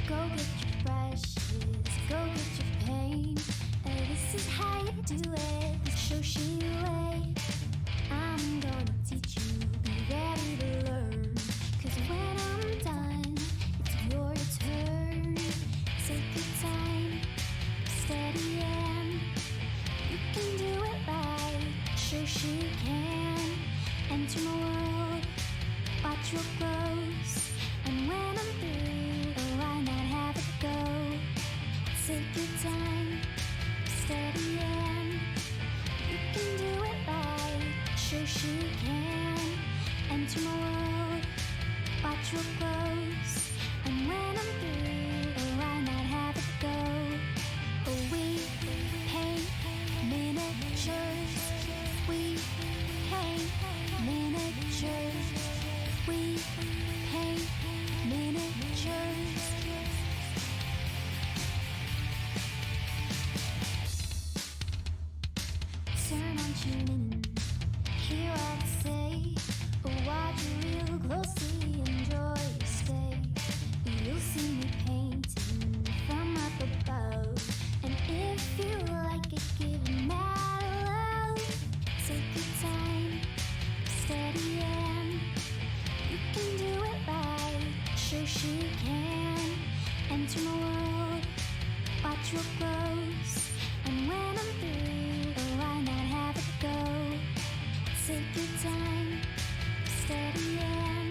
Go get your brushes, go get your paint. This is how you do it, the Shoshie way. I'm gonna teach you, be ready to learn. Cause when I'm done, it's your turn. Take your time, steady and you can do it right. Shoshie can enter my world, watch your clothes. And when I'm through, why not have it go? Take your time, steady and you can do it right. Shoshie can enter my world, watch your clothes. And when I'm through, why not have it go? We paint miniatures. We paint miniatures. We paint miniatures. Turn on, tune in, hear what I say. Watch real closely, enjoy your stay. You'll see me painting from up above. And if you like it, give it mad love. Take your time, steady and you can do it right. Shoshie can enter my world, watch your clothes. And when I'm through, why not have it go? Take your time, steady and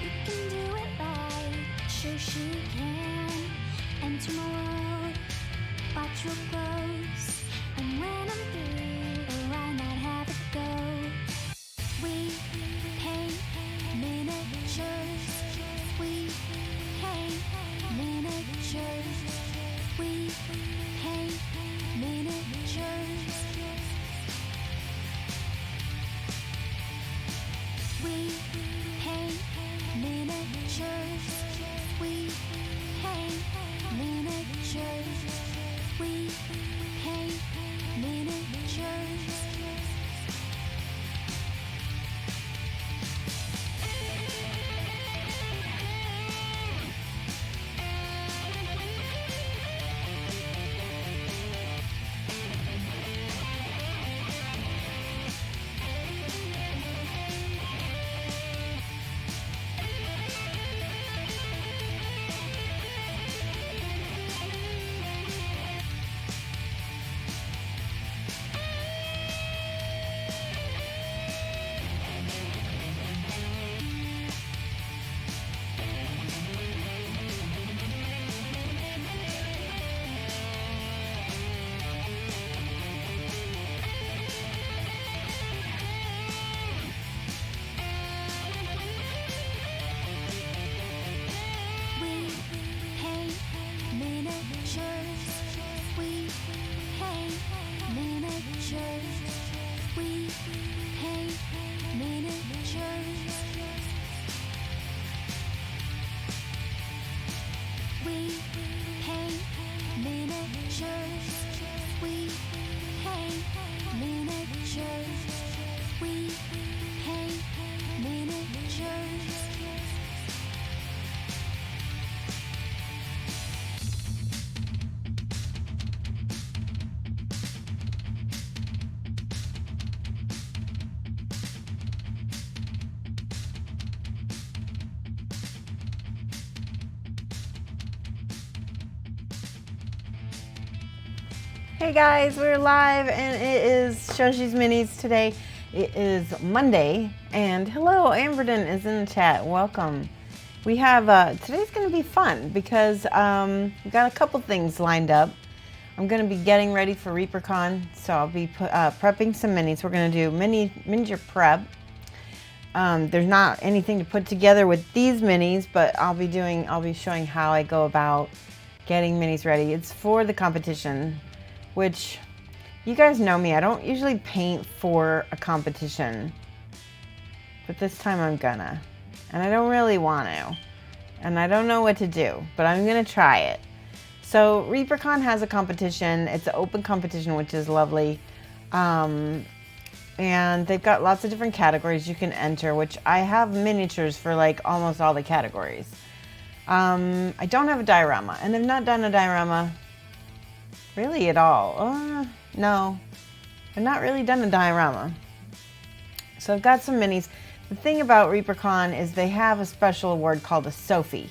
you can do it right. Shoshie can enter my world, watch your clothes. And when I'm through, why not have it go? We paint miniatures. We paint miniatures. We paint miniatures. We paint miniatures. We paint miniatures. We paint miniatures. Hey guys, we're live and it is Shoshie's Minis today. It is Monday and hello, Amberden is in the chat. Welcome. We have, today's going to be fun because we've got a couple things lined up. I'm going to be getting ready for Reapercon, so I'll be prepping some minis. We're going to do miniature prep. There's not anything to put together with these minis, but I'll be showing how I go about getting minis ready. It's for the competition, which you guys know me. I don't usually paint for a competition, but this time I'm gonna. And I don't really want to. And I don't know what to do, but I'm gonna try it. So Reapercon has a competition. It's an open competition, which is lovely. And they've got lots of different categories you can enter, which I have miniatures for like almost all the categories. I don't have a diorama, and I've not done a diorama really at all. No, I've not really done a diorama. So I've got some minis. The thing about Reapercon is they have a special award called a Sophie.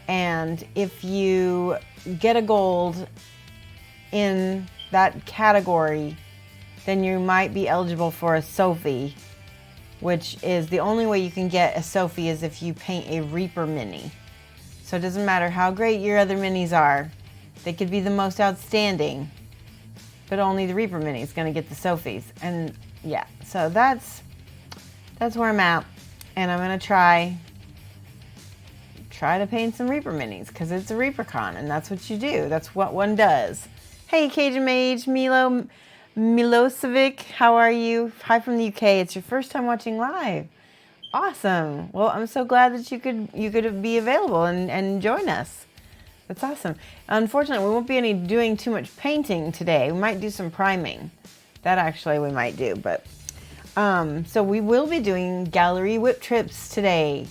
And if you get a gold in that category, then you might be eligible for a Sophie, which is the only way you can get a Sophie is if you paint a Reaper mini. So it doesn't matter how great your other minis are. They could be the most outstanding, but only the Reaper mini is going to get the Sophies. And yeah, so that's where I'm at. And I'm going to try to paint some Reaper minis because it's a Reapercon and that's what you do. That's what one does. Hey, Cajun Mage, Milosevic, how are you? Hi from the UK. It's your first time watching live. Awesome. Well, I'm so glad that you could be available and join us. That's awesome. Unfortunately, we won't be doing too much painting today. We might do some priming. That actually we might do, but so we will be doing gallery whip trips today.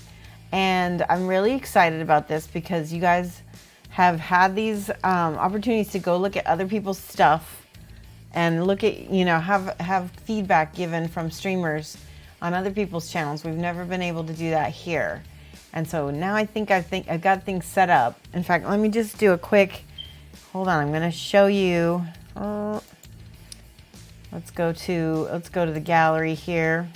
And I'm really excited about this because you guys have had these opportunities to go look at other people's stuff and look at, have feedback given from streamers on other people's channels. We've never been able to do that here. And so now I think I've got things set up. In fact, let me just do a quick, hold on, I'm going to show you. Let's go to the gallery here.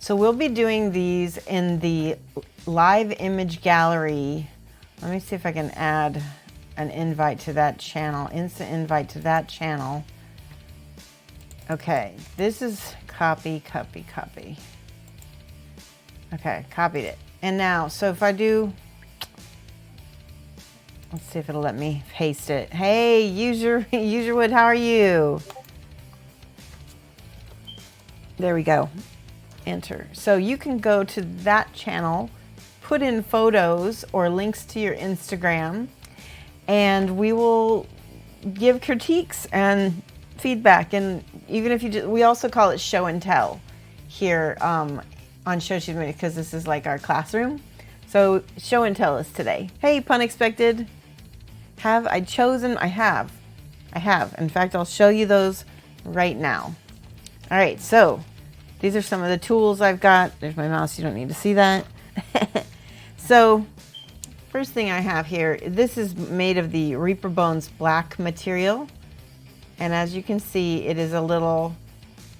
So we'll be doing these in the live image gallery. Let me see if I can add an invite to that channel, instant invite to that channel. Okay, this is copy. Okay, copied it. And now, so if I do, let's see if it'll let me paste it. Hey, Userwood, how are you? There we go. Enter. So you can go to that channel, put in photos or links to your Instagram, and we will give critiques and feedback. And even if we also call it show and tell here on Shoshie because this is like our classroom. So show and tell us today. Hey, pun expected. Have I chosen? I have. In fact, I'll show you those right now. All right, so these are some of the tools I've got. There's my mouse. You don't need to see that. So first thing I have here, this is made of the Reaper Bones black material. And as you can see, it is a little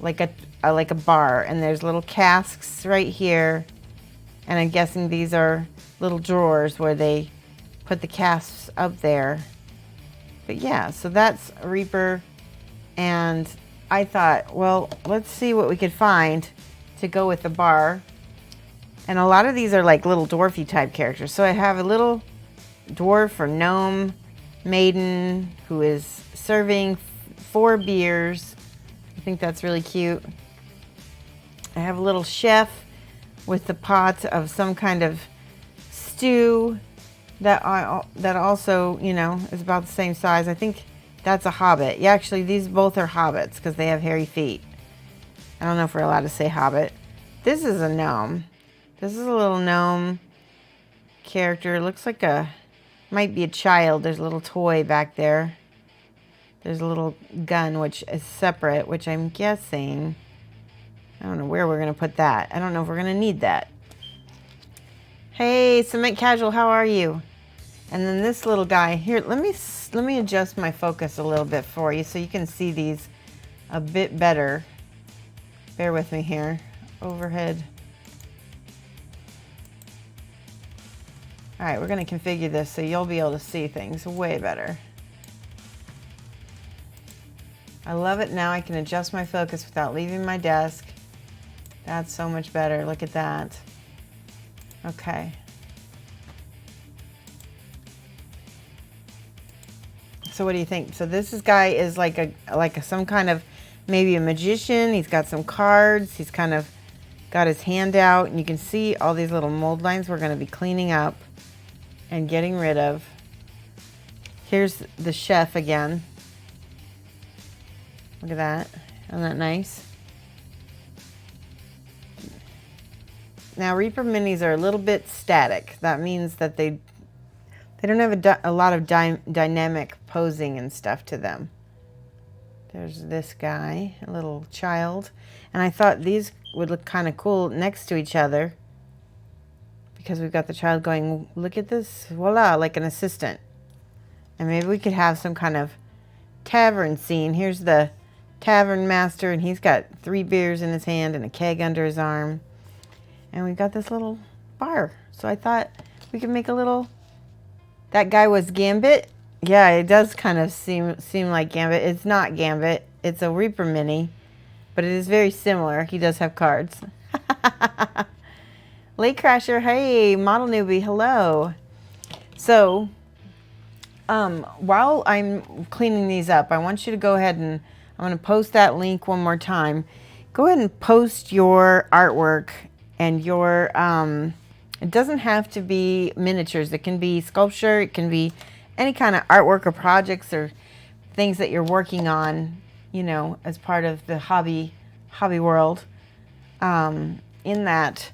like a bar, and there's little casks right here. And I'm guessing these are little drawers where they put the casks up there. But yeah, so that's Reaper. And I thought, well, let's see what we could find to go with the bar. And a lot of these are like little dwarfy type characters. So I have a little dwarf or gnome maiden who is serving 4 beers. I think that's really cute. I have a little chef with the pot of some kind of stew that also, is about the same size. I think that's a hobbit. Yeah, actually, these both are hobbits because they have hairy feet. I don't know if we're allowed to say hobbit. This is a gnome. This is a little gnome character. It looks like might be a child. There's a little toy back there. There's a little gun, which is separate, which I'm guessing, I don't know where we're going to put that. I don't know if we're going to need that. Hey, Cement Casual, how are you? And then this little guy here, let me adjust my focus a little bit for you so you can see these a bit better. Bear with me here. Overhead. All right, we're going to configure this so you'll be able to see things way better. I love it now. I can adjust my focus without leaving my desk. That's so much better. Look at that. Okay. So what do you think? So this guy is like some kind of maybe a magician. He's got some cards. He's kind of got his hand out, and you can see all these little mold lines we're going to be cleaning up and getting rid of. Here's the chef again. Look at that. Isn't that nice? Now Reaper minis are a little bit static. That means that they don't have a lot of dynamic posing and stuff to them. There's this guy, a little child. And I thought these would look kind of cool next to each other because we've got the child going, look at this, voila, like an assistant. And maybe we could have some kind of tavern scene. Here's the tavern master, and he's got 3 beers in his hand and a keg under his arm. And we've got this little bar. So I thought we could make a little... That guy was Gambit. Yeah, it does kind of seem like Gambit. It's not Gambit. It's a Reaper mini, but it is very similar. He does have cards. Late Crasher, hey, model newbie, hello. So, while I'm cleaning these up, I want you to go ahead and I'm going to post that link one more time. Go ahead and post your artwork and your, it doesn't have to be miniatures. It can be sculpture. It can be any kind of artwork or projects or things that you're working on, you know, as part of the hobby world. In that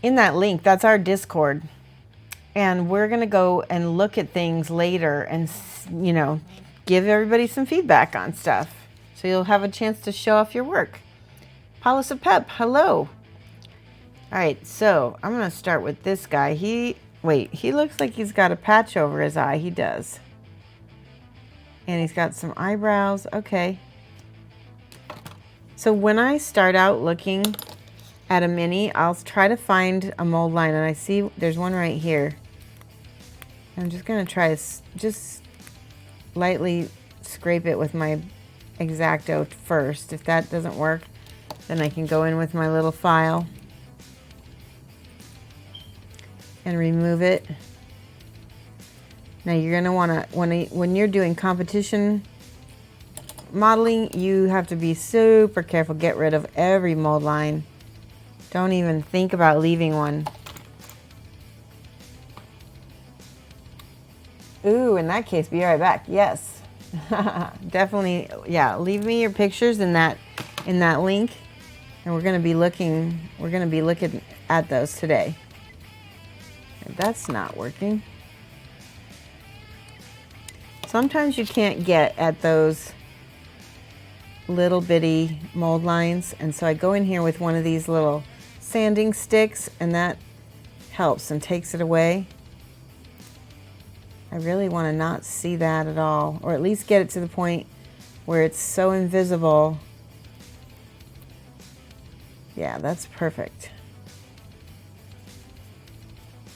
link, that's our Discord. And we're going to go and look at things later and, you know, give everybody some feedback on stuff. So you'll have a chance to show off your work. Paulus of Pep, hello. All right, so I'm going to start with this guy. He looks like he's got a patch over his eye. He does. And he's got some eyebrows. Okay. So when I start out looking at a mini, I'll try to find a mold line, and I see there's one right here. I'm just going to try to just lightly scrape it with my X-Acto first. If that doesn't work, then I can go in with my little file and remove it. Now you're going to want to, when you're doing competition modeling, you have to be super careful. Get rid of every mold line. Don't even think about leaving one. Ooh, in that case, be right back. Yes. Definitely, yeah, leave me your pictures in that link, and we're going to be looking at those today. That's not working. Sometimes you can't get at those little bitty mold lines, and so I go in here with one of these little sanding sticks, and that helps and takes it away. I really want to not see that at all, or at least get it to the point where it's so invisible. Yeah, that's perfect.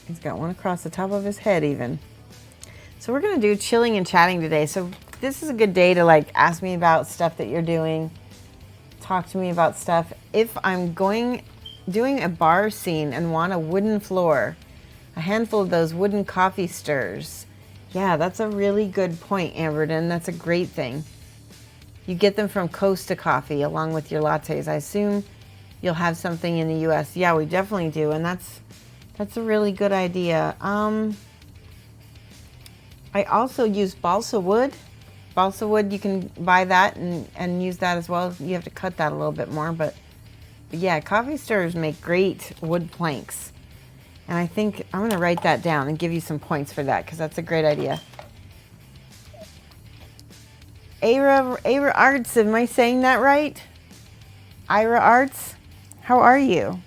He's got one across the top of his head even. So we're going to do chilling and chatting today. So this is a good day to like ask me about stuff that you're doing. Talk to me about stuff. If I'm doing a bar scene and want a wooden floor, a handful of those wooden coffee stirs. Yeah, that's a really good point, Amberden. That's a great thing. You get them from Costa Coffee along with your lattes. I assume you'll have something in the US. Yeah, we definitely do, and that's a really good idea. I also use balsa wood. Balsa wood, you can buy that and use that as well. You have to cut that a little bit more, but yeah, coffee stirrers make great wood planks. And I think I'm going to write that down and give you some points for that because that's a great idea. Ira Arts, am I saying that right? Ira Arts, how are you? All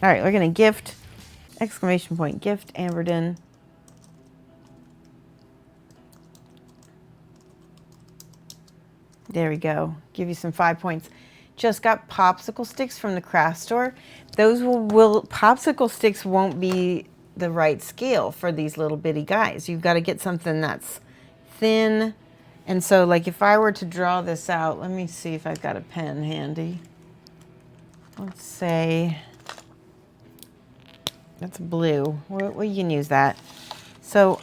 right, we're going to gift, exclamation point, gift Amberden. There we go. Give you some 5 points. Just got popsicle sticks from the craft store. Those popsicle sticks won't be the right scale for these little bitty guys. You've got to get something that's thin. And so like if I were to draw this out, let me see if I've got a pen handy. Let's say that's blue. We can use that. So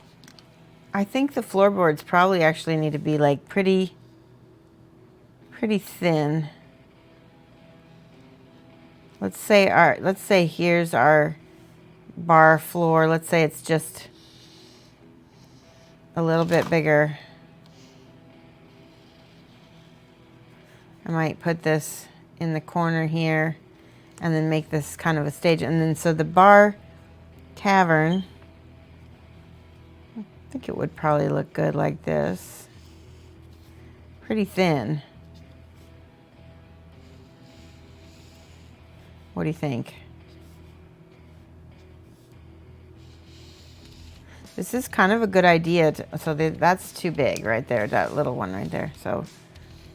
I think the floorboards probably actually need to be like pretty thin. Let's say here's our bar floor. Let's say it's just a little bit bigger. I might put this in the corner here. and then make this kind of a stage. And then so the bar cavern, I think it would probably look good like this. Pretty thin. What do you think? This is kind of a good idea. So that's too big right there, that little one right there. So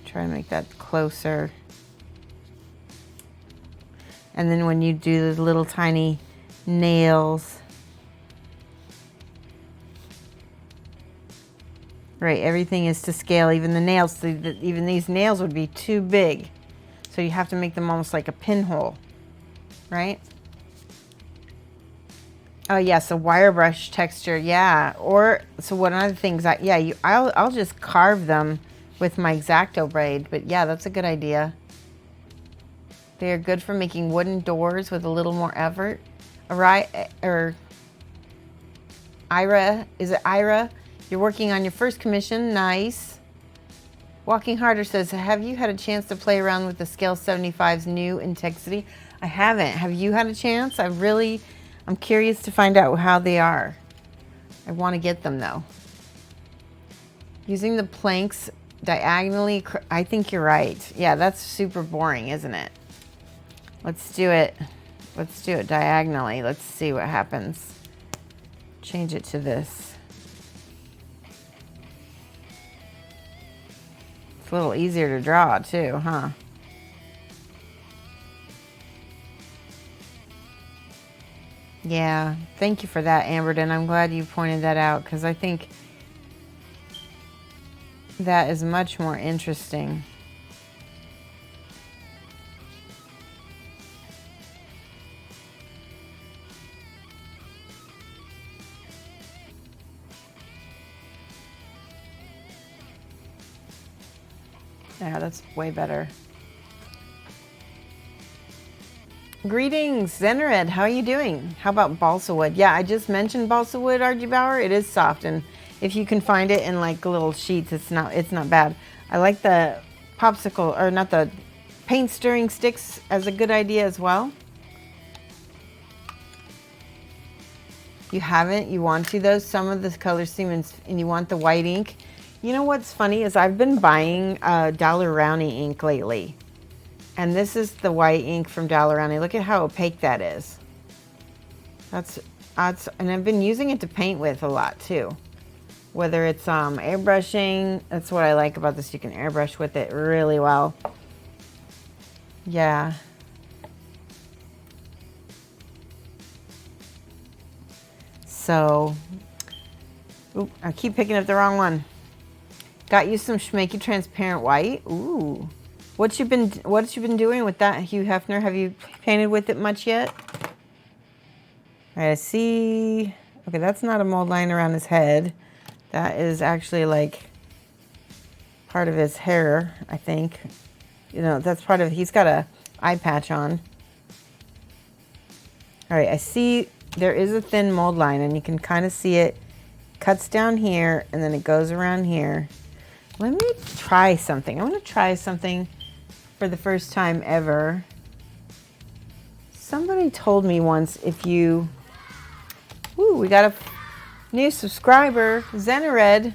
try to make that closer. And then when you do the little tiny nails, right, everything is to scale, even the nails. So even these nails would be too big. So you have to make them almost like a pinhole, right? Oh yeah, so wire brush texture, yeah. Or so one of the things that, yeah, I'll just carve them with my X-Acto braid. But yeah, that's a good idea. They are good for making wooden doors with a little more effort. Or Ira, is it Ira? You're working on your first commission, nice. Walking Harder says, have you had a chance to play around with the Scale 75's new intensity? I haven't. Have you had a chance? I'm curious to find out how they are. I want to get them though. Using the planks diagonally, I think you're right. Yeah, that's super boring, isn't it? Let's do it. Let's do it diagonally. Let's see what happens. Change it to this. It's a little easier to draw too, huh? Yeah, thank you for that, Amberden. I'm glad you pointed that out because I think that is much more interesting. Yeah, that's way better. Greetings, Zenred. How are you doing? How about balsa wood? Yeah, I just mentioned balsa wood, RG Bauer. It is soft, and if you can find it in like little sheets, it's not bad. I like the popsicle, or not, the paint stirring sticks as a good idea as well. You haven't? You want to though? Some of the colors seem and you want the white ink. You know what's funny is I've been buying Dalerani ink lately. And this is the white ink from Dalerani. Look at how opaque that is. That's and I've been using it to paint with a lot too. Whether it's airbrushing, that's what I like about this. You can airbrush with it really well. Yeah. So, oop, I keep picking up the wrong one. Got you some Schmakey transparent white. Ooh. What you been doing with that, Hugh Hefner? Have you painted with it much yet? All right, I see. Okay, that's not a mold line around his head. That is actually like part of his hair, I think. You know, that's part of, he's got a eye patch on. All right, I see there is a thin mold line and you can kind of see it cuts down here and then it goes around here. Let me try something. I want to try something for the first time ever. Somebody told me once if you, ooh, we got a new subscriber, Zenared.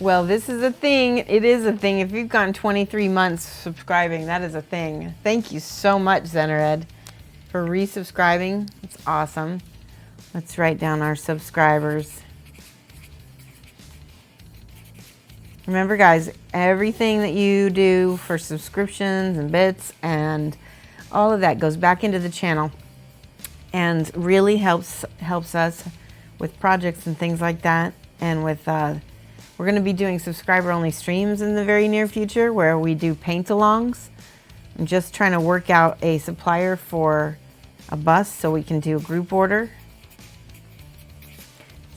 Well, this is a thing. It is a thing. If you've gone 23 months subscribing, that is a thing. Thank you so much, Zenared, for resubscribing. It's awesome. Let's write down our subscribers. Remember, guys, everything that you do for subscriptions and bits and all of that goes back into the channel and really helps us with projects and things like that. And with we're going to be doing subscriber-only streams in the very near future where we do paint-alongs. I'm just trying to work out a supplier for a bus so we can do a group order.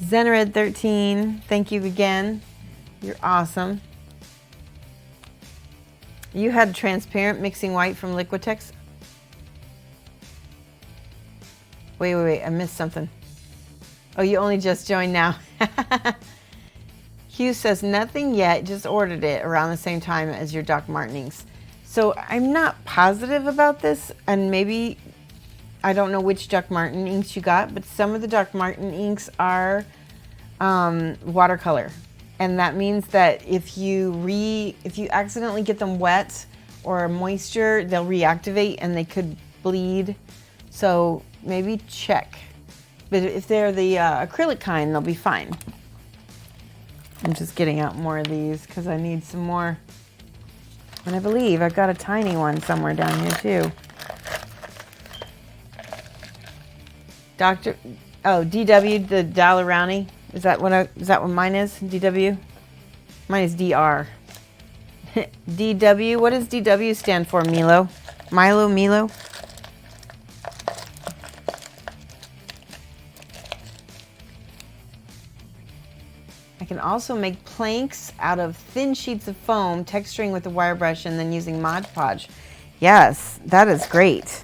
Zenared13, thank you again. You're awesome. You had transparent mixing white from Liquitex. Wait, I missed something. Oh, you only just joined now. Hugh says nothing yet, just ordered it around the same time as your Doc Martinings. So I'm not positive about this, and maybe I don't know which Doc Martin inks you got, but some of the Doc Martin inks are watercolor. And that means that if you accidentally get them wet or moisture, they'll reactivate and they could bleed. So maybe check. But if they're the acrylic kind, they'll be fine. I'm just getting out more of these because I need some more. And I believe I've got a tiny one somewhere down here too. DW, the Dollar Rounty. Is that what mine is? DW? Mine is DR. DW, what does DW stand for, Milo? Milo? I can also make planks out of thin sheets of foam, texturing with a wire brush, and then using Mod Podge. Yes, that is great.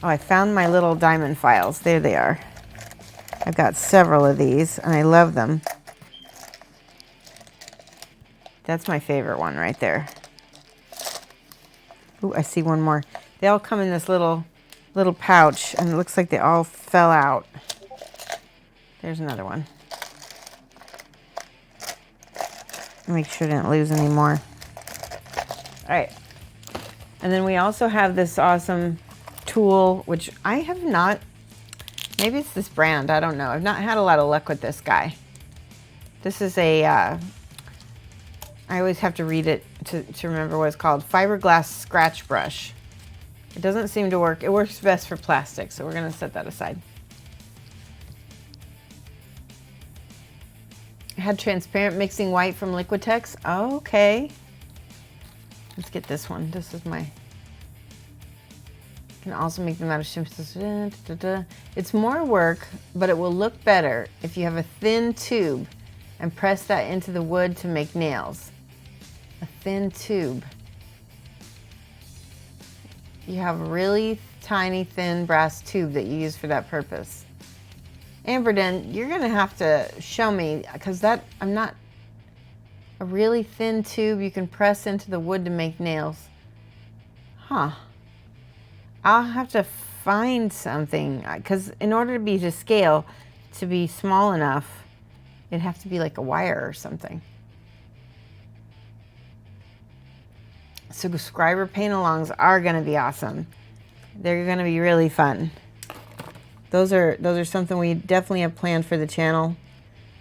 Oh, I found my little diamond files. There they are. I've got several of these, and I love them. That's my favorite one right there. Ooh, I see one more. They all come in this little pouch, and it looks like they all fell out. There's another one. Make sure I didn't lose any more. All right. And then we also have this awesome tool, which I have not, maybe it's this brand, I don't know. I've not had a lot of luck with this guy. This is a, I always have to read it to remember what it's called. Fiberglass scratch brush. It doesn't seem to work. It works best for plastic, so we're gonna set that aside. I had transparent mixing white from Liquitex. Oh, okay. Let's get this one. This is my, can also make them out of shimmer. It's more work, but it will look better if you have a thin tube and press that into the wood to make nails. A thin tube. You have a really tiny, thin brass tube that you use for that purpose. Amberden, you're gonna have to show me, because I'm not, a really thin tube you can press into the wood to make nails. Huh. I'll have to find something, because in order to be to scale, to be small enough, it'd have to be like a wire or something. Subscriber paint-alongs are gonna be awesome. They're gonna be really fun. Those are something we definitely have planned for the channel.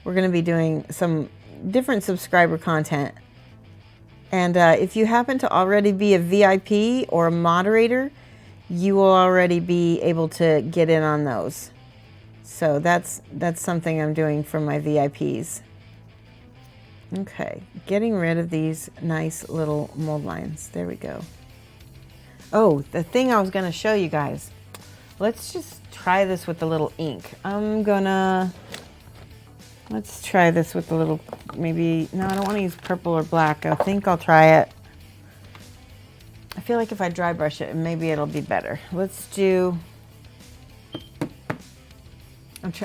We're gonna be doing some different subscriber content. And if you happen to already be a VIP or a moderator, you will already be able to get in on those. So that's something I'm doing for my VIPs. Okay, getting rid of these nice little mold lines. There we go. Oh, the thing I was gonna show you guys. Let's just try this with a little ink. Let's try this with a little, maybe, no, I don't want to use purple or black. I think I'll try it. I feel like if I dry brush it, maybe it'll be better. Let's do,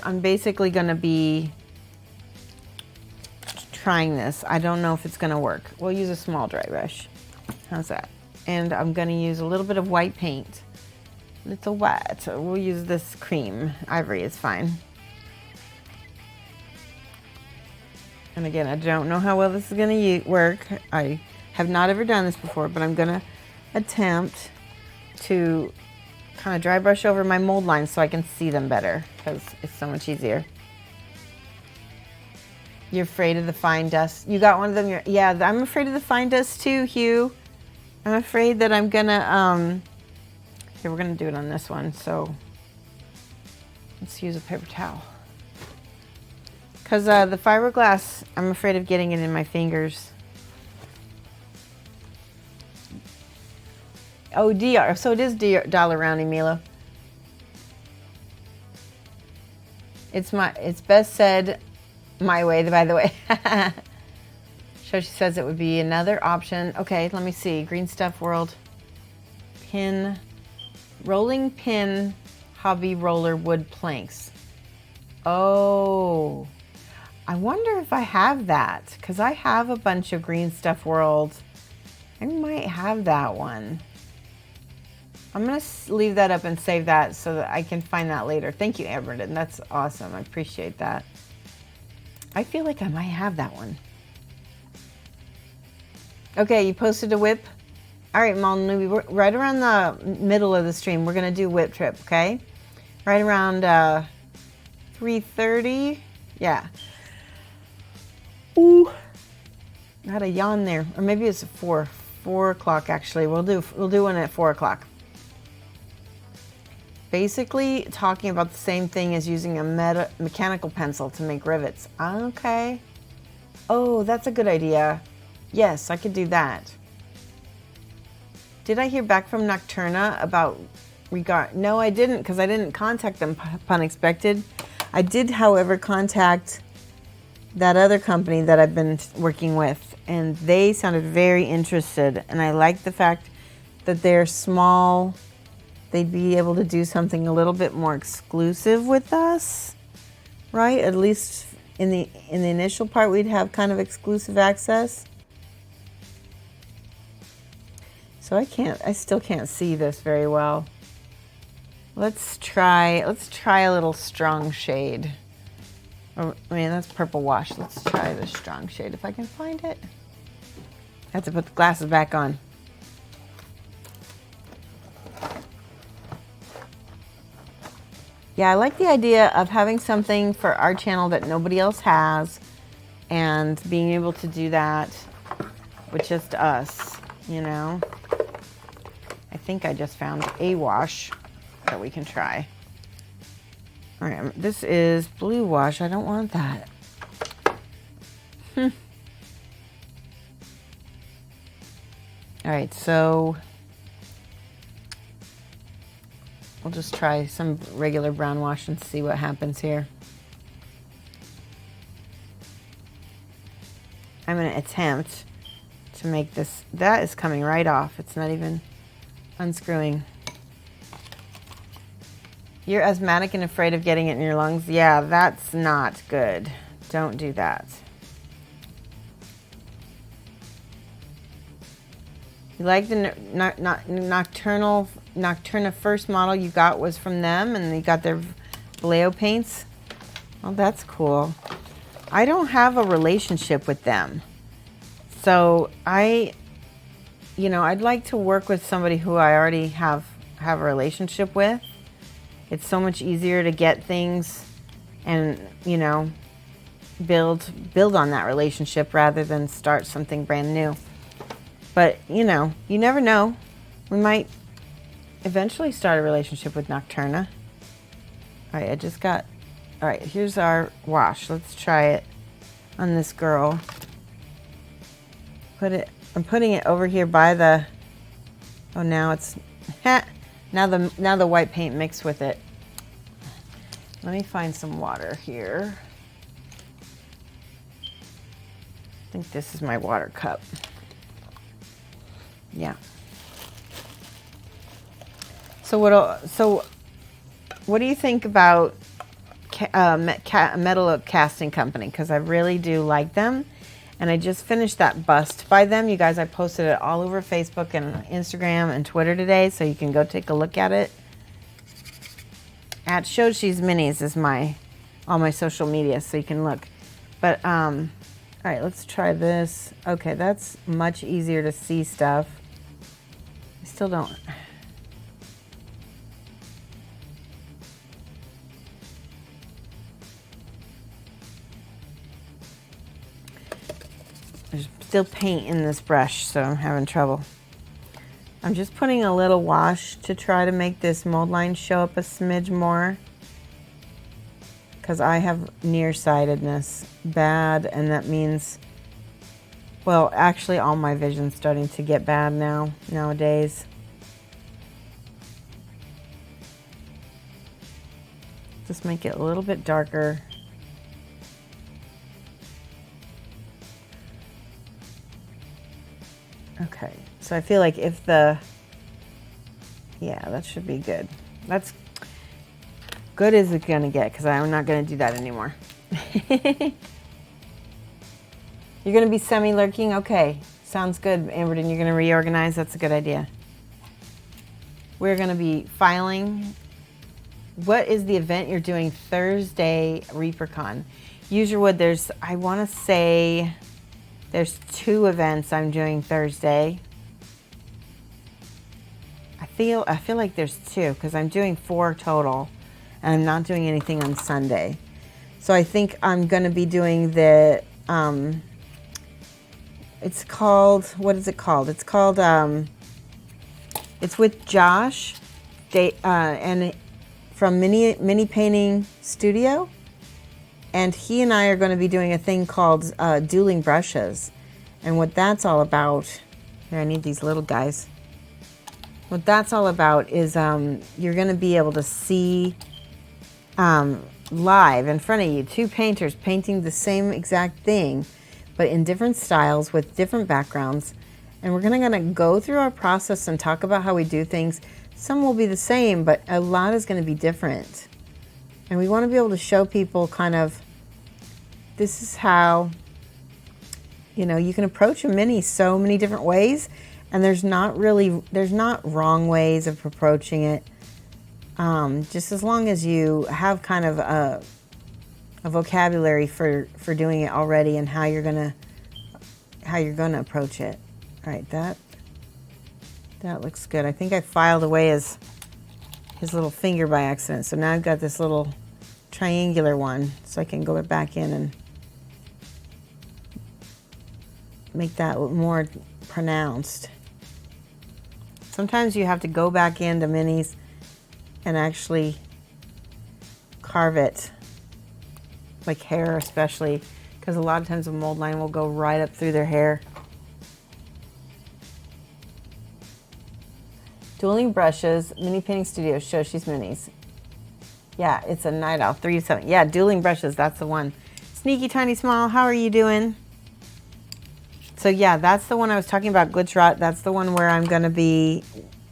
I'm basically going to be trying this. I don't know if it's going to work. We'll use a small dry brush. How's that? And I'm going to use a little bit of white paint. Little white. So we'll use this cream. Ivory is fine. And again, I don't know how well this is going to work. I have not ever done this before, but I'm going to attempt to kind of dry brush over my mold lines so I can see them better, because it's so much easier. You're afraid of the fine dust? You got one of them? Yeah, I'm afraid of the fine dust too, Hugh. I'm afraid that I'm going to... Here, we're going to do it on this one, so let's use a paper towel. Because the fiberglass, I'm afraid of getting it in my fingers. Oh, DR. So it is Dollar Roundy, Milo. It's best said my way, by the way. Shoshie says it would be another option. Okay, let me see. Green Stuff World. Pin. Rolling pin hobby roller wood planks. Oh. I wonder if I have that, because I have a bunch of Green Stuff World I might have that one. I'm going to leave that up and save that so that I can find that later. Thank you, Amberden. That's awesome. I appreciate that. I feel like I might have that one. Okay, you posted a whip? All right, Mal Newbie, right around the middle of the stream, we're going to do whip trip, okay? Right around 3:30. Yeah. Ooh. I had a yawn there. Or maybe it's 4 o'clock actually. We'll do one at 4 o'clock. Basically talking about the same thing as using a mechanical pencil to make rivets. Okay. Oh, that's a good idea. Yes, I could do that. Did I hear back from Nocturna about No, I didn't, because I didn't contact them, pun expected. I did, however, contact that other company that I've been working with, and they sounded very interested. And I like the fact that they're small. They'd be able to do something a little bit more exclusive with us, right? At least in the initial part, we'd have kind of exclusive access. So I still can't see this very well. Let's try a little strong shade. I mean, that's purple wash. Let's try the strong shade if I can find it. I have to put the glasses back on. Yeah, I like the idea of having something for our channel that nobody else has and being able to do that with just us, you know. I think I just found a wash that we can try. All right, this is blue wash. I don't want that. All right, so we'll just try some regular brown wash and see what happens here. I'm going to attempt to make this. That is coming right off. It's not even unscrewing. You're asthmatic and afraid of getting it in your lungs? Yeah, that's not good. Don't do that. You like the Nocturna first model you got was from them, and you got their Vallejo paints? Well, that's cool. I don't have a relationship with them. So I'd like to work with somebody who I already have a relationship with. It's so much easier to get things and, build on that relationship rather than start something brand new. But, you never know. We might eventually start a relationship with Nocturna. All right, all right, here's our wash. Let's try it on this girl. I'm putting it over here by the, oh, now it's, now the white paint mixed with it. Let me find some water here. I think this is my water cup. Yeah. So what do you think about Metal Oak Casting Company? Because I really do like them. And I just finished that bust by them. You guys, I posted it all over Facebook and Instagram and Twitter today, so you can go take a look at it. At Shoshie's Minis is all my social media, so you can look. But, all right, let's try this. Okay, that's much easier to see stuff. I still don't. There's still paint in this brush, so I'm having trouble. I'm just putting a little wash to try to make this mold line show up a smidge more, because I have nearsightedness bad, and that means, well, actually all my vision's starting to get bad nowadays. Just make it a little bit darker. Okay, so I feel like yeah, that should be good. That's good as it's gonna get, because I'm not gonna do that anymore. You're gonna be semi-lurking? Okay, Sounds good, Amberton. You're going to reorganize. That's a good idea. We're going to be filing. What is the event you're doing Thursday, Reapercon? Use your wood. I want to say there's 2 events I'm doing Thursday. I feel like there's 2 because I'm doing 4 total, and I'm not doing anything on Sunday. So I think I'm going to be doing the, it's called, what is it called? It's called, it's with Josh, and from Mini Painting Studio. And he and I are going to be doing a thing called dueling brushes. And what that's all about, here, I need these little guys. What that's all about is you're going to be able to see live in front of you 2 painters painting the same exact thing, but in different styles with different backgrounds. And we're going to go through our process and talk about how we do things. Some will be the same, but a lot is going to be different. And we want to be able to show people kind of, this is how, you know, you can approach a mini so many different ways. And there's not wrong ways of approaching it. Just as long as you have kind of a vocabulary for doing it already and how you're gonna approach it. All right, that looks good. I think I filed away his little finger by accident. So now I've got this little triangular one, so I can go back in and make that more pronounced. Sometimes you have to go back into minis and actually carve it, like hair especially, because a lot of times the mold line will go right up through their hair. Dueling brushes, Mini Painting Studio, Shoshie's Minis. Yeah, it's a night owl, 3 to 7. Yeah, dueling brushes, that's the one. Sneaky Tiny Small, how are you doing? So yeah, that's the one I was talking about, Glitch Rot. That's the one where I'm going to be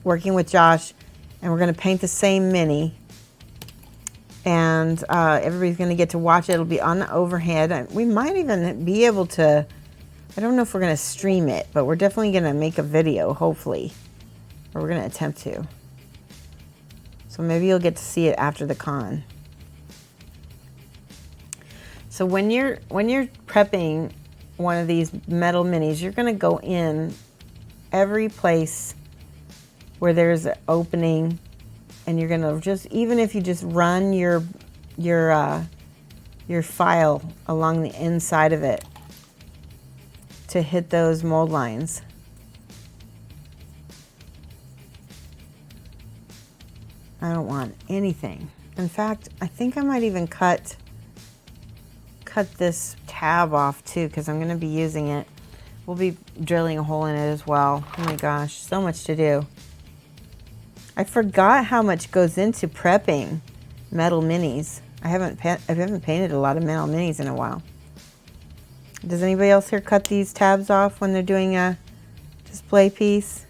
working with Josh, and we're going to paint the same mini. And everybody's going to get to watch it. It'll be on the overhead. We might even be able to, I don't know if we're going to stream it, but we're definitely going to make a video, hopefully. Or we're going to attempt to. So maybe you'll get to see it after the con. So when you're prepping one of these metal minis, you're going to go in every place where there's an opening, and you're going to just, even if you just run your file along the inside of it to hit those mold lines. I don't want anything. In fact, I think I might even cut this tab off too, because I'm going to be using it. We'll be drilling a hole in it as well. Oh my gosh, so much to do. I forgot how much goes into prepping metal minis. I haven't painted a lot of metal minis in a while. Does anybody else here cut these tabs off when they're doing a display piece?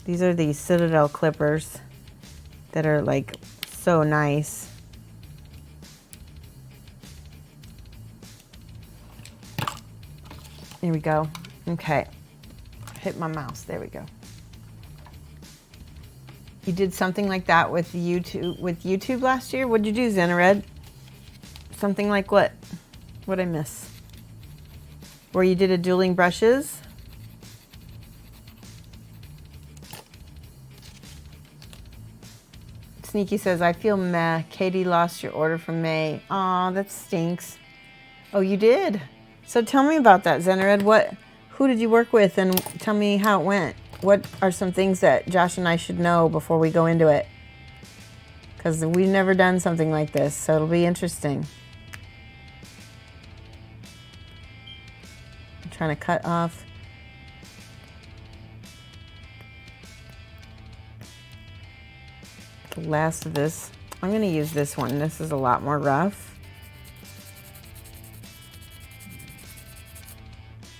These are the Citadel clippers that are like so nice. Here we go. Okay. Hit my mouse. There we go. You did something like that with YouTube last year? What did you do, Zenared? Something like what? What'd I miss? Where you did a dueling brushes? Sneaky says, I feel meh. Katie lost your order from May. Aw, that stinks. Oh, you did? So tell me about that, Zenared. Who did you work with, and tell me how it went? What are some things that Josh and I should know before we go into it? Because we've never done something like this, so it'll be interesting. I'm trying to cut off. The last of this. I'm going to use this one. This is a lot more rough.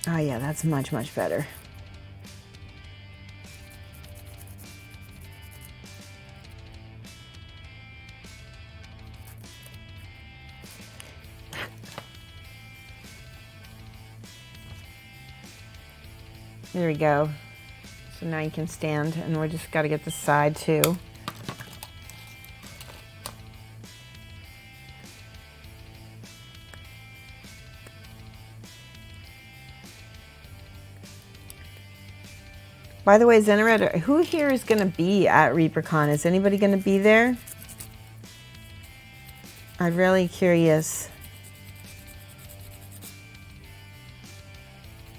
Oh yeah, that's much, much better. There we go. So now you can stand, and we just got to get the side too. By the way, Zeneretta, who here is going to be at Reapercon? Is anybody going to be there? I'm really curious.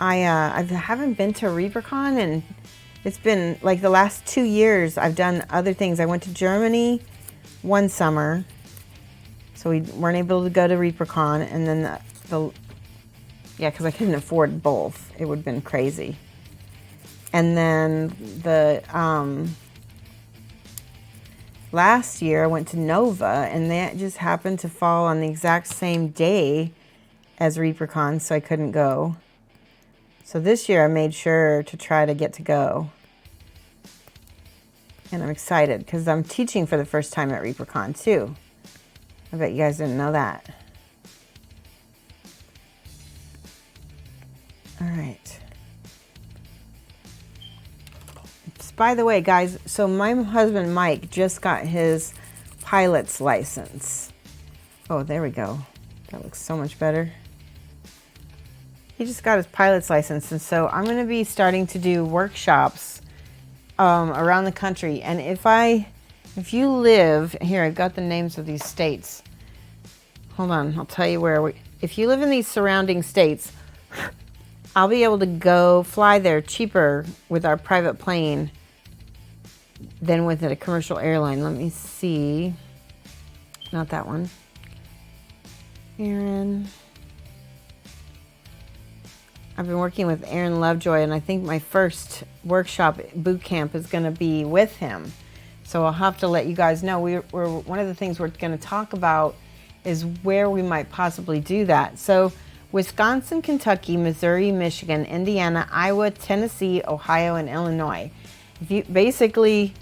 I haven't been to Reapercon, and it's been like the last 2 years I've done other things. I went to Germany one summer, so we weren't able to go to Reapercon, and then yeah, because I couldn't afford both. It would have been crazy. And then the last year I went to Nova, and that just happened to fall on the exact same day as Reapercon, so I couldn't go. So this year I made sure to try to get to go. And I'm excited because I'm teaching for the first time at Reapercon too. I bet you guys didn't know that. All right. By the way, guys, so my husband Mike just got his pilot's license. Oh, there we go. That looks so much better. He just got his pilot's license, and so I'm going to be starting to do workshops around the country. And if you live here, I've got the names of these states. Hold on, I'll tell you where. If you live in these surrounding states, I'll be able to go fly there cheaper with our private plane than with a commercial airline. Let me see. Not that one. Aaron. I've been working with Aaron Lovejoy, and I think my first workshop boot camp is going to be with him. So I'll have to let you guys know. We're one of the things we're going to talk about is where we might possibly do that. So Wisconsin, Kentucky, Missouri, Michigan, Indiana, Iowa, Tennessee, Ohio, and Illinois. Basically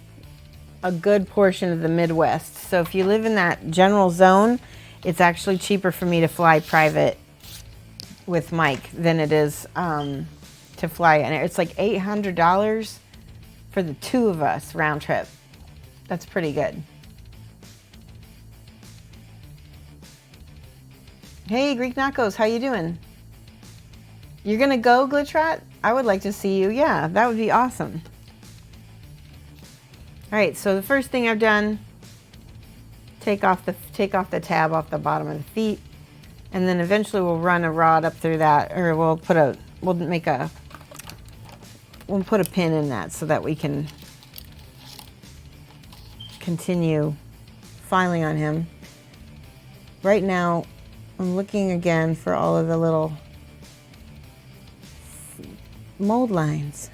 a good portion of the Midwest. So if you live in that general zone, it's actually cheaper for me to fly private with Mike than it is to fly. And it's like $800 for the two of us round trip. That's pretty good. Hey, Greek Nachos, how you doing? You're gonna go, Glitchrat? I would like to see you. Yeah, that would be awesome. All right, so the first thing I've done, take off the tab off the bottom of the feet, and then eventually we'll run a rod up through that, or we'll put a pin in that so that we can continue filing on him. Right now, I'm looking again for all of the little mold lines.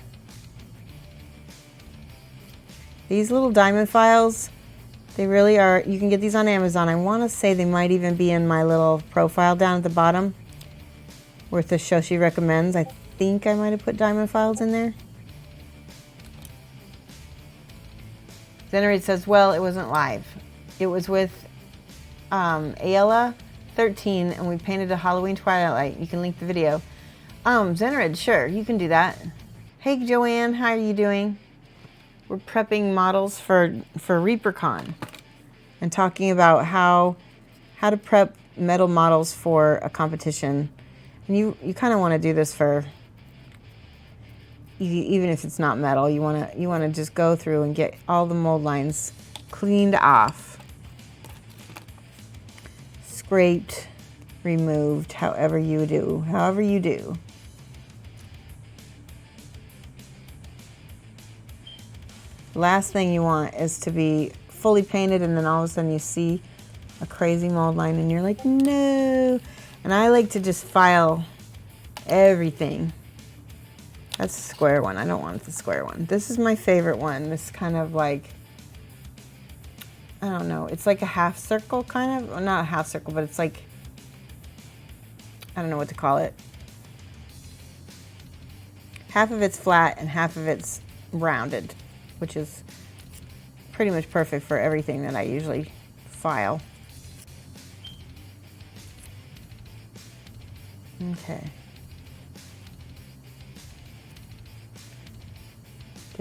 These little diamond files, they really are, you can get these on Amazon. I want to say they might even be in my little profile down at the bottom where the Shoshie recommends. I think I might have put diamond files in there. Generate says, well, it wasn't live. It was with Ayla 13, and we painted a Halloween twilight. You can link the video. Zenerid, sure, you can do that. Hey, Joanne, how are you doing? We're prepping models for Reapercon and talking about how to prep metal models for a competition. And you kind of want to do this for, even if it's not metal, you want to just go through and get all the mold lines cleaned off, scraped, removed, however you do. Last thing you want is to be fully painted and then all of a sudden you see a crazy mold line and you're like, no. And I like to just file everything. That's a square one. I don't want the square one. This is my favorite one. This kind of like, I don't know. It's like a half circle kind of. Well, not a half circle, but it's like, I don't know what to call it. Half of it's flat and half of it's rounded, which is pretty much perfect for everything that I usually file. Okay.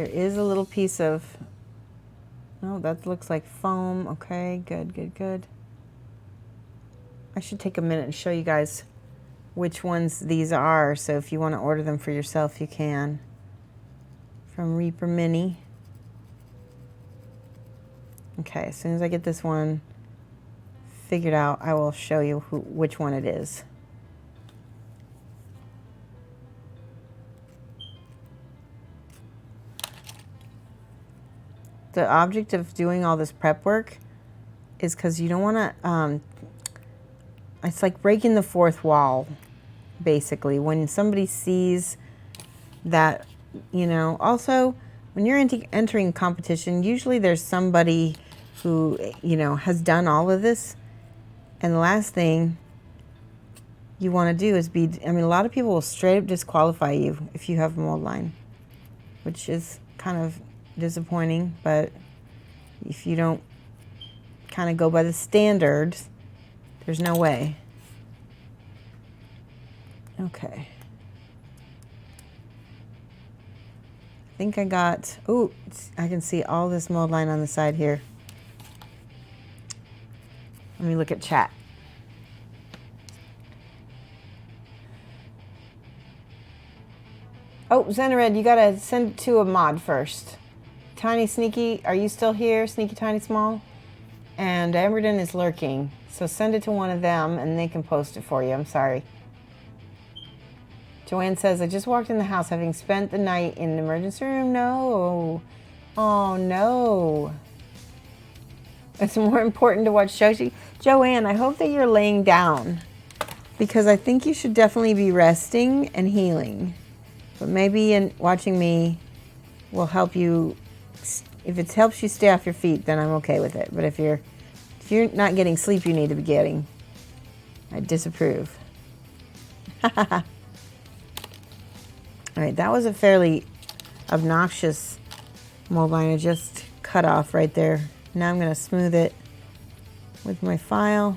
There is a little piece of, oh, that looks like foam. Okay, good, good, good. I should take a minute and show you guys which ones these are. So if you want to order them for yourself, you can. From Reaper Mini. Okay, as soon as I get this one figured out, I will show you which one it is. The object of doing all this prep work is because you don't want to, it's like breaking the fourth wall, basically. When somebody sees that, you know, also when you're entering competition, usually there's somebody who, you know, has done all of this. And the last thing you want to do is be, I mean, a lot of people will straight up disqualify you if you have a mold line, which is kind of disappointing, but if you don't kind of go by the standards, there's no way. Okay. I think I got, oh, I can see all this mold line on the side here. Let me look at chat. Oh, Zenared, you gotta send it to a mod first. Tiny Sneaky, are you still here? Sneaky Tiny Small? And Emberden is lurking. So send it to one of them and they can post it for you. I'm sorry. Joanne says, I just walked in the house having spent the night in the emergency room. No. Oh, no. It's more important to watch Shoshie. Joanne, I hope that you're laying down because I think you should definitely be resting and healing. But maybe watching me will help you. If it helps you stay off your feet, then I'm okay with it. But if you're not getting sleep you need to be getting, I disapprove. All right, that was a fairly obnoxious mold line I just cut off right there. Now I'm going to smooth it with my file.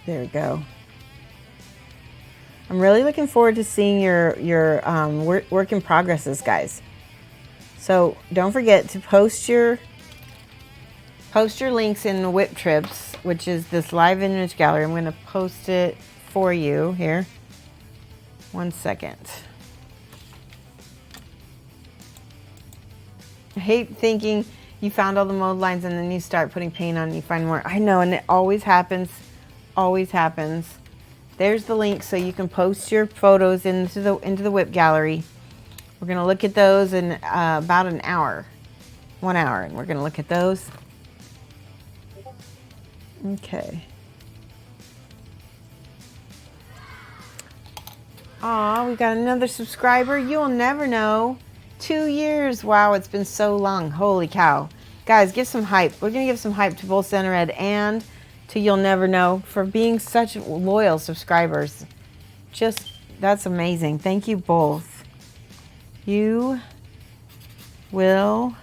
There we go. I'm really looking forward to seeing your work in progresses, guys. So don't forget to post your links in the WIP trips, which is this live image gallery. I'm going to post it for you here. 1 second. I hate thinking you found all the mold lines and then you start putting paint on and you find more. I know, and it always happens. Always happens. There's the link so you can post your photos into the WIP gallery. We're going to look at those in about an hour. 1 hour, and we're going to look at those. Okay. Aw, we got another subscriber. You'll never know. 2 years. Wow, it's been so long. Holy cow. Guys, give some hype. We're going to give some hype to both Zenared and to You'll Never Know for being such loyal subscribers. Just, that's amazing. Thank you both. You will,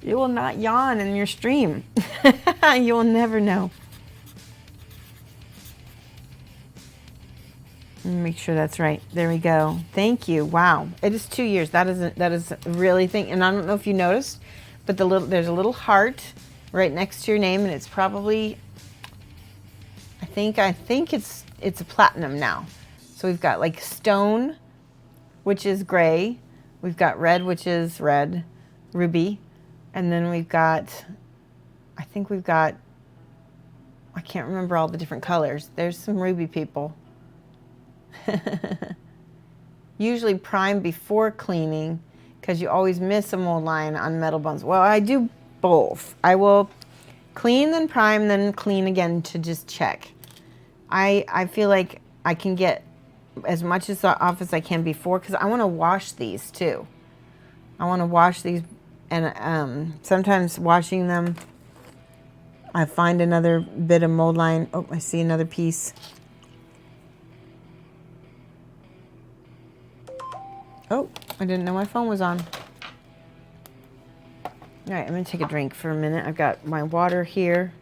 you will not yawn in your stream. You will never know. Make sure that's right. There we go. Thank you. Wow. It is 2 years. That is really thing. And I don't know if you noticed, but there's a little heart right next to your name, and it's probably, I think it's a platinum now. So we've got like stone, which is gray. We've got red, which is red, ruby. And then we've got, I can't remember all the different colors. There's some ruby people. Usually prime before cleaning because you always miss a mold line on metal bones. Well, I do both. I will clean, then prime, then clean again to just check. I feel like I can get as much off as I can before because I want to wash these too. I want to wash these, and sometimes washing them I find another bit of mold line. Oh, I see another piece. Oh, I didn't know my phone was on. All right, I'm gonna take a drink for a minute. I've got my water here.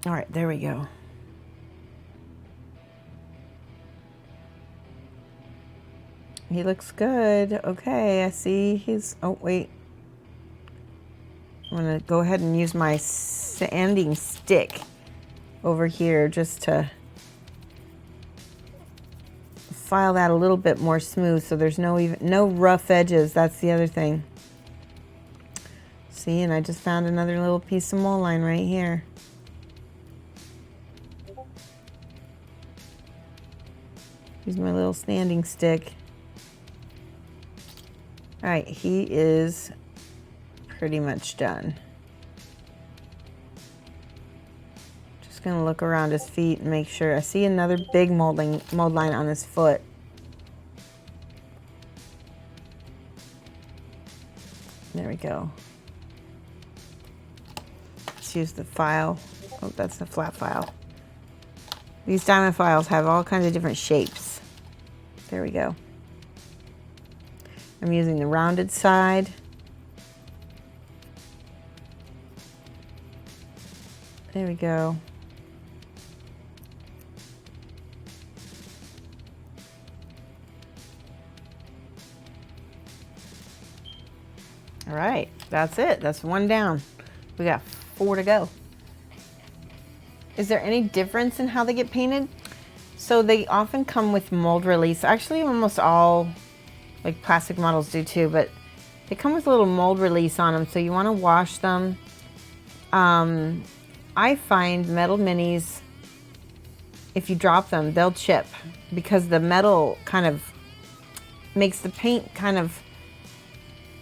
All right, there we go. He looks good. Okay, I see he's, oh wait. I'm gonna go ahead and use my sanding stick over here just to file that a little bit more smooth so there's no rough edges. That's the other thing. See, and I just found another little piece of mold line right here. Use my little sanding stick. All right, he is pretty much done. Just gonna look around his feet and make sure. I see another big mold line on his foot. There we go. Let's use the file. Oh, that's the flat file. These diamond files have all kinds of different shapes. There we go. I'm using the rounded side. There we go. All right, that's it. That's one down. We got 4 to go. Is there any difference in how they get painted? So they often come with mold release. Actually, almost all like plastic models do too, but they come with a little mold release on them, so you want to wash them. I find metal minis, if you drop them, they'll chip because the metal kind of makes the paint kind of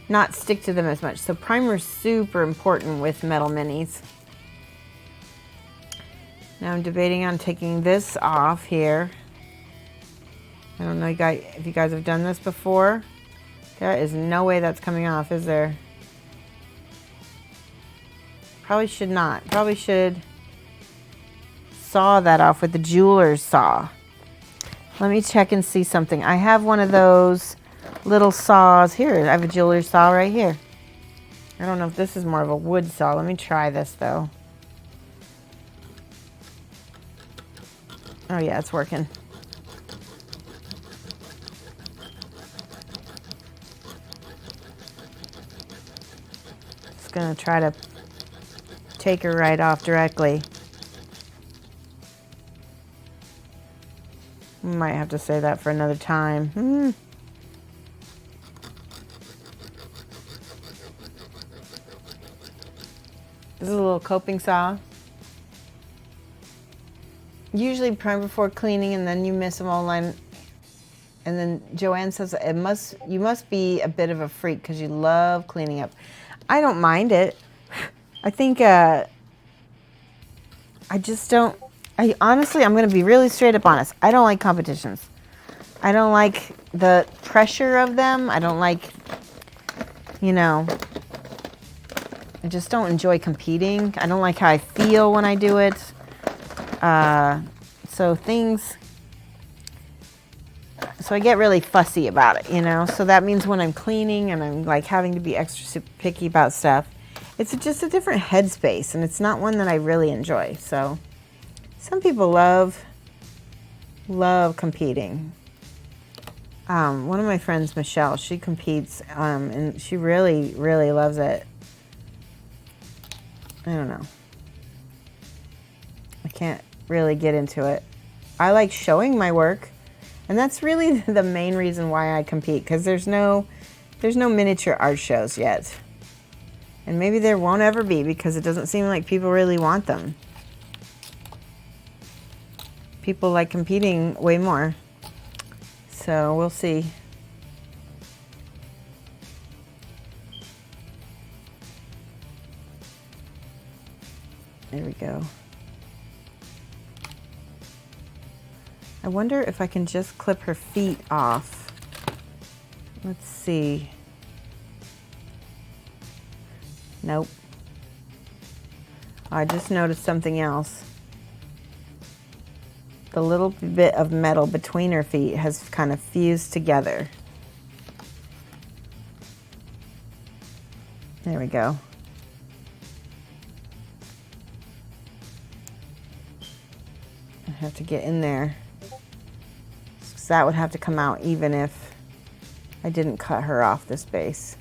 not stick to them as much. So primer is super important with metal minis. Now I'm debating on taking this off here. I don't know if you guys have done this before. There is no way that's coming off, is there? Probably should not. Probably should saw that off with the jeweler's saw. Let me check and see something. I have one of those little saws here. I have a jeweler's saw right here. I don't know if this is more of a wood saw. Let me try this though. Oh yeah, it's working. Just gonna try to take her right off directly. Might have to say that for another time. This is a little coping saw. Usually prime before cleaning and then you miss a mold line. And then Joanne says you must be a bit of a freak because you love cleaning up. I don't mind it. I think I just don't. Honestly, I'm going to be really straight up honest. I don't like competitions. I don't like the pressure of them. I don't like, I just don't enjoy competing. I don't like how I feel when I do it. So I get really fussy about it, So that means when I'm cleaning and I'm like having to be extra super picky about stuff, it's just a different headspace and it's not one that I really enjoy. So some people love competing. One of my friends, Michelle, she competes, and she really, really loves it. I don't know. I can't really get into it. I like showing my work, and that's really the main reason why I compete, because there's no miniature art shows yet. And maybe there won't ever be because it doesn't seem like people really want them. People like competing way more. So we'll see. There we go. I wonder if I can just clip her feet off. Let's see. Nope. I just noticed something else. The little bit of metal between her feet has kind of fused together. There we go. I have to get in there. So that would have to come out even if I didn't cut her off this base.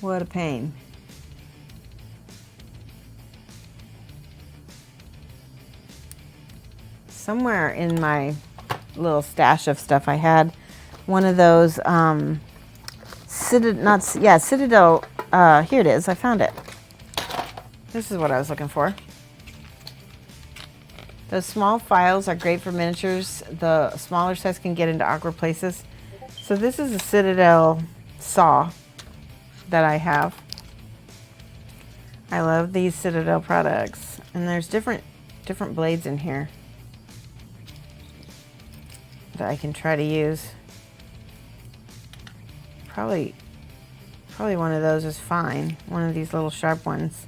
What a pain. Somewhere in my little stash of stuff I had one of those Citadel, here it is, I found it. This is what I was looking for. Those small files are great for miniatures. The smaller size can get into awkward places. So this is a Citadel saw that I have. I love these Citadel products. And there's different blades in here that I can try to use. Probably one of those is fine. One of these little sharp ones.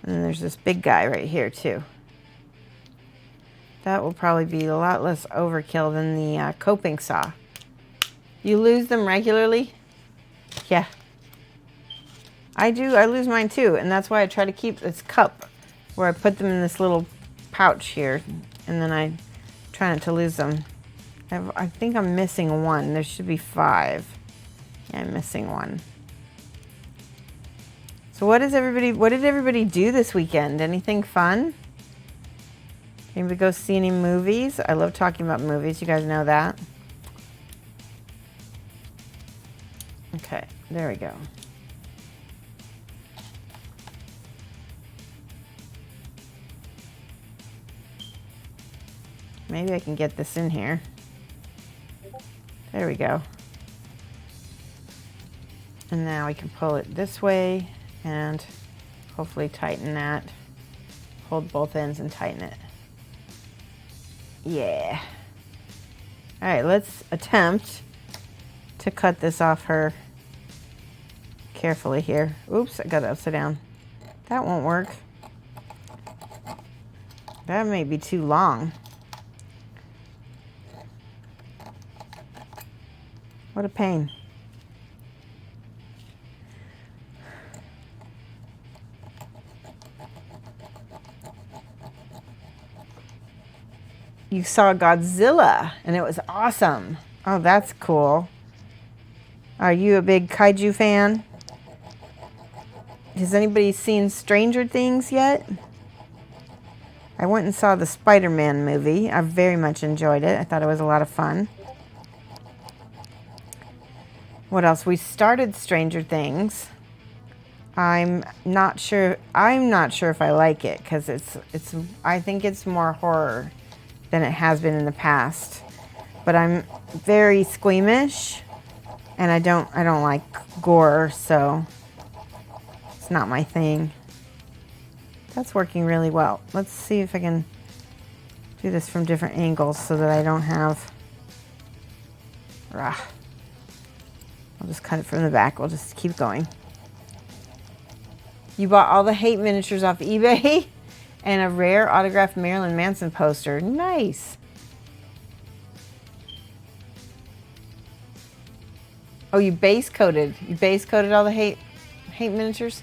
And then there's this big guy right here too. That will probably be a lot less overkill than the coping saw. You lose them regularly? Yeah. I do. I lose mine too. And that's why I try to keep this cup where I put them in this little pouch here. And then I try not to lose them. I think I'm missing one. There should be 5. Yeah, I'm missing one. So what did everybody do this weekend? Anything fun? Anybody go see any movies? I love talking about movies. You guys know that. Okay, there we go. Maybe I can get this in here. There we go. And now we can pull it this way and hopefully tighten that. Hold both ends and tighten it. Yeah. All right, let's attempt to cut this off her carefully here. Oops, I got it upside down. That won't work. That may be too long. What a pain. You saw Godzilla and it was awesome. Oh, that's cool. Are you a big kaiju fan? Has anybody seen Stranger Things yet? I went and saw the Spider-Man movie. I very much enjoyed it. I thought it was a lot of fun. What else? We started Stranger Things. I'm not sure if I like it because I think it's more horror than it has been in the past. But I'm very squeamish and I don't like gore, so it's not my thing. That's working really well. Let's see if I can do this from different angles so that I don't have I'll just cut it from the back. We'll just keep going. You bought all the Hate miniatures off eBay and a rare autographed Marilyn Manson poster. Nice. Oh, you base coated. You base coated all the Hate miniatures?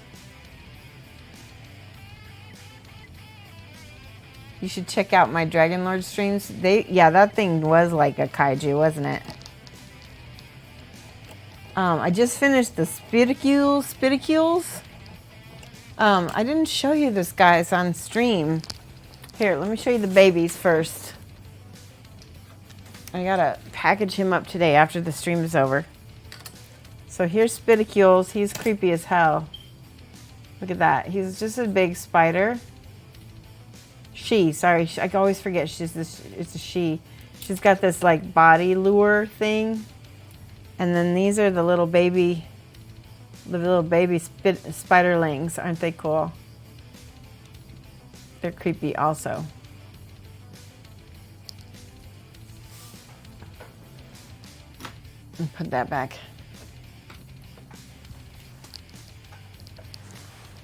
You should check out my Dragon Lord streams. Yeah, that thing was like a kaiju, wasn't it? I just finished the Spidicules. I didn't show you this, guys, on stream. Here, let me show you the babies first. I gotta package him up today after the stream is over. So here's Spidicules. He's creepy as hell. Look at that. He's just a big spider. Sorry, I always forget it's a she. She's got this like body lure thing. And then these are the little baby spiderlings. Aren't they cool? They're creepy also. And put that back.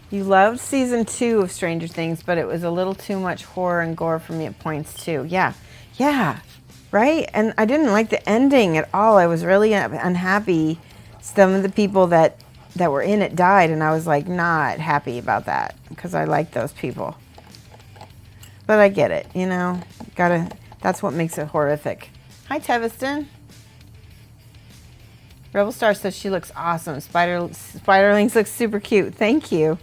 You loved season 2 of Stranger Things, but it was a little too much horror and gore for me at points too. Yeah, right? And I didn't like the ending at all. I was really unhappy some of the people that were in it died, and I was like not happy about that because I like those people. But I get it, you know. That's what makes it horrific. Hi, Teviston. Rebel Star says she looks awesome. Spiderlings looks super cute. Thank you.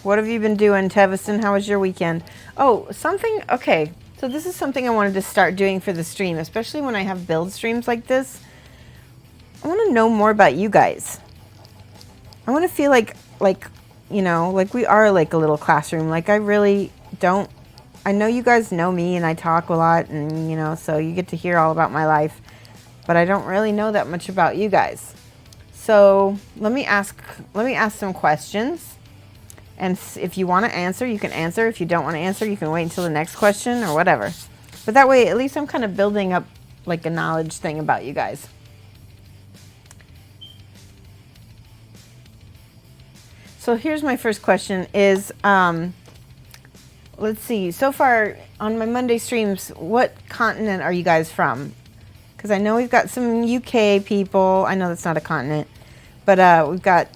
What have you been doing, Teviston? How was your weekend? Oh, something. Okay, so this is something I wanted to start doing for the stream, especially when I have build streams like this. I want to know more about you guys. I want to feel like you know, like we are like a little classroom. Like I really don't. I know you guys know me, and I talk a lot, and you know, so you get to hear all about my life. But I don't really know that much about you guys. So let me ask some questions. And if you want to answer, you can answer. If you don't want to answer, you can wait until the next question or whatever. But that way, at least I'm kind of building up like a knowledge thing about you guys. So here's my first question is, let's see, so far on my Monday streams, what continent are you guys from? Because I know we've got some UK people. I know that's not a continent. But we've got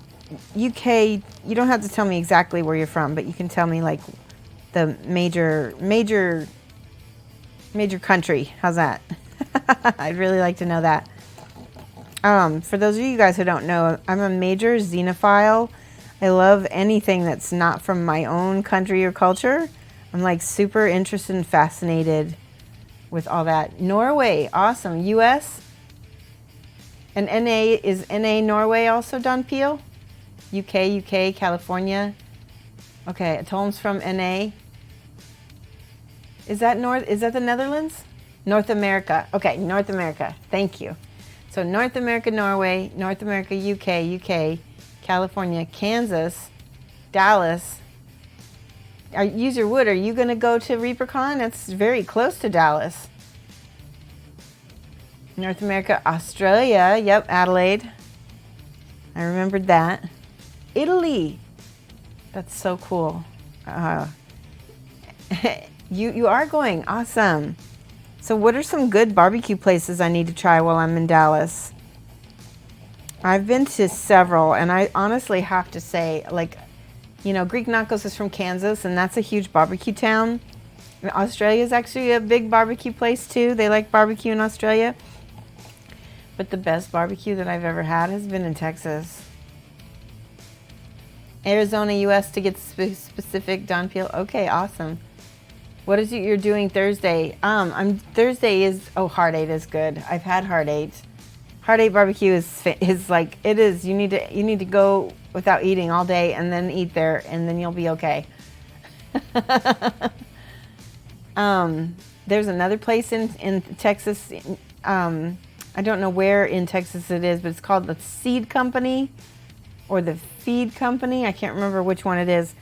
UK. You don't have to tell me exactly where you're from, but you can tell me like the major country. How's that? I'd really like to know that. For those of you guys who don't know, I'm a major xenophile. I love anything that's not from my own country or culture. I'm like super interested and fascinated with all that. Norway, awesome. US? And NA, is NA Norway also, Don Peel? UK, California. Okay, Tom's from NA. Is that the Netherlands? North America. Okay, North America. Thank you. So North America, Norway, North America, UK, California, Kansas, Dallas. User Wood, are you going to go to Reapercon? That's very close to Dallas. North America, Australia. Yep, Adelaide. I remembered that. Italy. That's so cool. You are going. Awesome. So what are some good barbecue places I need to try while I'm in Dallas? I've been to several, and I honestly have to say, like, you know, Greek Nachos is from Kansas, and that's a huge barbecue town. And Australia is actually a big barbecue place, too. They like barbecue in Australia. But the best barbecue that I've ever had has been in Texas. Arizona, US, to get specific, Don Peel. Okay, awesome. What is it you're doing Thursday? Thursday is, Heart 8 is good. I've had Heart 8. Heart 8 barbecue is like, it is. You need to go without eating all day and then eat there, and then you'll be okay. There's another place in Texas. I don't know where in Texas it is, but it's called the Seed Company or the Feed Company. I can't remember which one it is.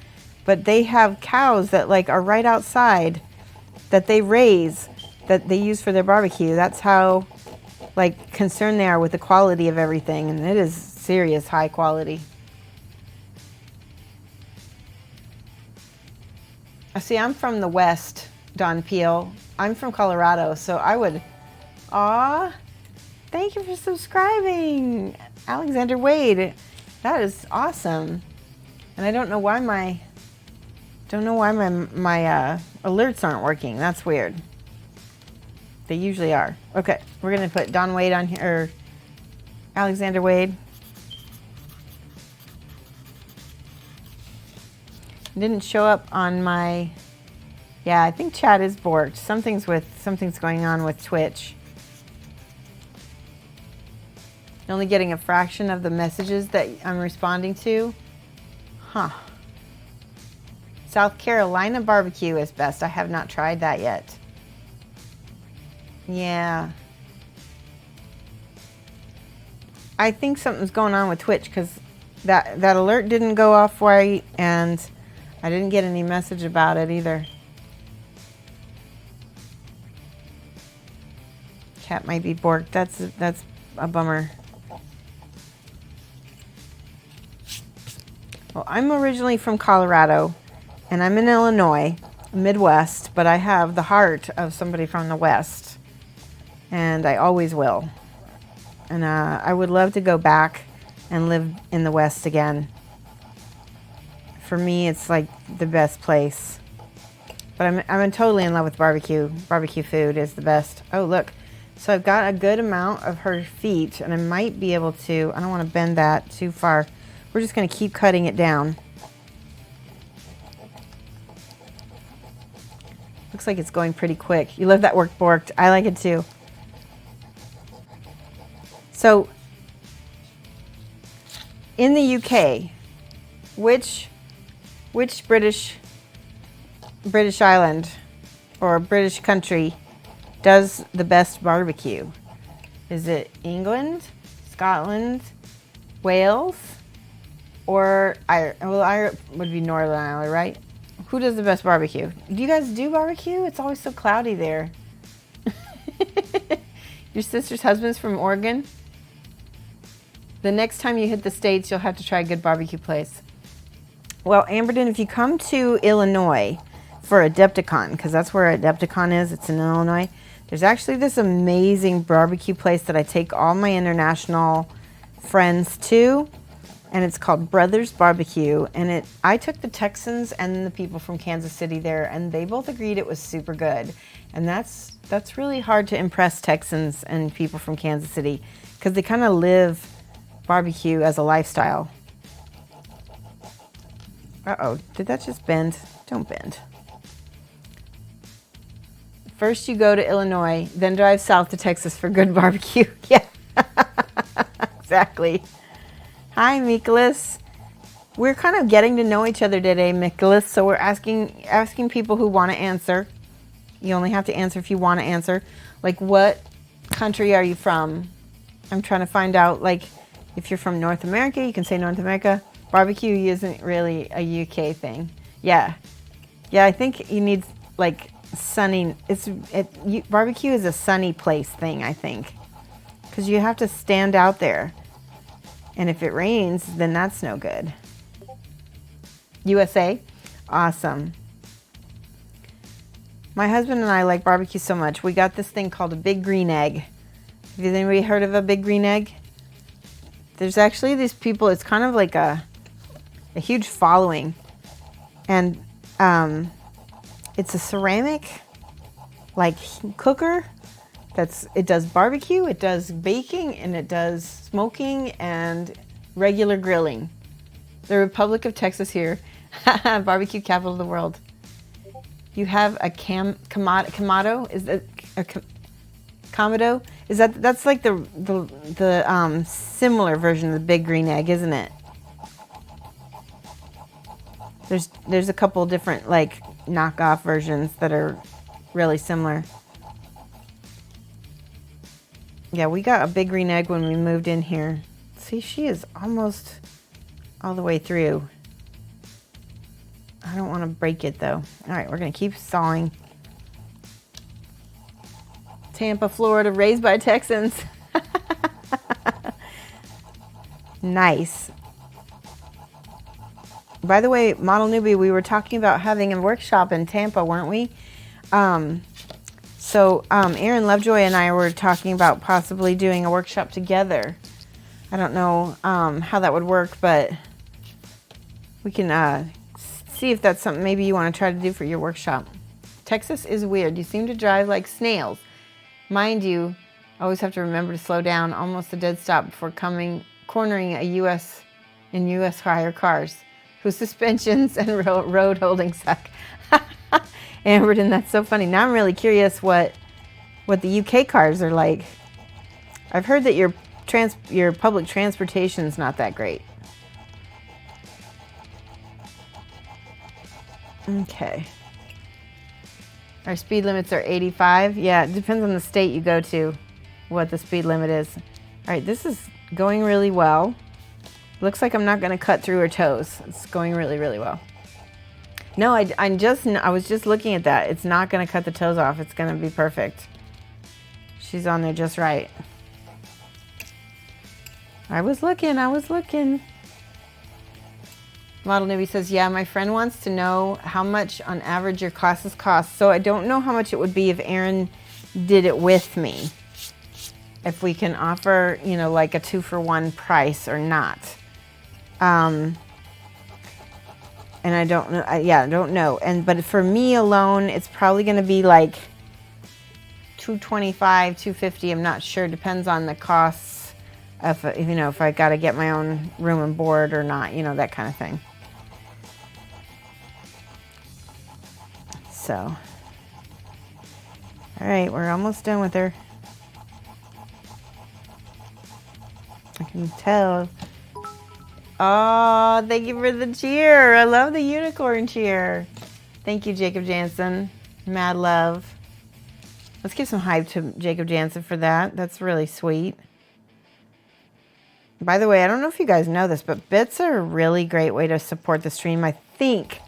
But they have cows that like are right outside that they raise, that they use for their barbecue. That's how like concerned they are with the quality of everything, and it is serious high quality. See, I'm from the West, Don Peel. I'm from Colorado, so I would. Thank you for subscribing, Alexander Wade. That is awesome. And I don't know why my alerts aren't working. That's weird. They usually are. Okay, we're gonna put Don Wade on here, or Alexander Wade. It didn't show up on my. Yeah, I think chat is borked. Something's going on with Twitch. Only getting a fraction of the messages that I'm responding to. Huh. South Carolina barbecue is best. I have not tried that yet. Yeah. I think something's going on with Twitch because that alert didn't go off right, and I didn't get any message about it either. Chat might be borked. That's a bummer. Well, I'm originally from Colorado, and I'm in Illinois, Midwest, but I have the heart of somebody from the West, and I always will. And I would love to go back and live in the West again. For me, it's like the best place. But I'm totally in love with barbecue. Barbecue food is the best. Oh, look. So I've got a good amount of her feet, and I might be able to, I don't want to bend that too far. We're just going to keep cutting it down. Looks like it's going pretty quick. You love that work borked. I like it too. So, in the UK, which British island or British country does the best barbecue? Is it England, Scotland, Wales, or Ireland? Well, Ireland would be Northern Ireland, right? Who does the best barbecue? Do you guys do barbecue? It's always so cloudy there. Your sister's husband's from Oregon? The next time you hit the States, you'll have to try a good barbecue place. Well, Amberden, if you come to Illinois for Adepticon, because that's where Adepticon is, it's in Illinois, there's actually this amazing barbecue place that I take all my international friends to. And it's called Brothers Barbecue, and I took the Texans and the people from Kansas City there, and they both agreed it was super good. And that's really hard to impress Texans and people from Kansas City, because they kind of live barbecue as a lifestyle. Uh-oh, did that just bend? Don't bend. First you go to Illinois, then drive south to Texas for good barbecue. Yeah, exactly. Hi, Nicholas. We're kind of getting to know each other today, Nicholas. So we're asking people who want to answer. You only have to answer if you want to answer. Like, what country are you from? I'm trying to find out, like, if you're from North America, you can say North America. Barbecue isn't really a UK thing. Yeah. Yeah, I think you need, like, sunny. Barbecue is a sunny place thing, I think. Because you have to stand out there. And if it rains, then that's no good. USA? Awesome. My husband and I like barbecue so much. We got this thing called a big green egg. Have anybody heard of a big green egg? There's actually these people, it's kind of like a huge following. And it's a ceramic, like, cooker. It does barbecue, it does baking, and it does smoking and regular grilling. The Republic of Texas here, barbecue capital of the world. You have a kamado? Is that a kamado? Is that's like the similar version of the big green egg, isn't it? There's a couple different, like, knockoff versions that are really similar. Yeah, we got a big green egg when we moved in here. See, she is almost all the way through. I don't want to break it, though. All right, we're going to keep sawing. Tampa, Florida, raised by Texans. Nice. By the way, Model Newbie, we were talking about having a workshop in Tampa, weren't we? So Aaron Lovejoy and I were talking about possibly doing a workshop together. I don't know how that would work, but we can see if that's something maybe you want to try to do for your workshop. Texas is weird. You seem to drive like snails. Mind you, I always have to remember to slow down, almost a dead stop before cornering a U.S. hire cars whose suspensions and road holding suck. Amberden, that's so funny. Now I'm really curious what the UK cars are like. I've heard that your public transportation's not that great. Okay. Our speed limits are 85. Yeah, it depends on the state you go to, what the speed limit is. All right, this is going really well. Looks like I'm not going to cut through her toes. It's going really, really well. No, I was just looking at that. It's not going to cut the toes off. It's going to be perfect. She's on there just right. I was looking. Model Newbie says, yeah, my friend wants to know how much on average your classes cost. So I don't know how much it would be if Aaron did it with me. If we can offer, you know, like a 2-for-1 price or not. And I don't know. I don't know. But for me alone, it's probably going to be like $225, $250. I'm not sure. Depends on the costs of, you know, if I got to get my own room and board or not, you know, that kind of thing. So, all right, we're almost done with her. I can tell. Oh, thank you for the cheer. I love the unicorn cheer. Thank you, Jacob Jansen. Mad love. Let's give some hype to Jacob Jansen for that. That's really sweet. By the way, I don't know if you guys know this, but bits are a really great way to support the stream. I think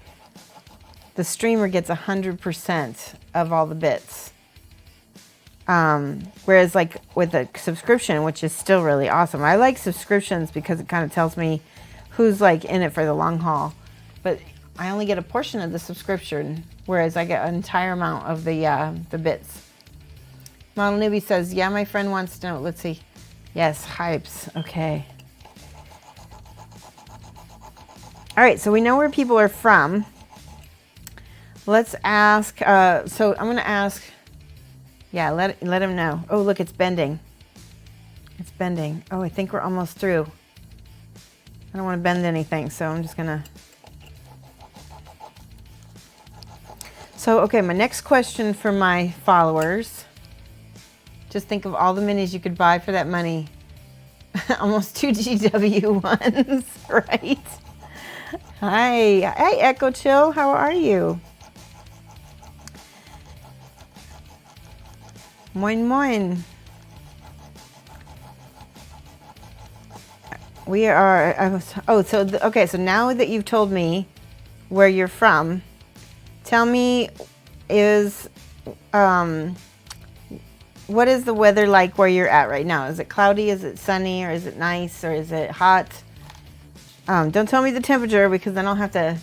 the streamer gets 100% of all the bits. Whereas like with a subscription, which is still really awesome. I like subscriptions because it kind of tells me who's like in it for the long haul. But I only get a portion of the subscription, whereas I get an entire amount of the bits. Model Newbie says, yeah, my friend wants to know. Let's see. Yes, hypes. Okay. All right, so we know where people are from. Let's ask. So I'm going to ask. Yeah, let him know. Oh, look, it's bending. It's bending. Oh, I think we're almost through. I don't want to bend anything, so I'm just going to. So, okay, my next question for my followers. Just think of all the minis you could buy for that money. Almost 2 GW ones, right? Hi. Hi, Echo Chill. How are you? Moin moin. We are, okay, so now that you've told me where you're from, tell me what is the weather like where you're at right now? Is it cloudy, is it sunny, or is it nice, or is it hot? Don't tell me the temperature because then I'll have to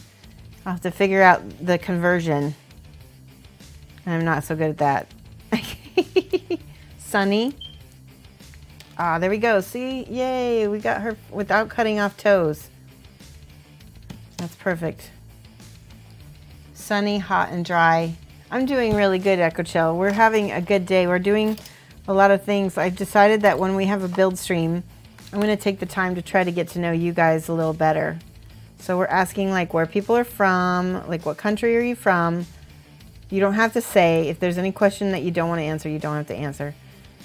figure out the conversion. And I'm not so good at that. Sunny. Ah, there we go. See? Yay, we got her without cutting off toes. That's perfect. Sunny, hot, and dry. I'm doing really good, Echo Chill. We're having a good day. We're doing a lot of things. I've decided that when we have a build stream, I'm going to take the time to try to get to know you guys a little better. So we're asking like where people are from, like what country are you from? You don't have to say. If there's any question that you don't want to answer, you don't have to answer.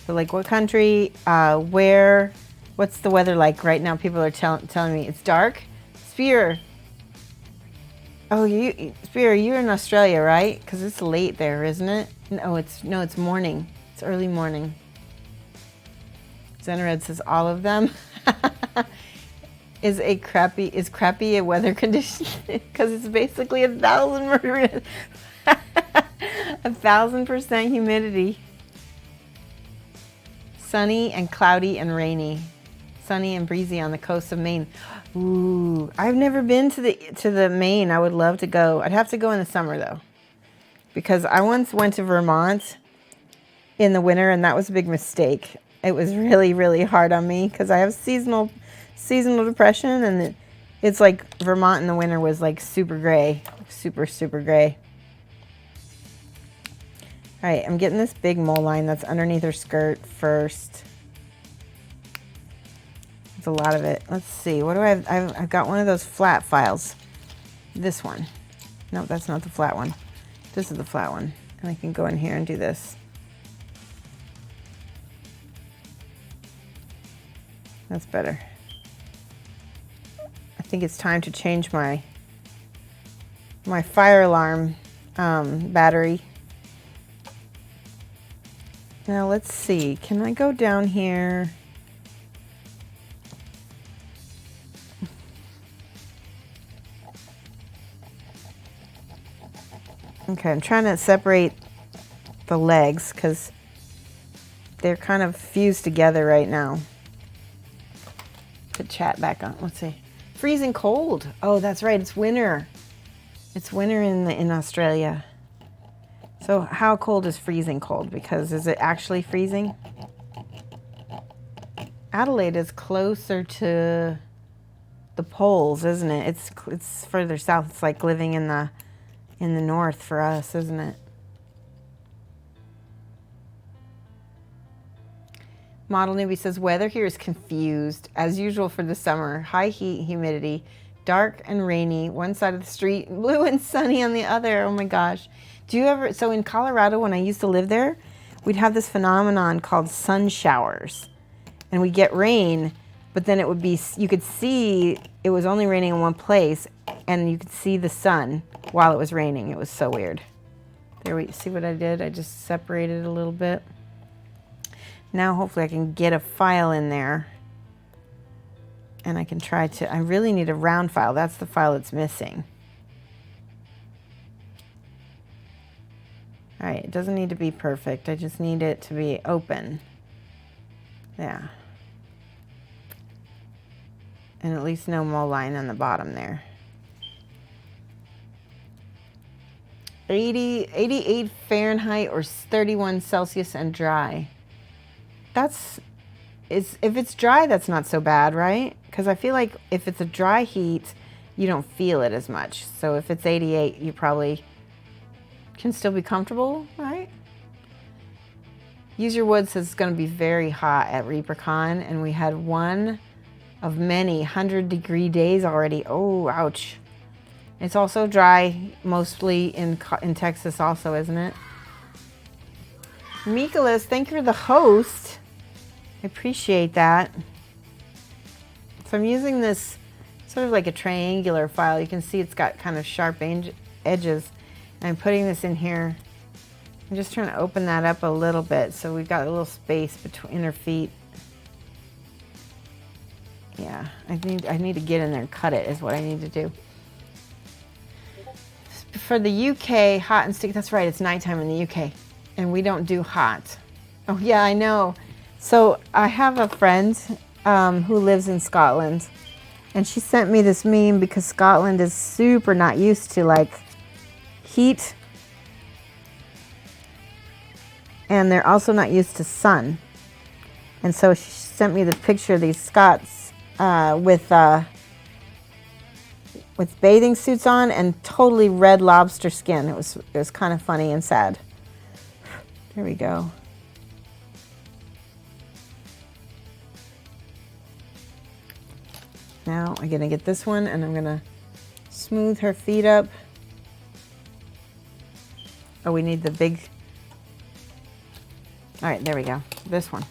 But like what country, where, what's the weather like right now? People are telling me it's dark. Spear. Oh, Spear, you're in Australia, right? Because it's late there, isn't it? No, it's morning. It's early morning. Zenared says all of them. Is crappy a weather condition? Because it's basically 1,000% humidity. Sunny and cloudy and rainy. Sunny and breezy on the coast of Maine. Ooh, I've never been to the Maine. I would love to go. I'd have to go in the summer though, because I once went to Vermont in the winter and that was a big mistake. It was really, really hard on me because I have seasonal depression, and it's like Vermont in the winter was like super gray, super gray. All right, I'm getting this big mole line that's underneath her skirt first. It's a lot of it. Let's see. What do I have? I've got one of those flat files. This one. No, that's not the flat one. This is the flat one. And I can go in here and do this. That's better. I think it's time to change my fire alarm battery. Now let's see. Can I go down here? Okay, I'm trying to separate the legs because they're kind of fused together right now. Put chat back on. Let's see. freezing cold. Oh, that's right. It's winter. It's winter in Australia. So how cold is freezing cold? Because is it actually freezing? Adelaide is closer to the poles, isn't it? It's further south. It's like living in the north for us, isn't it? Model Newbie says, weather here is confused, as usual for the summer. High heat, humidity, dark and rainy, one side of the street, blue and sunny on the other. Oh my gosh. Do you ever, so in Colorado, when I used to live there, we'd have this phenomenon called sun showers. And we'd get rain, but then it would be, you could see it was only raining in one place, and you could see the sun while it was raining. It was so weird. There we see what I did? I just separated it a little bit. Now hopefully I can get a file in there and I can try to, I really need a round file. That's the file that's missing. All right, it doesn't need to be perfect. I just need it to be open. Yeah. And at least no mold line on the bottom there. 88 Fahrenheit or 31 Celsius and dry. If it's dry, that's not so bad, right? Because I feel like if it's a dry heat, you don't feel it as much. So if it's 88, you probably can still be comfortable, right? Use Your Wood says it's going to be very hot at Reapercon, and we had one of many 100-degree days already. Oh, ouch. It's also dry, mostly in Texas also, isn't it? Mikolas, thank you for the host. I appreciate that. So I'm using this sort of like a triangular file. You can see it's got kind of sharp edges. And I'm putting this in here. I'm just trying to open that up a little bit so we've got a little space between her feet. Yeah, I need to get in there and cut it is what I need to do. For the UK, hot and sticky, that's right, it's nighttime in the UK. And we don't do hot. Oh yeah, I know. So I have a friend who lives in Scotland, and she sent me this meme because Scotland is super not used to like heat, and they're also not used to sun. And so she sent me the picture of these Scots with bathing suits on and totally red lobster skin. It was kind of funny and sad. There we go. Now I'm gonna get this one and I'm gonna smooth her feet up. Oh, we need the big. All right, there we go. This one.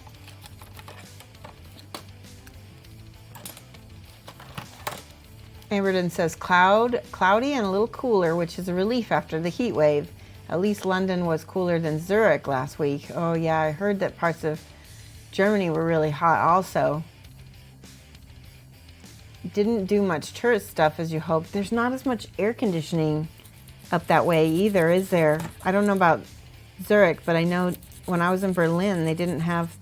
Amberden says cloudy and a little cooler, which is a relief after the heat wave. At least London was cooler than Zurich last week. Oh yeah, I heard that parts of Germany were really hot also. Didn't do much tourist stuff as you hoped. There's not as much air conditioning up that way either, is there? I don't know about Zurich, but I know when I was in Berlin, they didn't have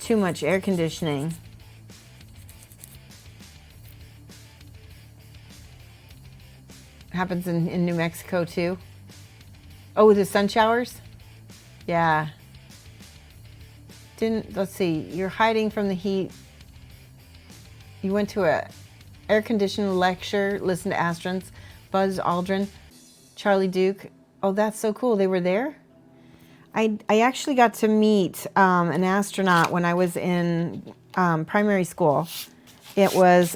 too much air conditioning. Happens in New Mexico too. Oh, the sun showers? Yeah. Let's see, you're hiding from the heat. You went to a air-conditioned lecture, listened to Astrons, Buzz Aldrin, Charlie Duke. Oh, that's so cool. They were there? I actually got to meet an astronaut when I was in primary school. It was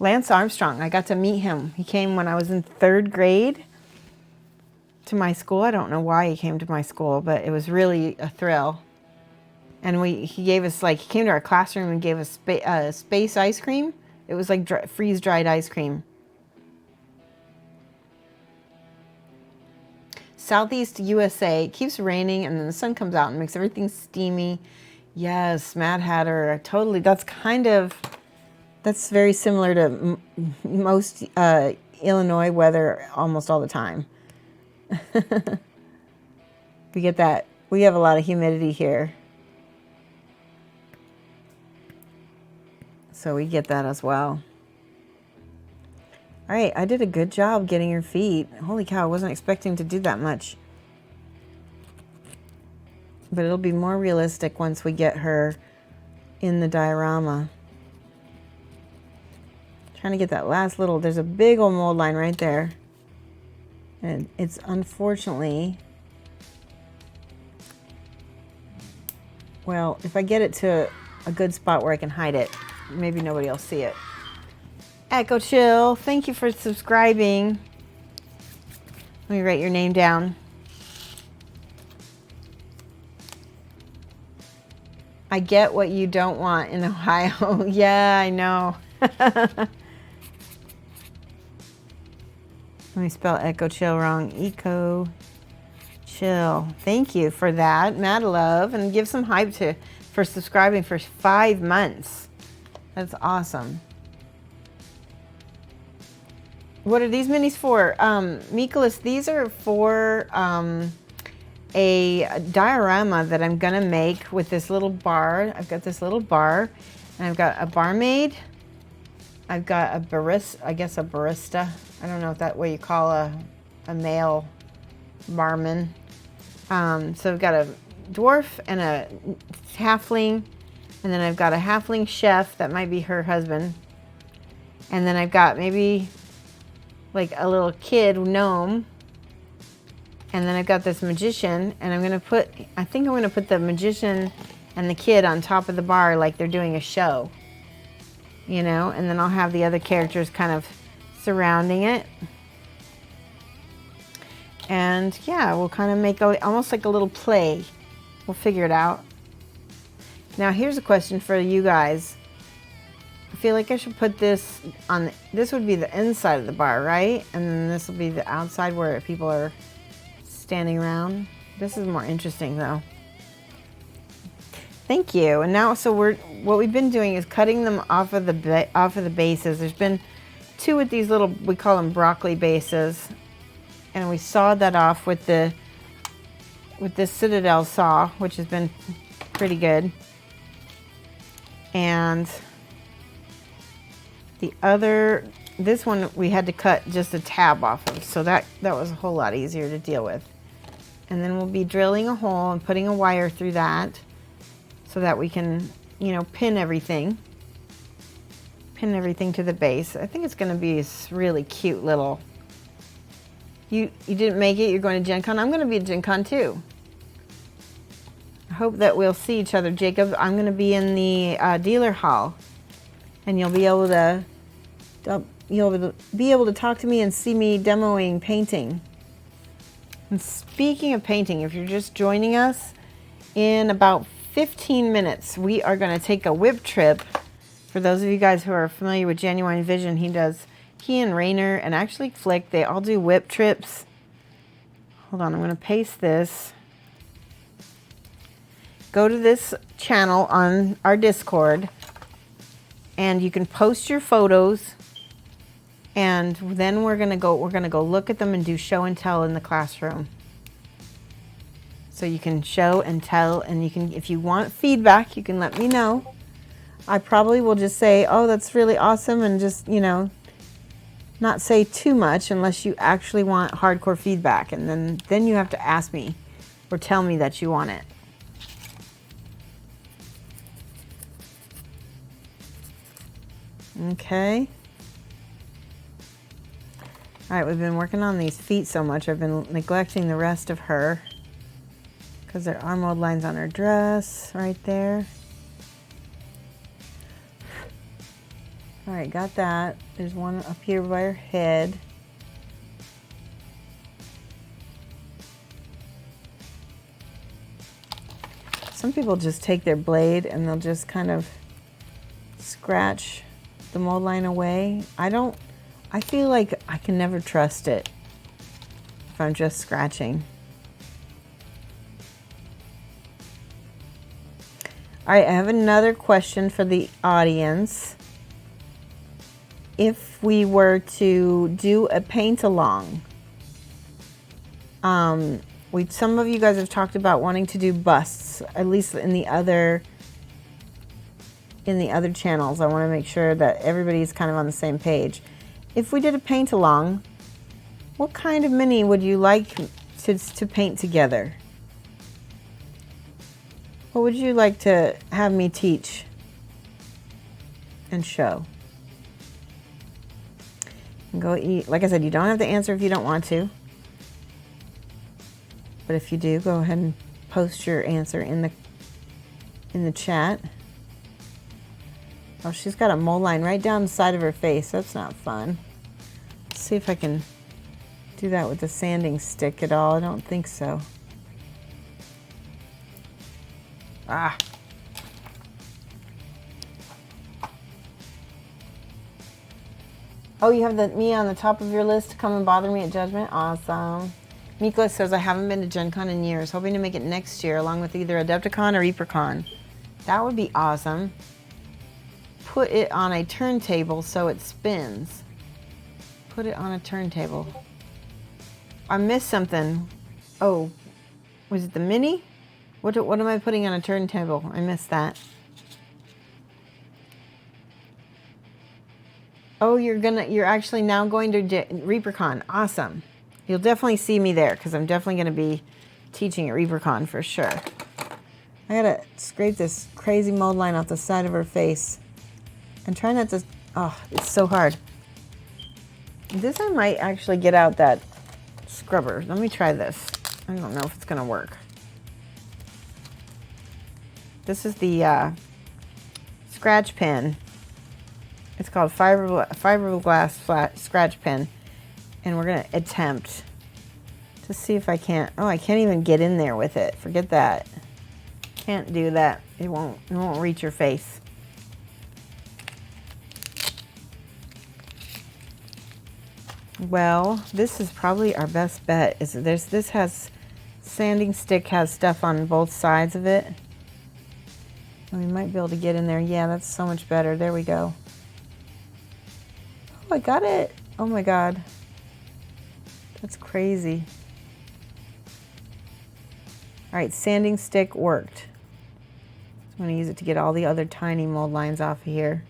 Lance Armstrong. I got to meet him. He came when I was in 3rd grade to my school. I don't know why he came to my school, but it was really a thrill. And he gave us, like, he came to our classroom and gave us space ice cream. It was like freeze-dried ice cream. Southeast USA, it keeps raining and then the sun comes out and makes everything steamy. Yes, Mad Hatter, totally. That's very similar to most Illinois weather almost all the time. We get that. We have a lot of humidity here. So we get that as well. All right, I did a good job getting her feet. Holy cow, I wasn't expecting to do that much. But it'll be more realistic once we get her in the diorama. Trying to get that last little, there's a big old mold line right there. And it's unfortunately, well, if I get it to a good spot where I can hide it, maybe nobody will see it. Echo Chill, thank you for subscribing. Let me write your name down. I get what you don't want in Ohio. Yeah, I know. Let me spell Echo Chill wrong. Eco Chill. Thank you for that. Mad love. And give some hype for subscribing for 5 months. That's awesome. What are these minis for? Mikolas, these are for a diorama that I'm gonna make with this little bar. I've got this little bar, and I've got a barmaid. I've got a barista, I guess a barista. I don't know if that's what you call a male barman. So I've got a dwarf and a halfling, and then I've got a halfling chef that might be her husband. And then I've got maybe like a little kid gnome. And then I've got this magician, and I think I'm gonna put the magician and the kid on top of the bar like they're doing a show. You know, and then I'll have the other characters kind of surrounding it. And yeah, we'll kind of make almost like a little play. We'll figure it out. Now here's a question for you guys. I feel like I should put this on, this would be the inside of the bar, right? And then this will be the outside where people are standing around. This is more interesting though. Thank you. And now, so what we've been doing is cutting them off of the bases. There's been 2 with these little, we call them broccoli bases, and we sawed that off with this Citadel saw, which has been pretty good. And this one we had to cut just a tab off of, so that was a whole lot easier to deal with. And then we'll be drilling a hole and putting a wire through that so that we can, you know, pin everything to the base. I think it's going to be a really cute little, you didn't make it, you're going to Gen Con. I'm going to be at Gen Con too. I hope that we'll see each other, Jacob. I'm going to be in the dealer hall, and you'll be able to talk to me and see me demoing painting. And speaking of painting, if you're just joining us, in about 15 minutes, we are going to take a WIP trip. For those of you guys who are familiar with Genuine Vision, he and Rainer, and actually Flick, they all do WIP trips. Hold on, I'm going to paste this. Go to this channel on our Discord, and you can post your photos, and then we're gonna go look at them and do show and tell in the classroom. So you can show and tell, and you can, if you want feedback, you can let me know. I probably will just say, oh, that's really awesome, and just, you know, not say too much unless you actually want hardcore feedback, and then you have to ask me or tell me that you want it. Okay. All right, we've been working on these feet so much, I've been neglecting the rest of her because there are mold lines on her dress right there. All right, got that. There's one up here by her head. Some people just take their blade and they'll just kind of scratch the mold line away. I feel like I can never trust it if I'm just scratching. All right, I have another question for the audience. If we were to do a paint along, some of you guys have talked about wanting to do busts, at least in the other channels. I want to make sure that everybody's kind of on the same page. if we did a paint along, what kind of mini would you like to paint together? What would you like to have me teach and show? And go eat. Like I said, you don't have to answer if you don't want to. But if you do, go ahead and post your answer in the chat. Oh, she's got a mole line right down the side of her face. That's not fun. Let's see if I can do that with the sanding stick at all. I don't think so. Ah. Oh, you have me on the top of your list to come and bother me at Judgment? Awesome. Mika says, I haven't been to Gen Con in years. Hoping to make it next year along with either Adepticon or Reapercon. That would be awesome. Put it on a turntable so it spins. Put it on a turntable. I missed something. Oh, was it the mini? What am I putting on a turntable? I missed that. Oh, you're actually now going to Reapercon. Awesome. You'll definitely see me there because I'm definitely going to be teaching at Reapercon for sure. I gotta scrape this crazy mold line off the side of her face. And try not to, oh, it's so hard. This I might actually get out that scrubber. Let me try this. I don't know if it's gonna work. This is the scratch pen. It's called fiberglass flat scratch pen. And we're gonna attempt to see if I can't, oh, I can't even get in there with it. Forget that. Can't do that. It won't reach your face. Well, this is probably our best bet. This has sanding stick has stuff on both sides of it. And we might be able to get in there. Yeah, that's so much better. There we go. Oh, I got it. Oh my God. That's crazy. All right, sanding stick worked. I'm going to use it to get all the other tiny mold lines off of here.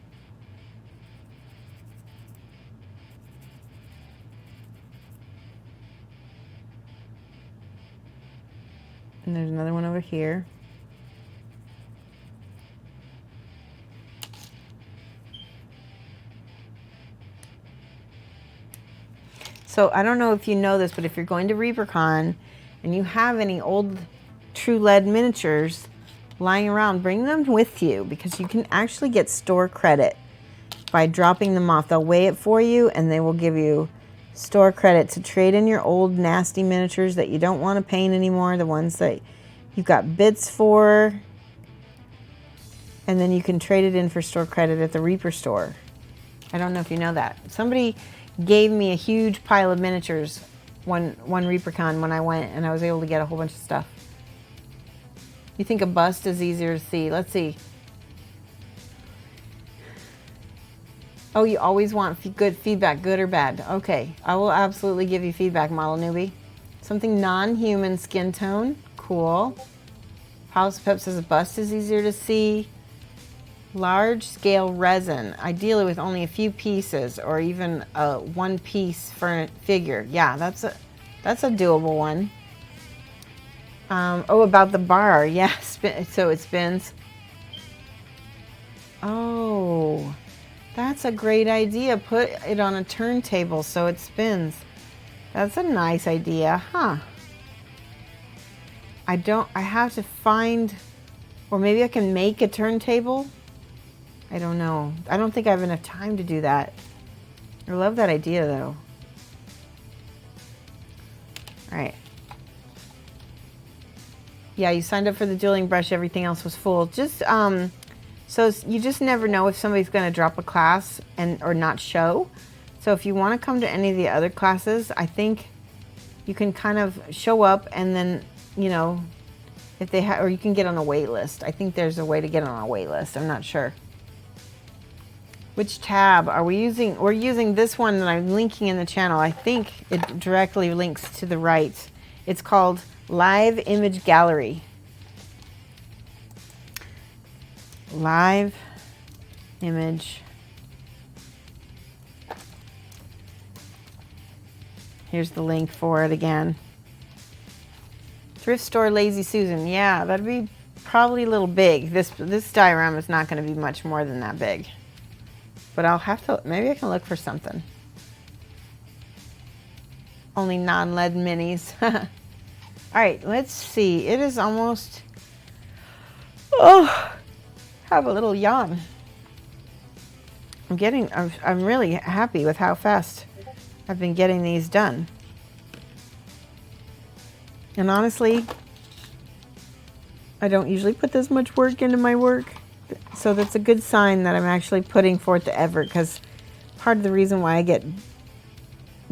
And there's another one over here. So I don't know if you know this, but if you're going to Reapercon and you have any old True Lead miniatures lying around, bring them with you because you can actually get store credit by dropping them off. They'll weigh it for you and they will give you store credit to trade in your old nasty miniatures that you don't want to paint anymore, the ones that you've got bits for, and then you can trade it in for store credit at the Reaper store. I don't know if you know that. Somebody gave me a huge pile of miniatures one Reapercon when I went, and I was able to get a whole bunch of stuff. You think a bust is easier to see? Let's see. Oh, you always want good feedback, good or bad. Okay, I will absolutely give you feedback, model newbie. Something non-human skin tone, cool. House Pep says a bust is easier to see. Large scale resin, ideally with only a few pieces or even a one piece for figure. Yeah, that's a doable one. Oh, about the bar, yeah, so it spins. Oh, that's a great idea. Put it on a turntable so it spins. That's a nice idea, huh? I have to find, or maybe I can make a turntable. I don't know. I don't think I have enough time to do that. I love that idea though. All right. Yeah, you signed up for the dueling brush. Everything else was full. Just so you just never know if somebody's going to drop a class or not show. So if you want to come to any of the other classes, I think you can kind of show up and then, you know, if they or you can get on a wait list. I think there's a way to get on a wait list. I'm not sure. Which tab are we using? We're using this one that I'm linking in the channel. I think it directly links to the right. It's called Live Image Gallery. Live Image Here's the link for it again. Thrift store Lazy Susan. Yeah, that'd be probably a little big. This diorama is not going to be much more than that big. But I'll have to, maybe I can look for something. Only non-lead minis. All right, let's see. It is almost, oh, have a little yawn. I'm really happy with how fast I've been getting these done. And honestly, I don't usually put this much work into my work. So that's a good sign that I'm actually putting forth the effort, because part of the reason why I get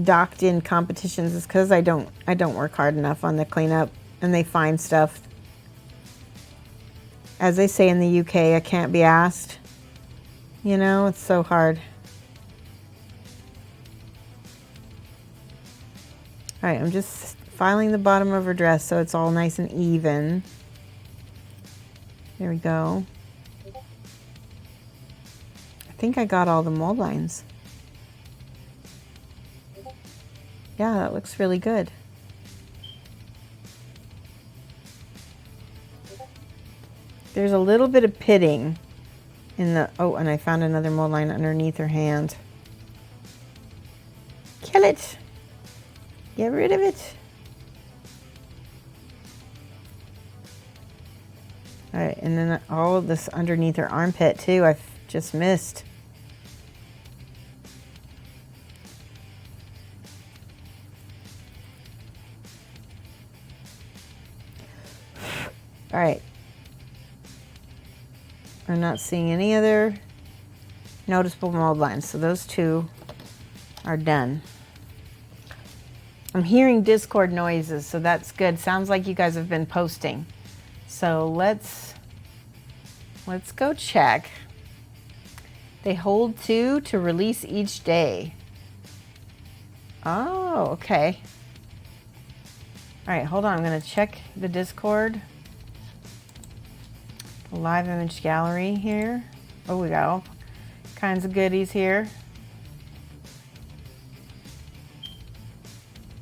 docked in competitions is because I don't work hard enough on the cleanup, and they find stuff. As they say in the UK, I can't be asked. You know, it's so hard. All right, I'm just filing the bottom of her dress so it's all nice and even. There we go. I think I got all the mold lines. Yeah, that looks really good. There's a little bit of pitting in the, oh, and I found another mold line underneath her hand. Kill it. Get rid of it. All right, and then all of this underneath her armpit too, I've just missed. All right. I'm not seeing any other noticeable mold lines, so those two are done. I'm hearing Discord noises, so that's good. Sounds like you guys have been posting. So let's go check. They hold 2 to release each day. Oh, okay. All right, hold on. I'm going to check the Discord. Live image gallery here. Oh, we got all kinds of goodies here.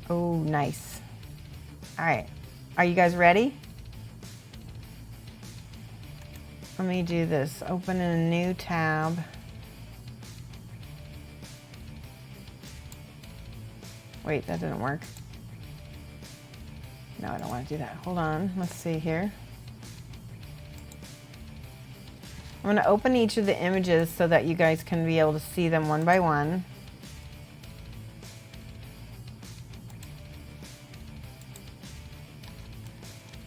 Oh, nice. All right. Are you guys ready? Let me do this. Open in a new tab. Wait, that didn't work. No, I don't want to do that. Hold on. Let's see here. I'm going to open each of the images so that you guys can be able to see them one by one.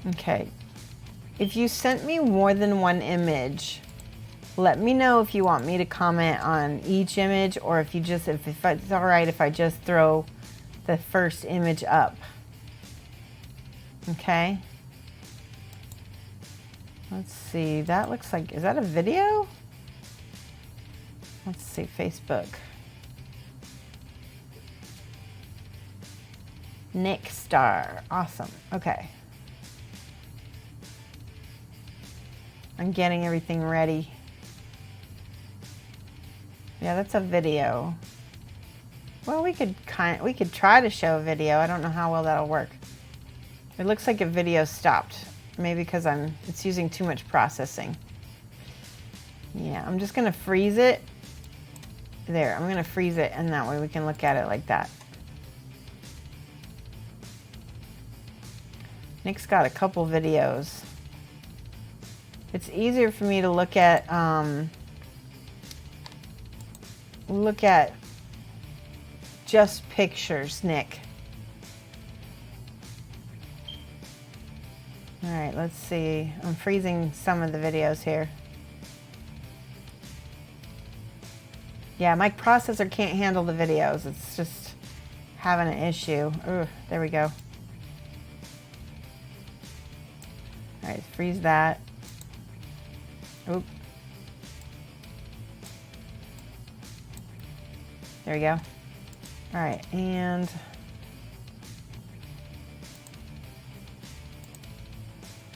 Okay. If you sent me more than one image, let me know if you want me to comment on each image, or if it's all right if I just throw the first image up. Okay. Let's see, that looks like, is that a video? Let's see, Facebook. Nick Star, awesome, okay. I'm getting everything ready. Yeah, that's a video. Well, we could try to show a video. I don't know how well that'll work. It looks like a video stopped. Maybe because it's using too much processing. Yeah, I'm just gonna freeze it. There, I'm gonna freeze it, and that way we can look at it like that. Nick's got a couple videos. It's easier for me to look at just pictures, Nick. All right, let's see. I'm freezing some of the videos here. Yeah, my processor can't handle the videos. It's just having an issue. Ooh, there we go. All right, freeze that. Oop. There we go. All right, and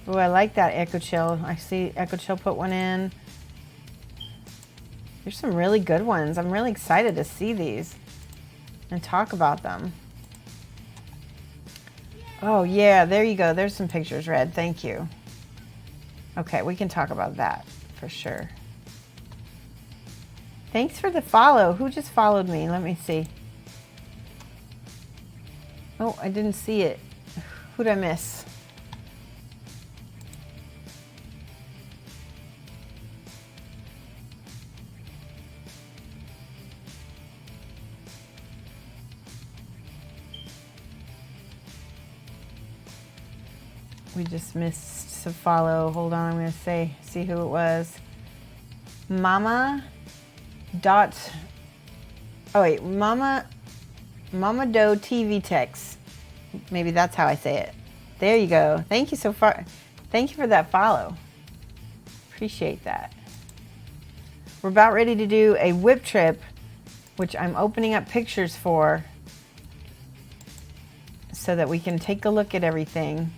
oh, I like that Echo Chill. I see Echo Chill put one in. There's some really good ones. I'm really excited to see these and talk about them. Oh yeah, there you go. There's some pictures, Red. Thank you. Okay, we can talk about that for sure. Thanks for the follow. Who just followed me? Let me see. Oh, I didn't see it. Who'd I miss? We just missed a follow. Hold on, I'm gonna see who it was. Mama dot. Oh wait, Mama Doe TV Tex. Maybe that's how I say it. There you go. Thank you so far. Thank you for that follow. Appreciate that. We're about ready to do a whip trip, which I'm opening up pictures for, so that we can take a look at everything.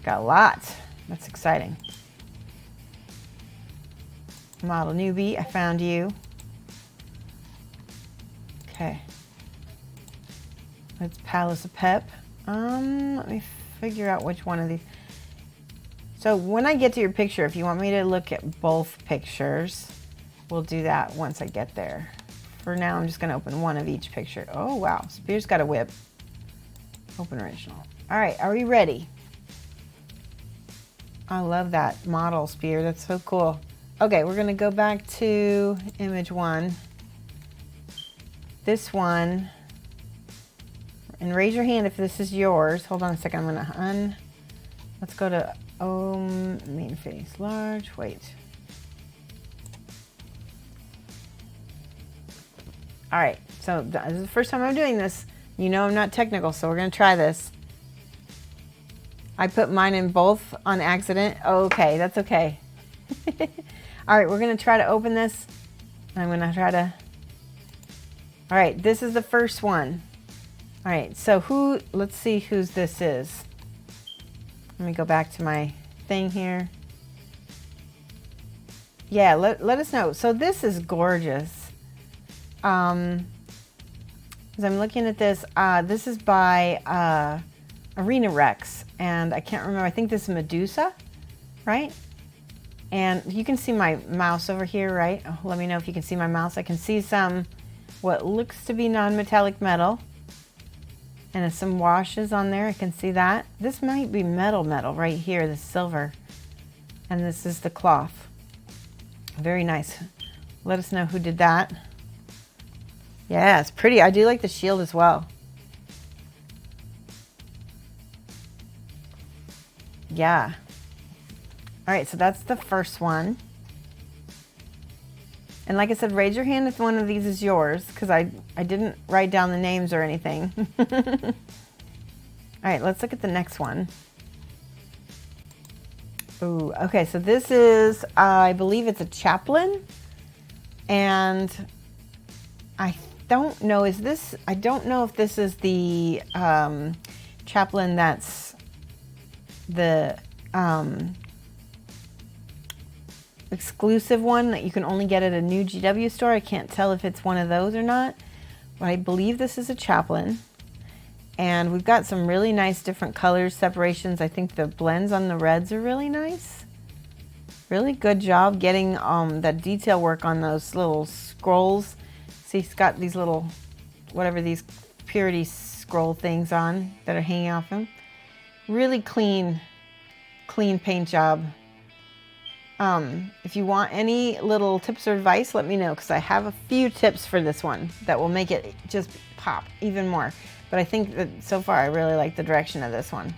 Got a lot. That's exciting. Model newbie, I found you. Okay. It's Palace of Pep. Let me figure out which one of these. So when I get to your picture, if you want me to look at both pictures, we'll do that once I get there. For now, I'm just gonna open one of each picture. Oh wow, Spear's got a whip. Open original. All right, are we ready? I love that model, Spear. That's so cool. Okay, we're gonna go back to image one. This one, and raise your hand if this is yours. Hold on a second, I'm gonna let's go to main face, large, wait. All right, so this is the first time I'm doing this. You know I'm not technical, so we're gonna try this. I put mine in both on accident. Okay, that's okay. All right, we're gonna try to open this. I'm gonna try to, all right, this is the first one. All right, so let's see whose this is. Let me go back to my thing here. Yeah, let us know. So this is gorgeous. As I'm looking at this, this is by Arena Rex, and I can't remember, I think this is Medusa, right? And you can see my mouse over here, right? Oh, let me know if you can see my mouse. I can see some, what looks to be non-metallic metal, and some washes on there. I can see that. This might be metal right here, the silver. And this is the cloth. Very nice. Let us know who did that. Yeah, it's pretty. I do like the shield as well. Yeah. All right, so that's the first one. And like I said, raise your hand if one of these is yours, because I didn't write down the names or anything. All right, let's look at the next one. Ooh, okay, so this is, I believe it's a chaplain. And I don't know, I don't know if this is the chaplain that's the exclusive one that you can only get at a new GW store. I can't tell if it's one of those or not, but I believe this is a chaplain. And we've got some really nice different colors, separations. I think the blends on the reds are really nice. Really good job getting that detail work on those little scrolls. See, it's got these little, whatever these purity scroll things on that are hanging off them. Really clean paint job. If you want any little tips or advice, let me know, because I have a few tips for this one that will make it just pop even more. But I think that so far I really like the direction of this one.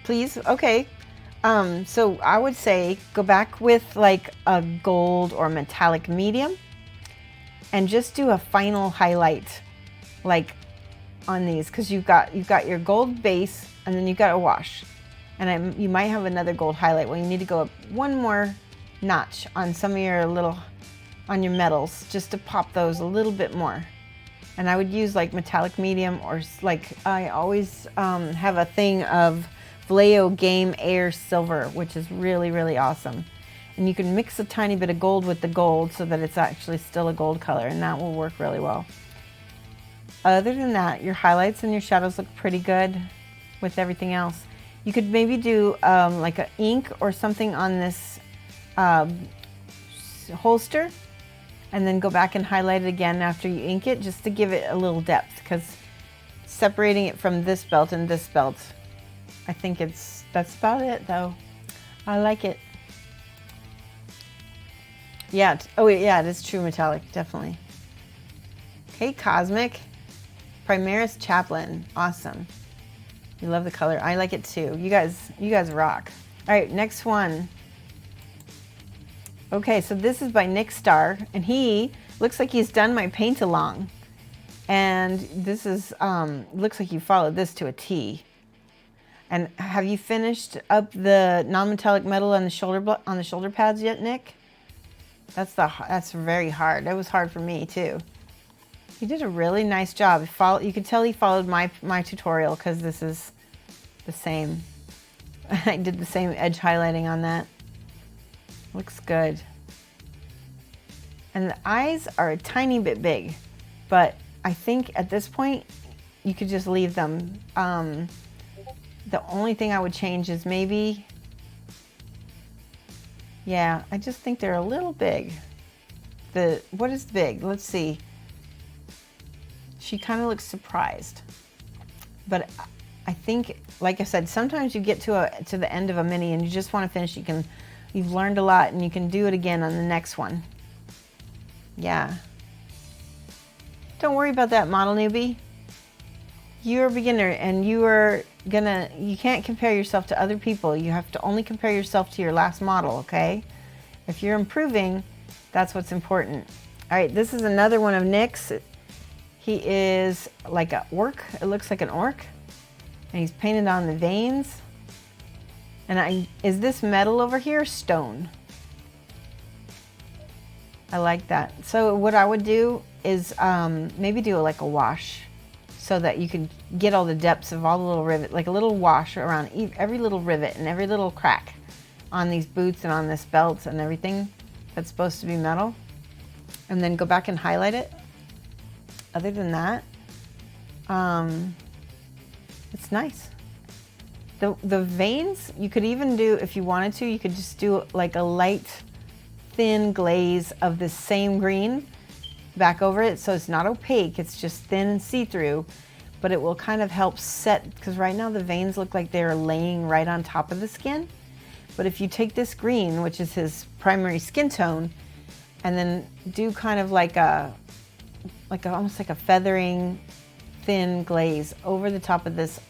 Please, okay. So I would say go back with like a gold or metallic medium and just do a final highlight like on these, because you've got your gold base and then you've got a wash. And you might have another gold highlight. Well, you need to go up one more notch on some of your on your metals, just to pop those a little bit more. And I would use like metallic medium, or like I always have a thing of Vallejo Game Air Silver, which is really, really awesome. And you can mix a tiny bit of gold with the gold so that it's actually still a gold color, and that will work really well. other than that, your highlights and your shadows look pretty good with everything else. You could maybe do like an ink or something on this holster, and then go back and highlight it again after you ink it, just to give it a little depth, because separating it from this belt and this belt, I think that's about it though. I like it. Yeah, oh yeah, it is true metallic, definitely. Okay, Cosmic. Primaris Chaplain, awesome. You love the color. I like it too. You guys rock. All right, next one. Okay, so this is by Nick Starr, and he looks like he's done my paint along. And this is looks like you followed this to a T. And have you finished up the non-metallic metal on the shoulder pads yet, Nick? That's very hard. That was hard for me too. He did a really nice job. You could tell he followed my tutorial, because this is the same. I did the same edge highlighting on that. Looks good. And the eyes are a tiny bit big, but I think at this point you could just leave them. The only thing I would change is maybe, yeah, I just think they're a little big. What is big? Let's see. She kind of looks surprised, but I think, like I said, sometimes you get to the end of a mini and you just want to finish. You've learned a lot, and you can do it again on the next one. Yeah. Don't worry about that, model newbie. You're a beginner, and you can't compare yourself to other people. You have to only compare yourself to your last model, okay? If you're improving, that's what's important. All right, this is another one of Nick's. He is like an orc. It looks like an orc. And he's painted on the veins. And is this metal over here or stone? I like that. So what I would do is maybe do like a wash, so that you can get all the depths of all the little rivet, like a little wash around every little rivet and every little crack on these boots and on this belt and everything that's supposed to be metal. And then go back and highlight it. Other than that, it's nice. The veins, you could even do, if you wanted to, you could just do like a light, thin glaze of the same green back over it, so it's not opaque, it's just thin and see-through, but it will kind of help set, because right now the veins look like they're laying right on top of the skin. But if you take this green, which is his primary skin tone, and then do kind of like almost like a feathering thin glaze over the top of this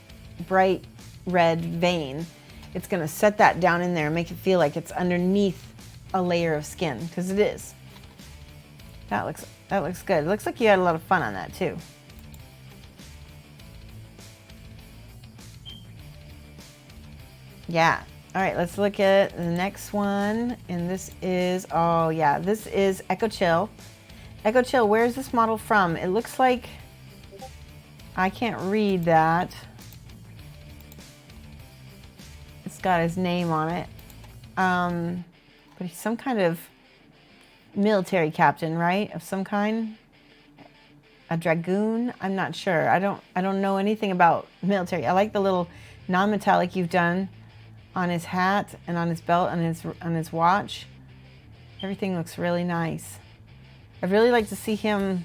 bright red vein, it's going to set that down in there and make it feel like it's underneath a layer of skin, because it is. That looks good. It looks like you had a lot of fun on that too. Yeah. All right, let's look at the next one. And this is, oh yeah, this is Echo Chill. Echo Chill, where is this model from? It looks like, I can't read that. It's got his name on it. But he's some kind of military captain, right? Of some kind. A dragoon? I'm not sure. I don't know anything about military. I like the little non-metallic you've done on his hat and on his belt and on his watch. Everything looks really nice. I'd really like to see him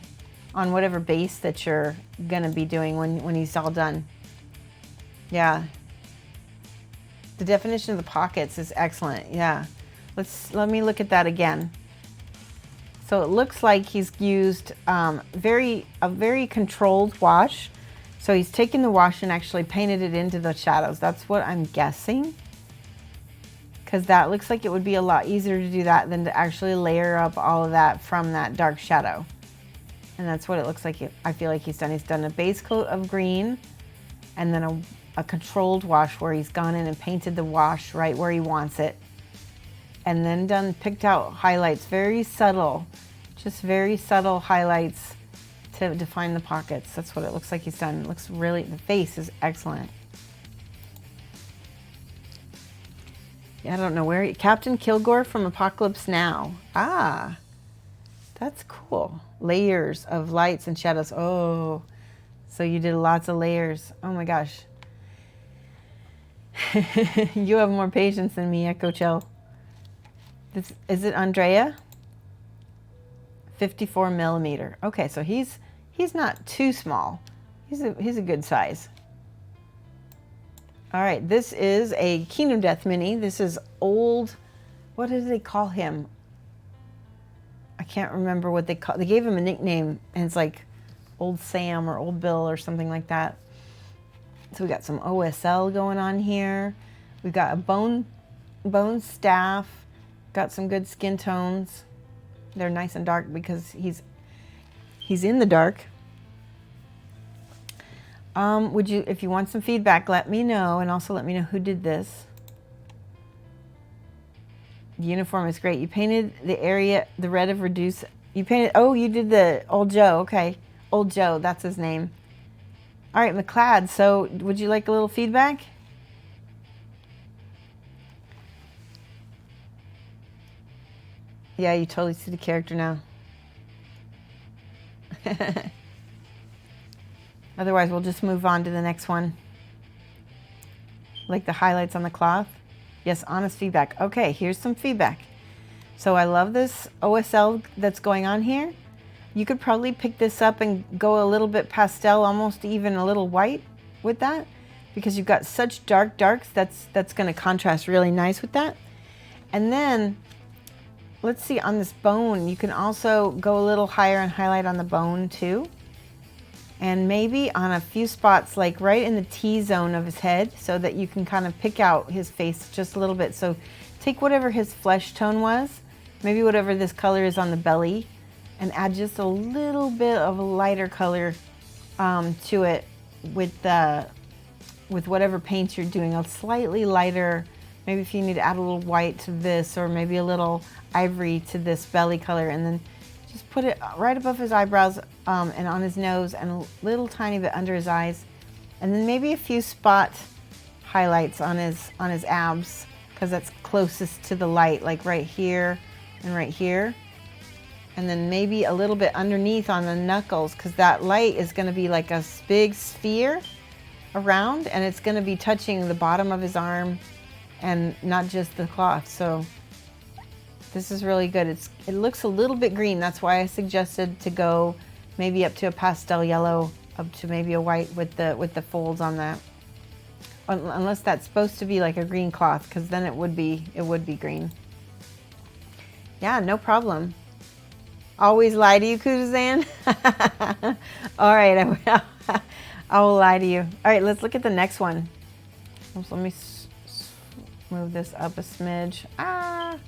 on whatever base that you're gonna be doing when he's all done. Yeah. The definition of the pockets is excellent. Yeah. Let me look at that again. So it looks like he's used a very controlled wash. So he's taken the wash and actually painted it into the shadows. That's what I'm guessing. Because that looks like it would be a lot easier to do that than to actually layer up all of that from that dark shadow. And that's what it looks like. I feel like he's done. He's done a base coat of green and then a controlled wash where he's gone in and painted the wash right where he wants it. And then picked out highlights, very subtle, just very subtle highlights to define the pockets. That's what it looks like he's done. It looks really, the face is excellent. Yeah, I don't know where, Captain Kilgore from Apocalypse Now. Ah, that's cool. Layers of lights and shadows. Oh, So you did lots of layers. Oh my gosh. You have more patience than me, Echo Chill. This, is it Andrea? 54 millimeter. Okay, so he's not too small. He's a good size. All right, this is a Kingdom Death mini. This is old, what did they call him? I can't remember what they call. They gave him a nickname, and it's like Old Sam or Old Bill or something like that. So we got some OSL going on here. We've got a bone staff. Got some good skin tones. They're nice and dark because he's in the dark. Would you, if you want some feedback, let me know, and also let me know who did this. The uniform is great. You painted the area, the red of reduce. You painted, oh, you did the Old Joe. Okay, Old Joe, that's his name. All right, McLeod, so would you like a little feedback? Yeah, you totally see the character now. Otherwise, we'll just move on to the next one. Like the highlights on the cloth? Yes, honest feedback. Okay, here's some feedback. So I love this OSL that's going on here. You could probably pick this up and go a little bit pastel, almost even a little white with that, because you've got such dark darks. That's going to contrast really nice with that. And then let's see, on this bone, you can also go a little higher and highlight on the bone too. And maybe on a few spots, like right in the T-zone of his head, so that you can kind of pick out his face just a little bit. So take whatever his flesh tone was, maybe whatever this color is on the belly, and add just a little bit of a lighter color to it with whatever paint you're doing, a slightly lighter. Maybe if you need to add a little white to this, or maybe a little ivory to this belly color, and then just put it right above his eyebrows and on his nose, and a little tiny bit under his eyes, and then maybe a few spot highlights on his abs, because that's closest to the light, like right here and right here, and then maybe a little bit underneath on the knuckles, because that light is going to be like a big sphere around, and it's going to be touching the bottom of his arm and not just the cloth. So this is really good. It looks a little bit green. That's why I suggested to go maybe up to a pastel yellow, up to maybe a white with the folds on that. Unless that's supposed to be like a green cloth, because then it would be green. Yeah, no problem. Always lie to you, Kudazan. All right, I will lie to you. All right, let's look at the next one. Oops, let me move this up a smidge. All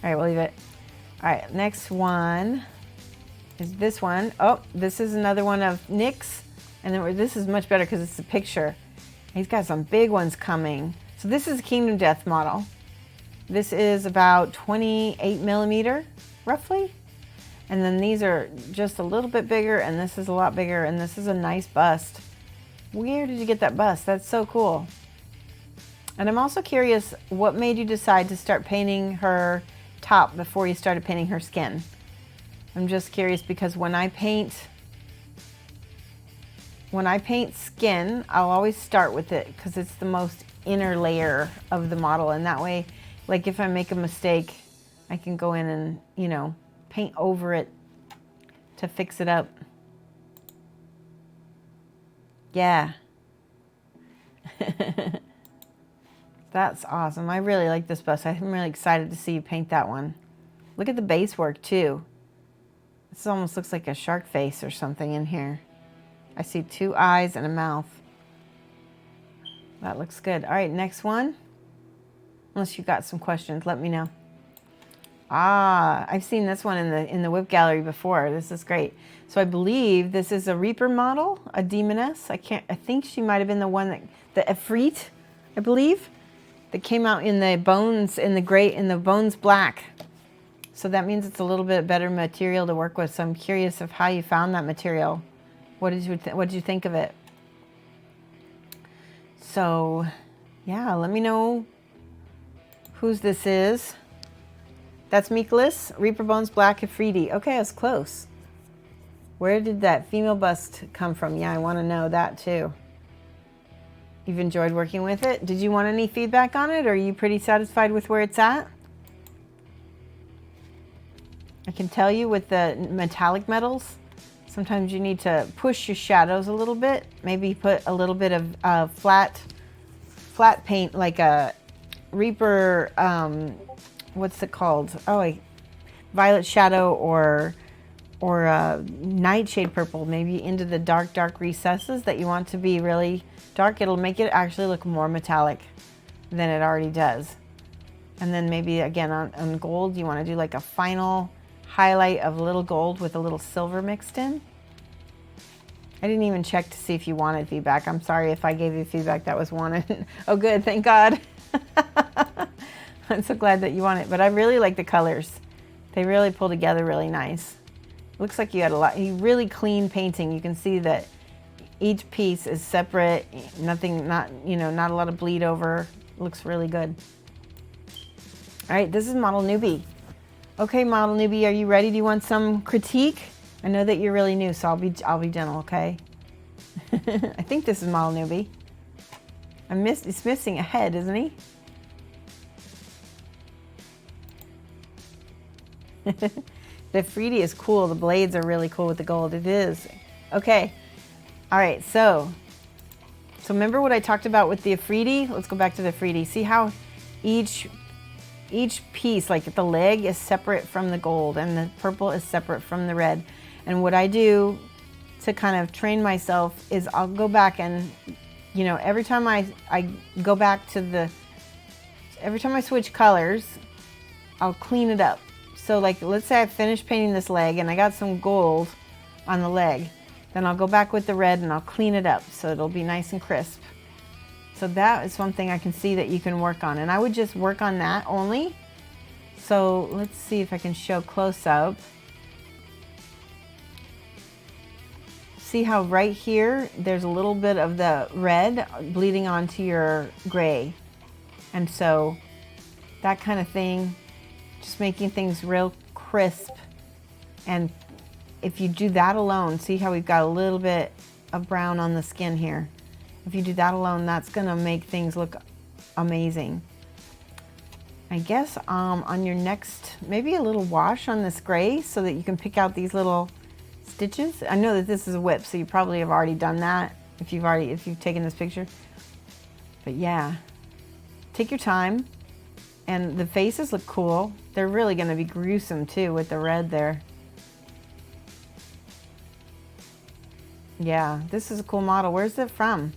right, we'll leave it. All right, next one is this one. Oh, this is another one of Nick's. And then this is much better because it's a picture. He's got some big ones coming. So this is a Kingdom Death model. This is about 28 millimeter, roughly. And then these are just a little bit bigger, and this is a lot bigger, and this is a nice bust. Where did you get that bust? That's so cool. And I'm also curious, what made you decide to start painting her top before you started painting her skin? I'm just curious, because when I paint skin, I'll always start with it because it's the most inner layer of the model, and that way, like if I make a mistake, I can go in and, you know, paint over it to fix it up. Yeah. That's awesome. I really like this bust. I'm really excited to see you paint that one. Look at the base work too. This almost looks like a shark face or something in here. I see 2 eyes and a mouth. That looks good. All right, next one. Unless you got some questions, let me know. I've seen this one in the WIP gallery before. This is great. So I believe this is a Reaper model, a Demoness. I think she might have been the one the Efreet, I believe, that came out in the bones, in the bones black. So that means it's a little bit better material to work with. So I'm curious of how you found that material. What did you think of it? So, yeah, let me know whose this is. That's Meekless, Reaper Bones Black, Afridi. Okay, I was close. Where did that female bust come from? Yeah, I want to know that too. You've enjoyed working with it? Did you want any feedback on it, or are you pretty satisfied with where it's at? I can tell you with the metallic metals, sometimes you need to push your shadows a little bit. Maybe put a little bit of flat paint, like a Reaper, what's it called? Oh, a violet shadow or a nightshade purple, maybe into the dark recesses that you want to be really dark. It'll make it actually look more metallic than it already does. And then maybe again on gold, you want to do like a final highlight of a little gold with a little silver mixed in. I didn't even check to see if you wanted feedback. I'm sorry if I gave you feedback that was wanted. Oh good, thank God. I'm so glad that you want it, but I really like the colors. They really pull together really nice. Looks like you had really clean painting. You can see that each piece is separate, not a lot of bleed over. Looks really good. All right, this is Model Newbie. Okay, Model Newbie, are you ready? Do you want some critique? I know that you're really new, so I'll be gentle, okay? I think this is Model Newbie. He's missing a head, isn't he? The 3D is cool. The blades are really cool with the gold. It is. Okay. All right. So remember what I talked about with the Afridi? Let's go back to the Afridi. See how each piece, like the leg, is separate from the gold and the purple is separate from the red. And what I do to kind of train myself is I'll go back and, every time I go back to every time I switch colors, I'll clean it up. So like, let's say I finished painting this leg and I got some gold on the leg. Then I'll go back with the red and I'll clean it up so it'll be nice and crisp. So that is one thing I can see that you can work on. And I would just work on that only. So let's see if I can show close up. See how right here, there's a little bit of the red bleeding onto your gray. And so that kind of thing, just making things real crisp. And if you do that alone, see how we've got a little bit of brown on the skin here. If you do that alone, that's gonna make things look amazing. I guess on your next, maybe a little wash on this gray so that you can pick out these little stitches. I know that this is a whip, so you probably have already done that if you've taken this picture. But yeah, take your time. And the faces look cool. They're really gonna be gruesome too with the red there. Yeah, this is a cool model. Where's it from?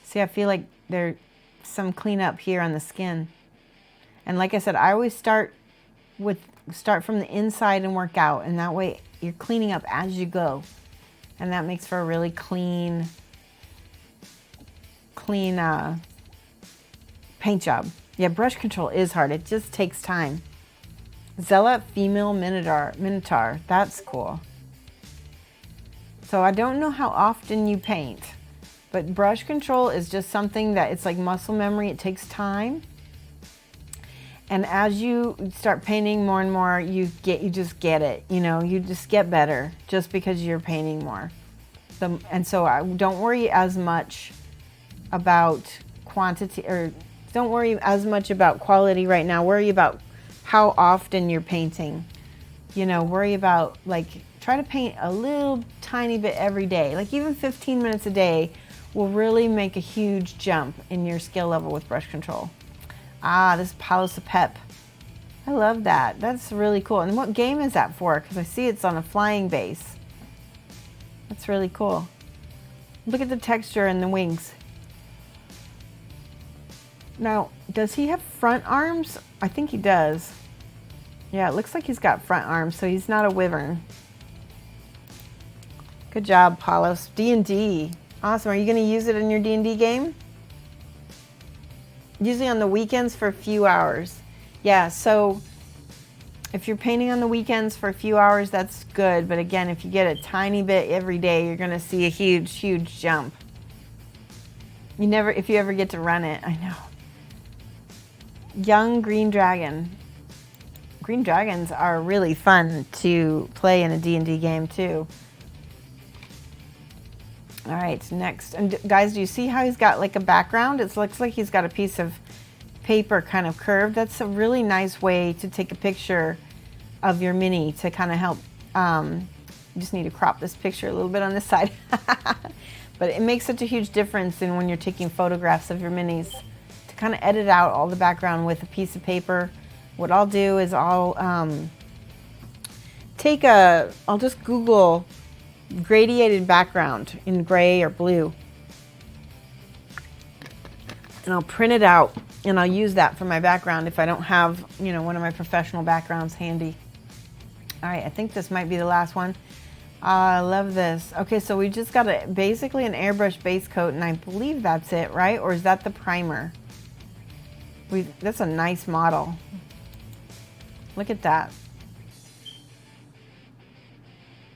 See, I feel like there's some cleanup here on the skin. And like I said, I always start from the inside and work out. And that way you're cleaning up as you go. And that makes for a really clean paint job. Yeah, brush control is hard. It just takes time. Zealot female minotaur. That's cool. So I don't know how often you paint, but brush control is just something that it's like muscle memory. It takes time. And as you start painting more and more, you just get it. You just get better just because you're painting more. And so I don't worry as much about quantity, or don't worry as much about quality right now. Worry about how often you're painting. Worry about, like, try to paint a little tiny bit every day. Like even 15 minutes a day will really make a huge jump in your skill level with brush control. Ah, this is Palos Pep. I love that. That's really cool. And what game is that for? Because I see it's on a flying base. That's really cool. Look at the texture and the wings. Now, does he have front arms? I think he does. Yeah, it looks like he's got front arms, so he's not a wyvern. Good job, Palos. D&D. Awesome. Are you going to use it in your D&D game? Usually on the weekends for a few hours. Yeah, so if you're painting on the weekends for a few hours, that's good. But again, if you get a tiny bit every day, you're going to see a huge, huge jump. If you ever get to run it, I know. Young green dragon. Green dragons are really fun to play in a D&D game too. All right, next. And guys, do you see how he's got like a background? It looks like he's got a piece of paper kind of curved. That's a really nice way to take a picture of your mini to kind of help. You just need to crop this picture a little bit on this side. But it makes such a huge difference in when you're taking photographs of your minis to kind of edit out all the background with a piece of paper. What I'll do is I'll just Google gradiated background in gray or blue, and I'll print it out and I'll use that for my background if I don't have, you know, one of my professional backgrounds handy. All right, I think this might be the last one. I love this. Okay, so we just got basically an airbrush base coat, and I believe that's it, right? Or is that the primer? That's a nice model. Look at that.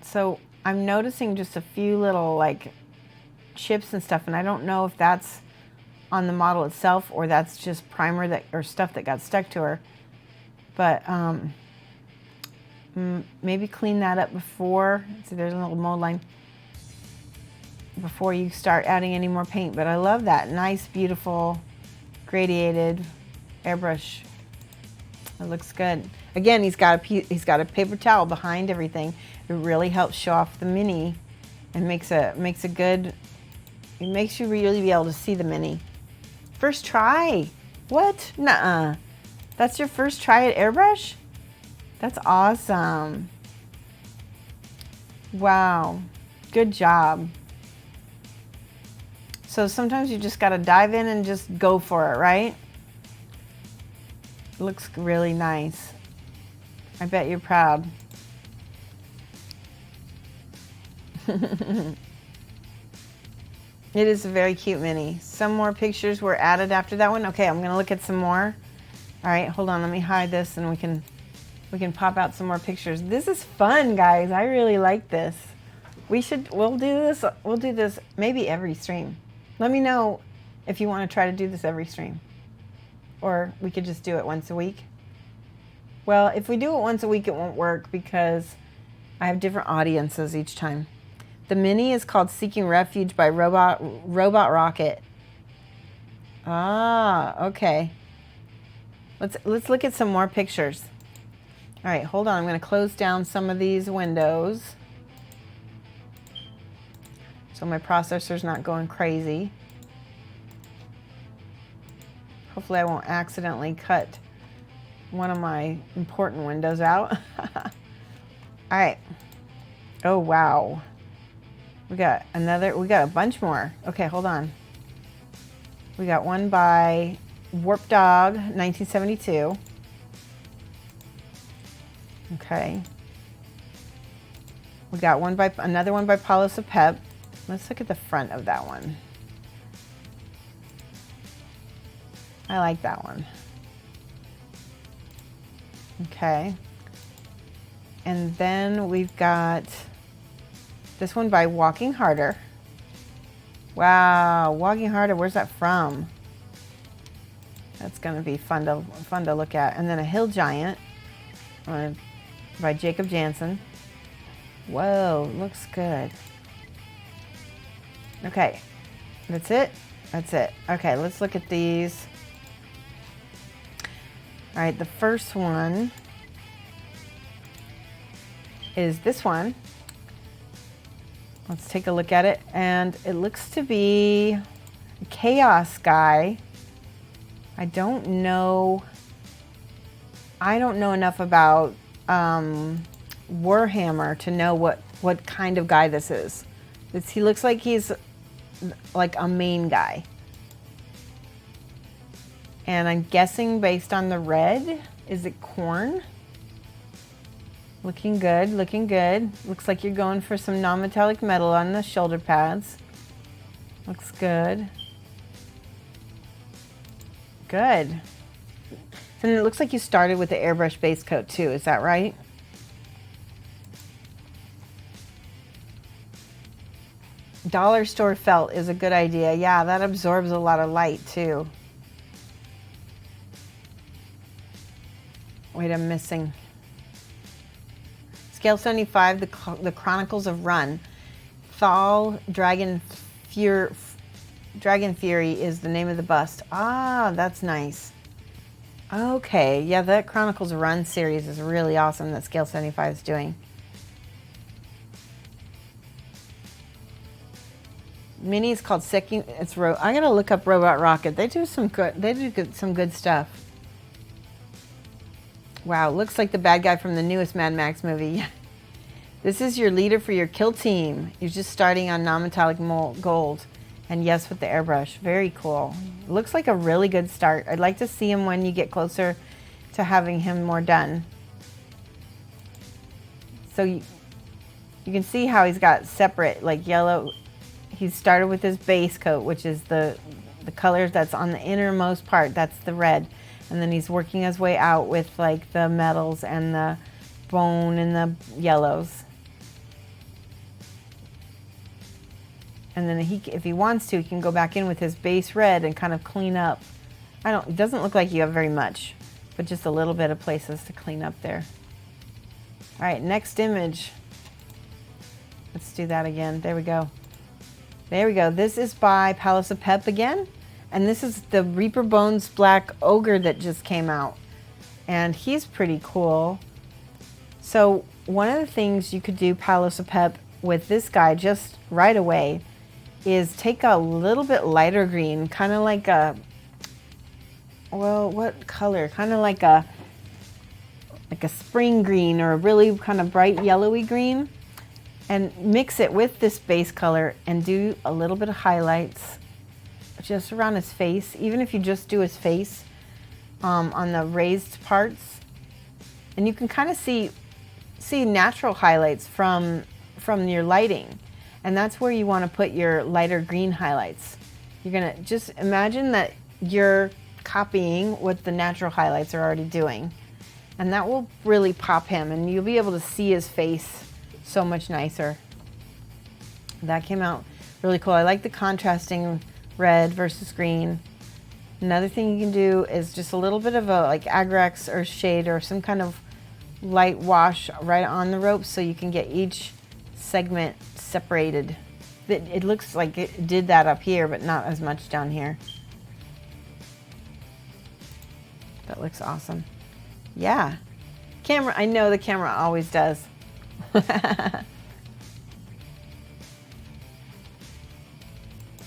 So I'm noticing just a few little like chips and stuff, and I don't know if that's on the model itself or that's just primer or stuff that got stuck to her. But maybe clean that up before. See, there's a little mold line before you start adding any more paint. But I love that nice, beautiful, gradiated airbrush. It looks good. Again, he's got a paper towel behind everything. It really helps show off the mini and makes you really be able to see the mini. First try. What? Nuh-uh. That's your first try at airbrush? That's awesome. Wow. Good job. So sometimes you just got to dive in and just go for it, right? It looks really nice. I bet you're proud. It is a very cute mini. Some more pictures were added after that one. Okay, I'm going to look at some more. All right, hold on. Let me hide this and we can pop out some more pictures. This is fun, guys. I really like this. We'll do this maybe every stream. Let me know if you want to try to do this every stream. Or we could just do it once a week. Well, if we do it once a week, it won't work because I have different audiences each time. The mini is called Seeking Refuge by Robot Rocket. Ah, okay. Let's look at some more pictures. All right, hold on. I'm going to close down some of these windows so my processor's not going crazy. Hopefully I won't accidentally cut one of my important windows out. All right. Oh, wow. We got a bunch more. Okay, hold on. We got one by Warp Dog, 1972. Okay. We got another one by Paulos of Pep. Let's look at the front of that one. I like that one. Okay. And then we've got this one by Walking Harder. Wow, Walking Harder, where's that from? That's gonna be fun to look at. And then a Hill Giant by Jacob Jansen. Whoa, looks good. Okay, that's it? That's it. Okay, let's look at these. All right, the first one is this one. Let's take a look at it. And it looks to be a Chaos guy. I don't know enough about Warhammer to know what kind of guy this is. He looks like he's like a main guy. And I'm guessing based on the red, is it corn? Looking good, looking good. Looks like you're going for some non-metallic metal on the shoulder pads. Looks good. Good. And it looks like you started with the airbrush base coat too, is that right? Dollar store felt is a good idea. Yeah, that absorbs a lot of light too. Wait, I'm missing. Scale 75, the Chronicles of Run. Thal Dragon Fury is the name of the bust. Ah, that's nice. Okay, yeah, that Chronicles of Run series is really awesome that Scale 75 is doing. Mini is called Second. I'm gonna look up Robot Rocket. They do some good. Some good stuff. Wow, looks like the bad guy from the newest Mad Max movie. This is your leader for your kill team. You're just starting on non-metallic gold. And yes, with the airbrush. Very cool. Looks like a really good start. I'd like to see him when you get closer to having him more done. So you can see how he's got separate, like yellow. He started with his base coat, which is the color that's on the innermost part. That's the red. And then he's working his way out with like the metals and the bone and the yellows. And then if he wants to, he can go back in with his base red and kind of clean up. It doesn't look like you have very much, but just a little bit of places to clean up there. All right, next image. Let's do that again. There we go. There we go. This is by Palace of Pep again. And this is the Reaper Bones Black Ogre that just came out. And he's pretty cool. So one of the things you could do, Palace of Pep, with this guy just right away is take a little bit lighter green, kind of like a, well, what color? Kind of like a spring green or a really kind of bright yellowy green, and mix it with this base color and do a little bit of highlights just around his face. Even if you just do his face on the raised parts, and you can kind of see natural highlights from your lighting. And that's where you want to put your lighter green highlights. You're going to just imagine that you're copying what the natural highlights are already doing. And that will really pop him, and you'll be able to see his face so much nicer. That came out really cool. I like the contrasting red versus green. Another thing you can do is just a little bit of a like Agrax or shade or some kind of light wash right on the rope so you can get each segment separated. It looks like it did that up here, but not as much down here. That looks awesome. Yeah. Camera, I know the camera always does.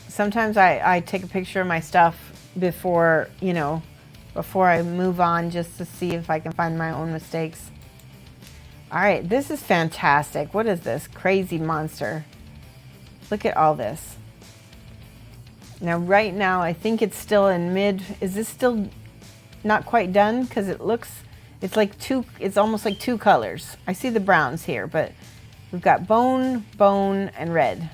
Sometimes I take a picture of my stuff before I move on, just to see if I can find my own mistakes. All right, this is fantastic. What is this? Crazy monster. Look at all this. Now, right now, I think it's still in mid. Is this still not quite done? Because it's almost like two colors. I see the browns here, but we've got bone, and red.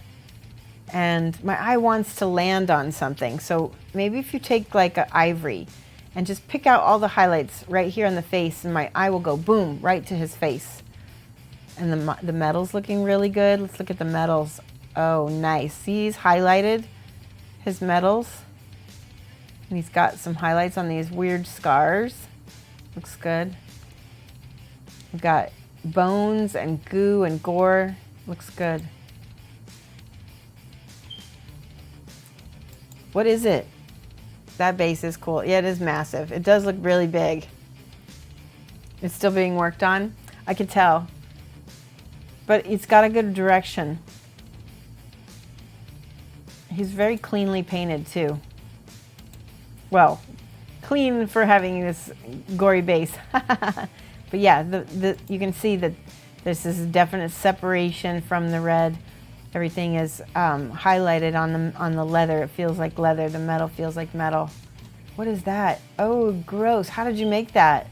And my eye wants to land on something. So maybe if you take like an ivory and just pick out all the highlights right here on the face, and my eye will go boom, right to his face. And the metal's looking really good. Let's look at the metals. Oh, nice. See, he's highlighted his metals. And he's got some highlights on these weird scars. Looks good. We've got bones and goo and gore. Looks good. What is it? That base is cool. Yeah, it is massive. It does look really big. It's still being worked on. I could tell. But it's got a good direction. He's very cleanly painted too. Well, clean for having this gory base. But yeah, you can see that this is a definite separation from the red. Everything is highlighted on the leather. It feels like leather. The metal feels like metal. What is that? Oh, gross. How did you make that?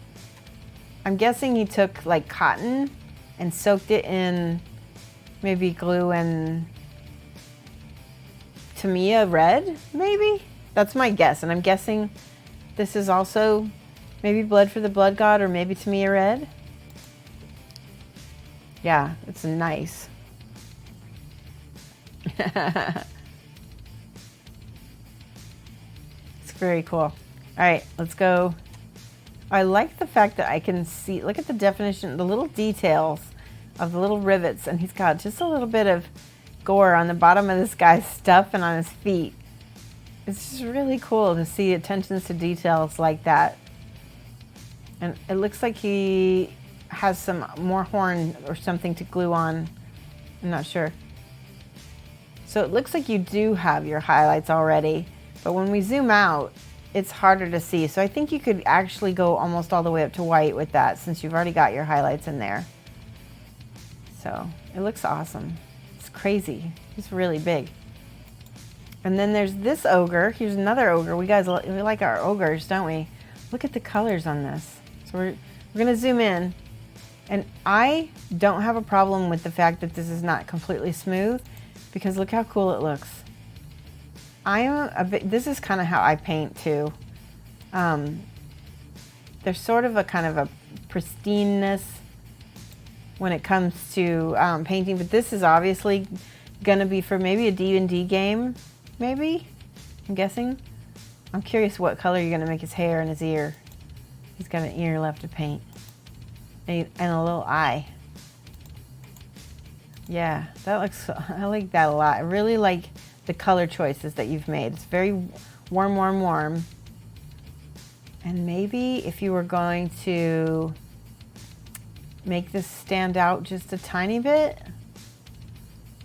I'm guessing he took like cotton and soaked it in maybe glue and Tamiya red, maybe? That's my guess. And I'm guessing this is also maybe Blood for the Blood God or maybe Tamiya red. Yeah, it's nice. It's very cool. All right, let's go I like the fact that I can see, look at the definition, the little details of the little rivets, and he's got just a little bit of gore on the bottom of this guy's stuff and on his feet. It's just really cool to see attentions to details like that. And it looks like he has some more horn or something to glue on. I'm not sure. So it looks like you do have your highlights already, but when we zoom out, it's harder to see. So I think you could actually go almost all the way up to white with that, since you've already got your highlights in there. So it looks awesome. It's crazy. It's really big. And then there's this ogre. Here's another ogre. We like our ogres, don't we? Look at the colors on this. So we're going to zoom in. And I don't have a problem with the fact that this is not completely smooth, because look how cool it looks. This is kind of how I paint too. There's sort of a kind of a pristineness when it comes to painting, but this is obviously going to be for maybe a D&D game, maybe, I'm guessing. I'm curious what color you're going to make his hair and his ear. He's got an ear left to paint. And a little eye. Yeah, that looks, I like that a lot. I really like the color choices that you've made. It's very warm, warm, warm. And maybe if you were going to make this stand out just a tiny bit,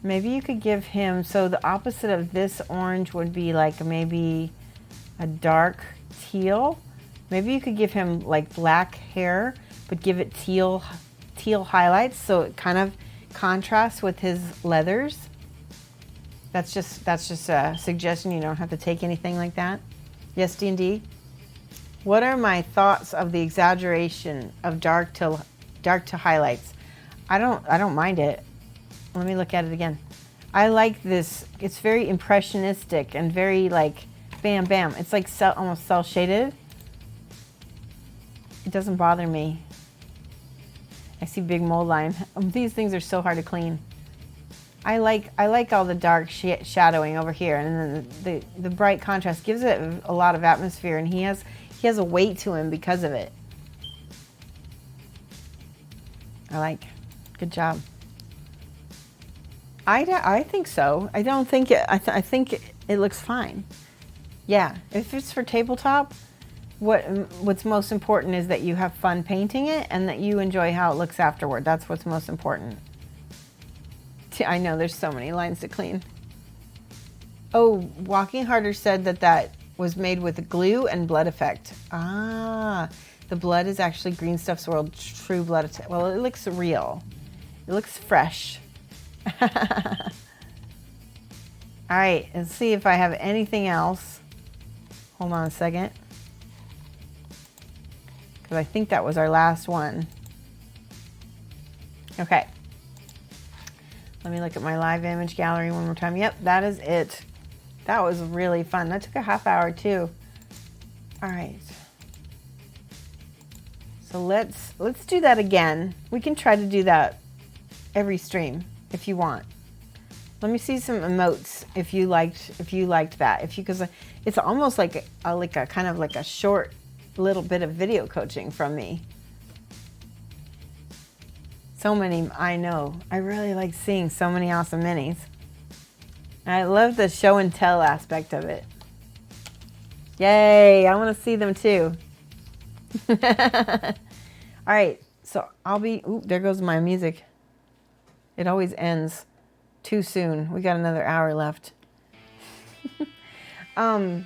maybe you could give him, so the opposite of this orange would be like maybe a dark teal. Maybe you could give him like black hair, but give it teal highlights, so it kind of contrasts with his leathers. That's just a suggestion. You don't have to take anything like that. Yes, D&D. What are my thoughts of the exaggeration of dark to highlights? I don't mind it. Let me look at it again. I like this. It's very impressionistic and very like bam bam. It's like almost cel shaded. It doesn't bother me. I see big mold line. These things are so hard to clean. I like all the dark shadowing over here, and then the bright contrast gives it a lot of atmosphere, and he has a weight to him because of it. I like. Good job. I think so. I don't think it. I think it looks fine. Yeah, if it's for tabletop, what's most important is that you have fun painting it and that you enjoy how it looks afterward. That's what's most important. I know there's so many lines to clean. Oh, Walking Harder said that was made with glue and blood effect. Ah, the blood is actually Green Stuff's World true blood. Well, it looks real. It looks fresh. All right, let's see if I have anything else. Hold on a second. Because I think that was our last one. Okay. Let me look at my live image gallery one more time. Yep, that is it. That was really fun. That took a half hour too. All right. So let's do that again. We can try to do that every stream if you want. Let me see some emotes if you liked that. Because it's almost like a kind of like a short little bit of video coaching from me. So many, I know. I really like seeing so many awesome minis. I love the show and tell aspect of it. Yay, I want to see them too. All right, so ooh, there goes my music. It always ends too soon. We got another hour left. So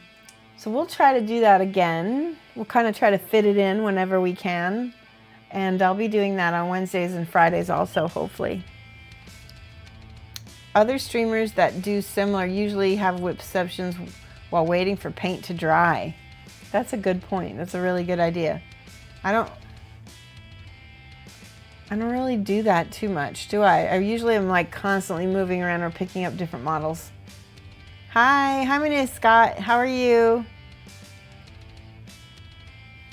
we'll try to do that again. We'll kind of try to fit it in whenever we can. And I'll be doing that on Wednesdays and Fridays also, hopefully. Other streamers that do similar usually have whip sessions while waiting for paint to dry. That's a good point. That's a really good idea. I don't really do that too much, do I? I usually am like constantly moving around or picking up different models. Hi, my name is Scott. How are you?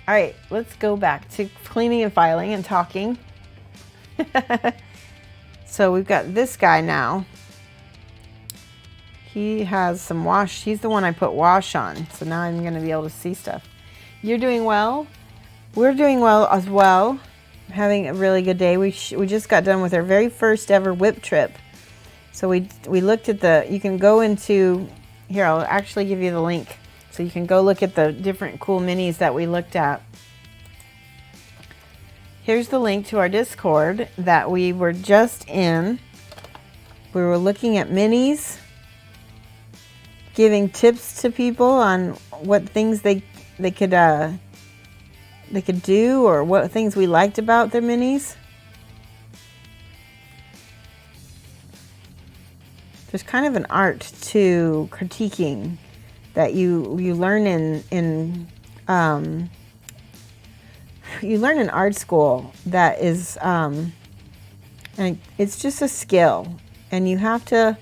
All right, let's go back to cleaning and filing and talking. So we've got this guy now. He has some wash. He's the one I put wash on. So now I'm going to be able to see stuff. You're doing well. We're doing well as well. Having a really good day. We just got done with our very first ever WIP trip. So we looked at the, you can go into, here I'll actually give you the link. So you can go look at the different cool minis that we looked at. Here's the link to our Discord that we were just in. We were looking at minis, giving tips to people on what things they could do, or what things we liked about their minis. There's kind of an art to critiquing that you learn in art school. That is, and it's just a skill, and you have to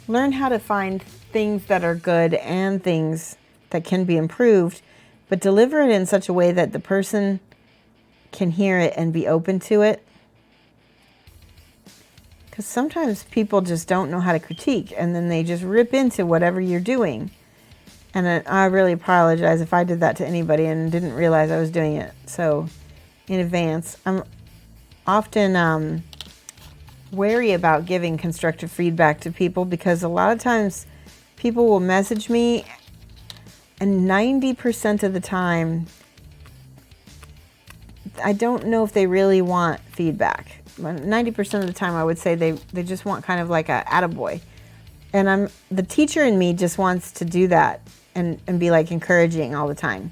learn how to find things that are good and things that can be improved, but deliver it in such a way that the person can hear it and be open to it. Because sometimes people just don't know how to critique, and then they just rip into whatever you're doing. And I really apologize if I did that to anybody and didn't realize I was doing it. So in advance, I'm often wary about giving constructive feedback to people, because a lot of times people will message me, and 90% of the time, I don't know if they really want feedback. 90% of the time, I would say they just want kind of like a attaboy. And the teacher in me just wants to do that and be like encouraging all the time.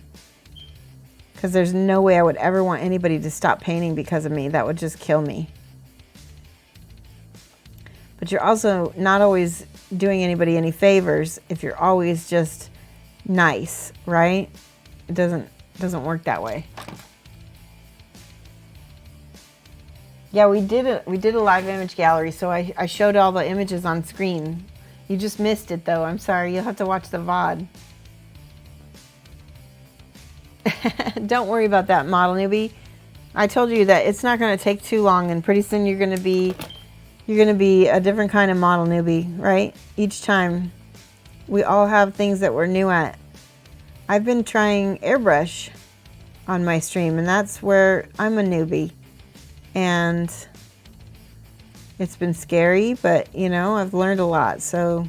Because there's no way I would ever want anybody to stop painting because of me. That would just kill me. But you're also not always doing anybody any favors if you're always just nice, right? It doesn't work that way. Yeah, we did a live image gallery, so I showed all the images on screen. You just missed it though. I'm sorry. You'll have to watch the VOD. Don't worry about that, model newbie. I told you that it's not going to take too long, and pretty soon you're going to be a different kind of model newbie, right? Each time. We all have things that we're new at. I've been trying airbrush on my stream, and that's where I'm a newbie. And it's been scary, but you know, I've learned a lot. So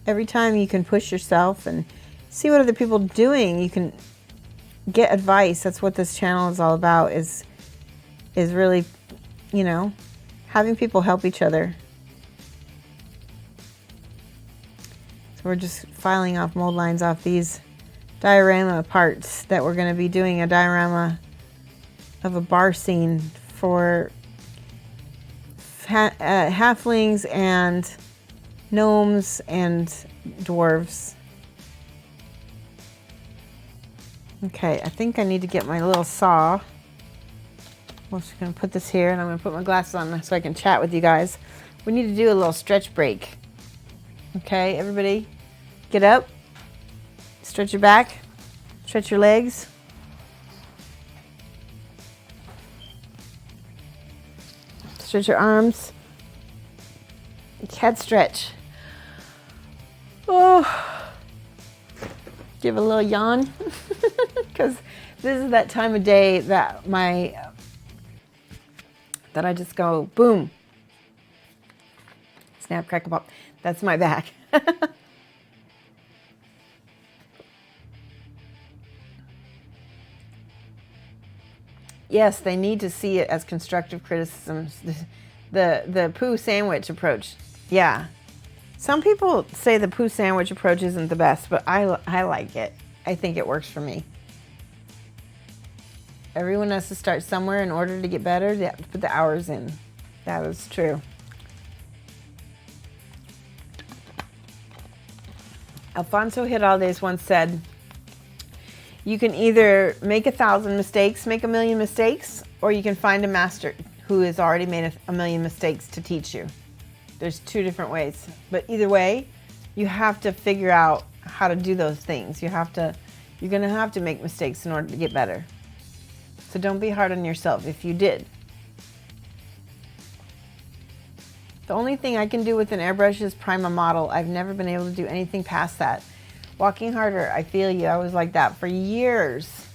every time you can push yourself and see what other people are doing, you can get advice. That's what this channel is all about, is really, you know, having people help each other. So we're just filing off mold lines off these diorama parts that we're going to be doing a diorama of a bar scene for halflings and gnomes and dwarves. Okay, I think I need to get my little saw. I'm just going to put this here, and I'm going to put my glasses on so I can chat with you guys. We need to do a little stretch break. Okay, everybody, get up, stretch your back, stretch your legs. Stretch your arms. Cat stretch. Oh, give a little yawn, because this is that time of day that I just go boom. Snap, crackle, pop. That's my back. Yes, they need to see it as constructive criticisms. The poo sandwich approach. Yeah. Some people say the poo sandwich approach isn't the best, but I like it. I think it works for me. Everyone has to start somewhere in order to get better. They have to put the hours in. That is true. Alfonso Hiraldes once said, you can either make 1,000 mistakes, make 1,000,000 mistakes, or you can find a master who has already made 1,000,000 mistakes to teach you. There's two different ways. But either way, you have to figure out how to do those things. You're going to have to make mistakes in order to get better. So don't be hard on yourself if you did. The only thing I can do with an airbrush is prime a model. I've never been able to do anything past that. Walking harder, I feel you. I was like that for years.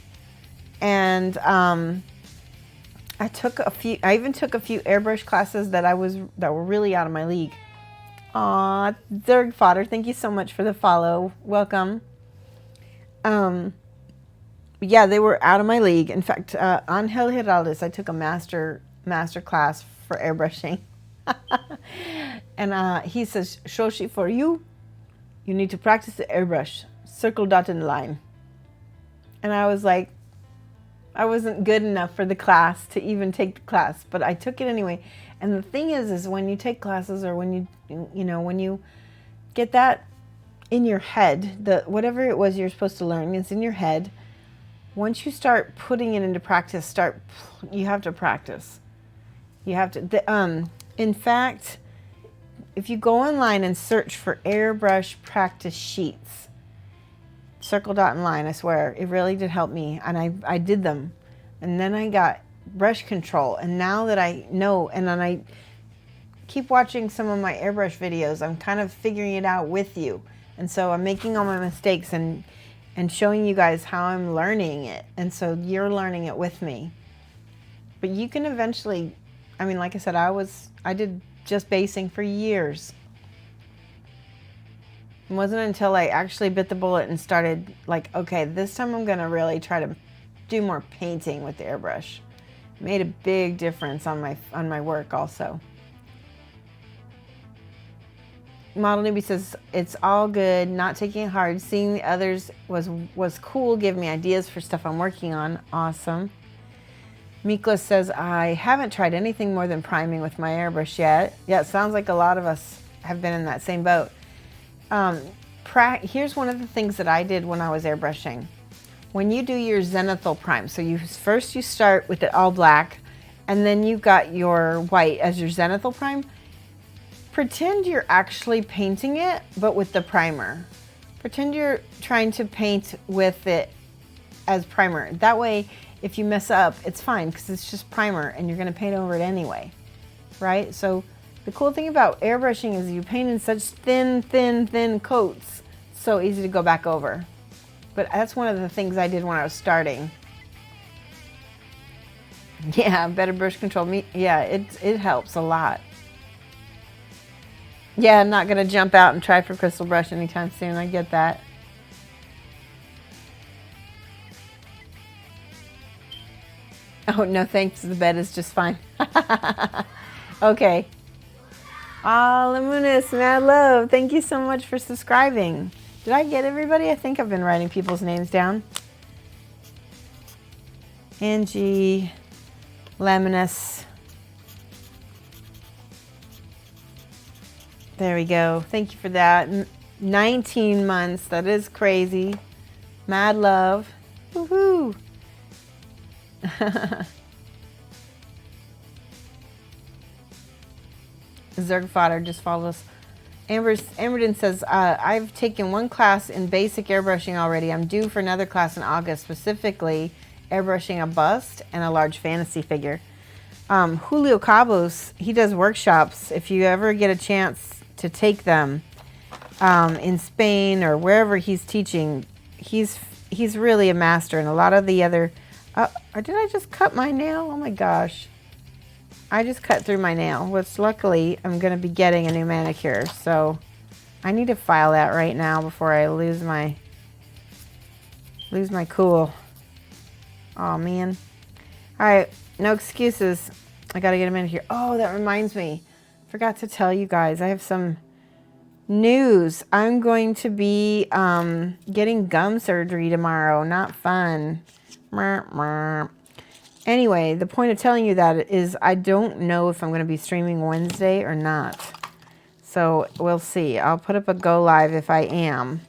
And I even took a few airbrush classes that were really out of my league. Aw, Zerg Fodder, thank you so much for the follow. Welcome. Yeah, they were out of my league. In fact, Angel Giraldes, I took a master class for airbrushing. And he says, Shoshie, for you need to practice the airbrush. Circle, dot, and line. And I was like, I wasn't good enough for the class to even take the class, but I took it anyway. And the thing is when you take classes, or when you get that in your head, whatever it was you're supposed to learn is in your head. Once you start putting it into practice, you have to practice. You have to. In fact, if you go online and search for airbrush practice sheets, circle, dot, and line, I swear, it really did help me. And I did them. And then I got brush control. And now that I know, and then I keep watching some of my airbrush videos, I'm kind of figuring it out with you. And so I'm making all my mistakes and showing you guys how I'm learning it. And so you're learning it with me. But you can eventually, I mean, like I said, I did just basing for years. It wasn't until I actually bit the bullet and started like, okay, this time I'm gonna really try to do more painting with the airbrush. It made a big difference on my work also. Model Newbie says, it's all good, not taking it hard. Seeing the others was cool, give me ideas for stuff I'm working on. Awesome. Mikla says, I haven't tried anything more than priming with my airbrush yet. Yeah, it sounds like a lot of us have been in that same boat. Here's one of the things that I did when I was airbrushing. When you do your zenithal prime, so first you start with it all black, and then you got your white as your zenithal prime. Pretend you're actually painting it, but with the primer. Pretend you're trying to paint with it as primer. That way, if you mess up, it's fine, because it's just primer, and you're going to paint over it anyway, right? So the cool thing about airbrushing is you paint in such thin coats, so easy to go back over. But that's one of the things I did when I was starting. Yeah, better brush control. Yeah, it helps a lot. Yeah, I'm not going to jump out and try for crystal brush anytime soon. I get that. Oh, no thanks. The bed is just fine. Okay. Lamunis, mad love. Thank you so much for subscribing. Did I get everybody? I think I've been writing people's names down. Angie, Laminus. There we go. Thank you for that. 19 months. That is crazy. Mad love. Woohoo. Zerg Fodder just followed us. Amberden says, I've taken one class in basic airbrushing already. I'm due for another class in August, specifically airbrushing a bust and a large fantasy figure. Julio Cabos, he does workshops. If you ever get a chance to take them in Spain or wherever he's teaching, he's really a master. And a lot of the other, did I just cut my nail? Oh my gosh. I just cut through my nail, which luckily I'm going to be getting a new manicure. So I need to file that right now before I lose my cool. Oh man. All right, no excuses. I got to get a minute here. Oh, that reminds me. Forgot to tell you guys, I have some news. I'm going to be getting gum surgery tomorrow. Not fun. Anyway, the point of telling you that is I don't know if I'm going to be streaming Wednesday or not. So we'll see. I'll put up a go live if I am.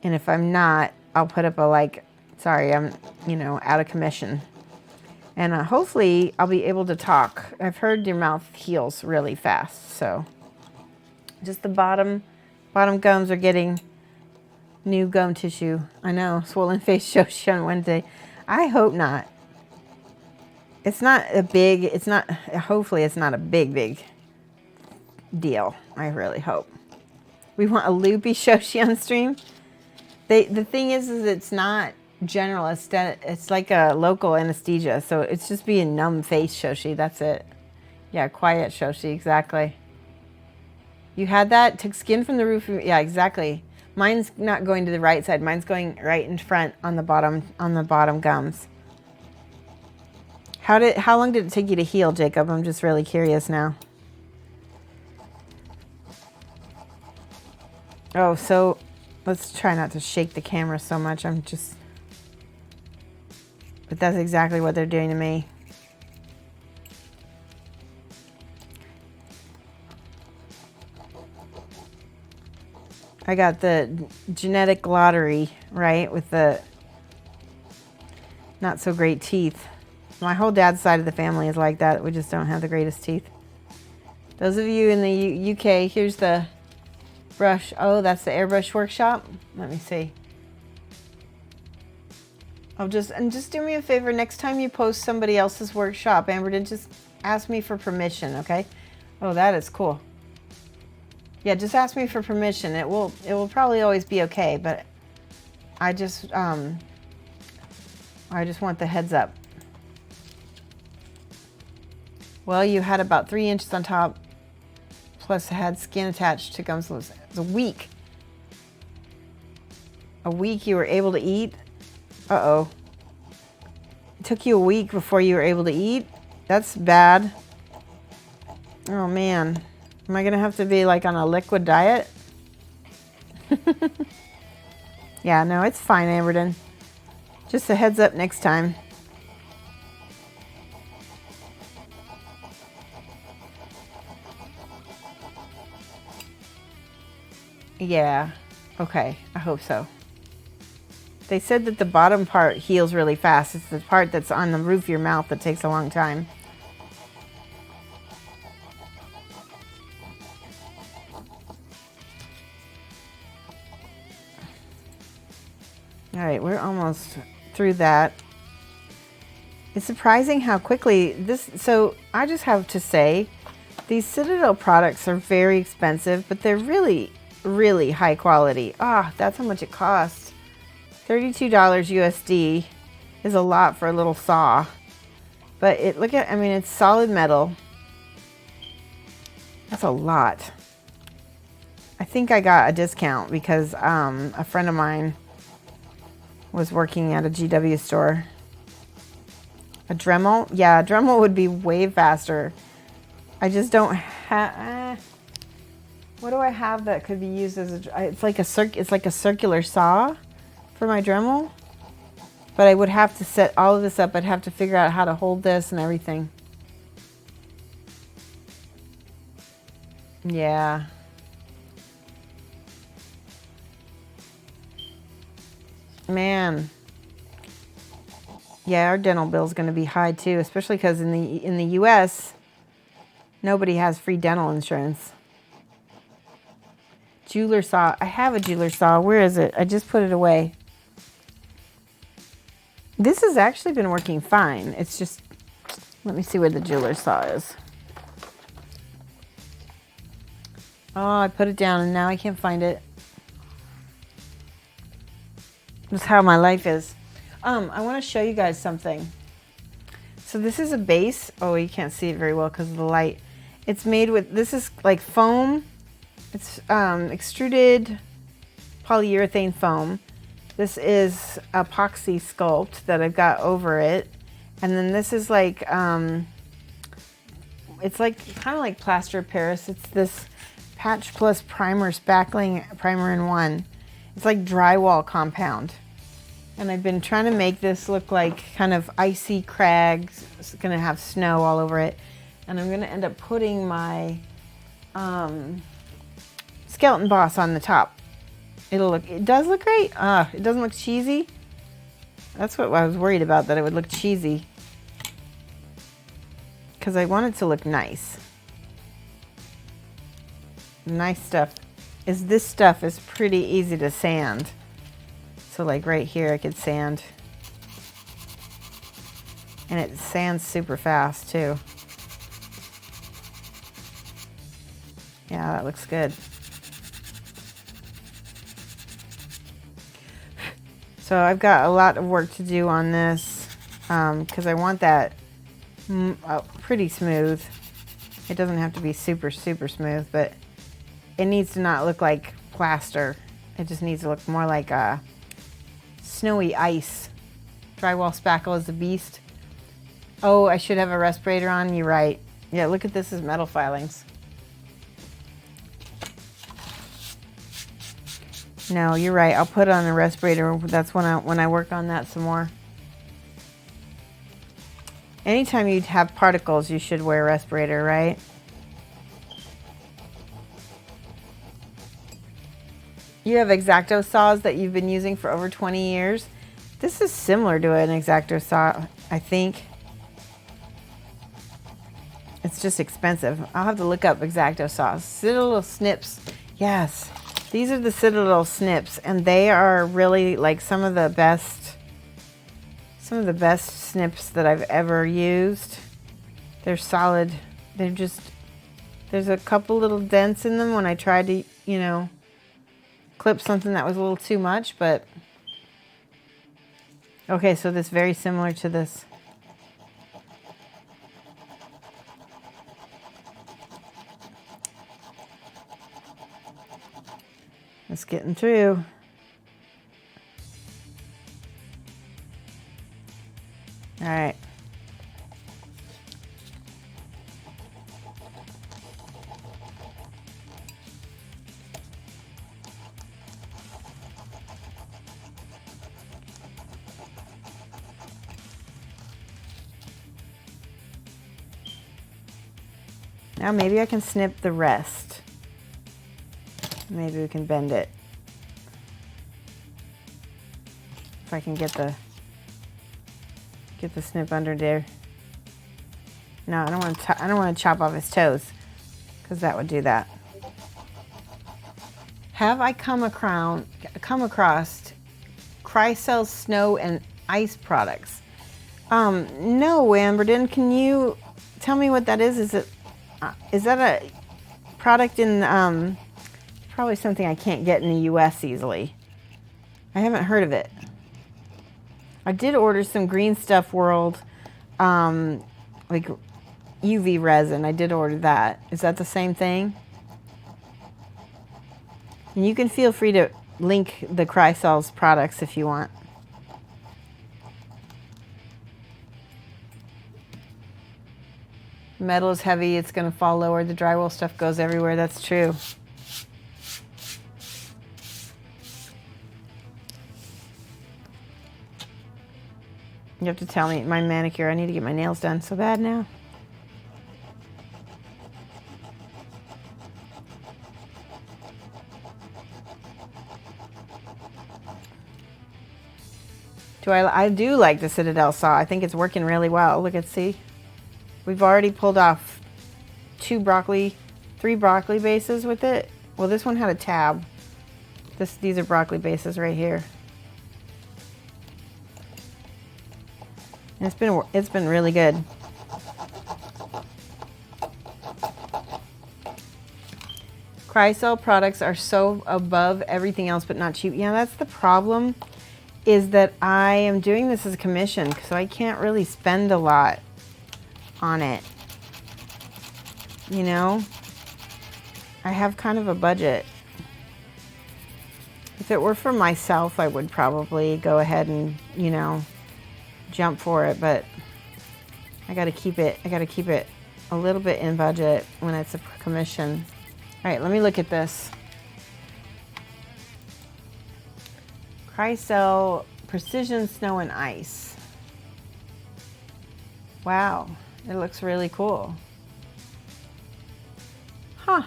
And if I'm not, I'll put up a sorry, I'm, out of commission. And hopefully I'll be able to talk. I've heard your mouth heals really fast. So just the bottom gums are getting new gum tissue. I know, swollen face Shoshie on Wednesday. I hope not. Hopefully it's not a big deal. I really hope. We want a loopy Shoshie on stream. The thing is it's not It's like a local anesthesia. So it's just being numb face, Shoshie. That's it. Yeah, quiet, Shoshie. Exactly. You had that? Took skin from the roof. Yeah, exactly. Mine's not going to the right side. Mine's going right in front on the bottom gums. How long did it take you to heal, Jacob? I'm just really curious now. Oh, so let's try not to shake the camera so much. But that's exactly what they're doing to me. I got the genetic lottery, right? With the not so great teeth. My whole dad's side of the family is like that. We just don't have the greatest teeth. Those of you in the UK, here's the brush. Oh, that's the airbrush workshop. Let me see. Just do me a favor. Next time you post somebody else's workshop, Amberton, just ask me for permission, okay? Oh, that is cool. Yeah, just ask me for permission. It will probably always be okay, but I just want the heads up. Well, you had about 3 inches on top, plus had skin attached to gums. It's a week. A week you were able to eat? Uh-oh. It took you a week before you were able to eat? That's bad. Oh, man. Am I going to have to be like on a liquid diet? Yeah, no, it's fine, Amberton. Just a heads up next time. Yeah, okay, I hope so. They said that the bottom part heals really fast. It's the part that's on the roof of your mouth that takes a long time. All right, we're almost through that. It's surprising how quickly so I just have to say, these Citadel products are very expensive, but they're really, really high quality. Ah, that's how much it costs. $32 USD is a lot for a little saw. But it's solid metal. That's a lot. I think I got a discount because a friend of mine was working at a GW store. A Dremel? Yeah, a Dremel would be way faster. I just don't have... what do I have that could be used as a... It's like a circular saw for my Dremel. But I would have to set all of this up. I'd have to figure out how to hold this and everything. Yeah. Man. Yeah, our dental bill is going to be high too, especially because in the U.S., nobody has free dental insurance. Jeweler saw. I have a jeweler saw. Where is it? I just put it away. This has actually been working fine. It's just, let me see where the jeweler saw is. Oh, I put it down and now I can't find it. That's how my life is. I want to show you guys something. So this is a base. Oh, you can't see it very well because of the light. It's made with, this is like foam. It's extruded polyurethane foam. This is epoxy sculpt that I've got over it. And then this is like, it's like kind of like plaster of Paris. It's this Patch Plus Primer Spackling Primer in One. It's like drywall compound. And I've been trying to make this look like kind of icy crags. It's gonna have snow all over it. And I'm gonna end up putting my skeleton boss on the top. It does look great. It doesn't look cheesy. That's what I was worried about, that it would look cheesy. Because I want it to look nice. Nice stuff. This stuff is pretty easy to sand. So like right here I could sand. And it sands super fast too. Yeah, that looks good. So I've got a lot of work to do on this because I want that pretty smooth. It doesn't have to be super, super smooth, but it needs to not look like plaster. It just needs to look more like snowy ice. Drywall spackle is a beast. Oh, I should have a respirator on. You're right. Yeah, look at this as metal filings. No, you're right. I'll put on a respirator. That's when I work on that some more. Anytime you have particles, you should wear a respirator, right? You have X-Acto saws that you've been using for over 20 years. This is similar to an X-Acto saw, I think. It's just expensive. I'll have to look up X-Acto saws. Citadel snips. Yes, these are the Citadel snips, and they are really like some of the best snips that I've ever used. They're solid. They're just, there's a couple little dents in them when I tried to, you know, clip something that was a little too much, but okay, so this is very similar to this. It's getting through. All right. Now maybe I can snip the rest. Maybe we can bend it. If I can get the snip under there. No, I don't want to chop off his toes, because that would do that. Have I come across Crycell snow and ice products? No, Amberden. Can you tell me what that is? Is that a product in probably something I can't get in the US easily? I haven't heard of it. I did order some Green Stuff World like UV resin. I did order that. Is that the same thing? And you can feel free to link the Crycell's products if you want. Metal is heavy, it's going to fall lower. The drywall stuff goes everywhere. That's true. You have to tell me, my manicure, I need to get my nails done so bad now. I do like the Citadel saw. I think it's working really well. Look at, see? We've already pulled off 3 broccoli bases with it. Well, this one had a tab. These are broccoli bases right here. And it's been really good. Crycell products are so above everything else but not cheap. Yeah, that's the problem, is that I am doing this as a commission, so I can't really spend a lot on it. You know, I have kind of a budget. If it were for myself, I would probably go ahead and, you know, jump for it, but I gotta keep it a little bit in budget when it's a commission. All right, let me look at this. Crycell Precision Snow and Ice. Wow, it looks really cool. Huh.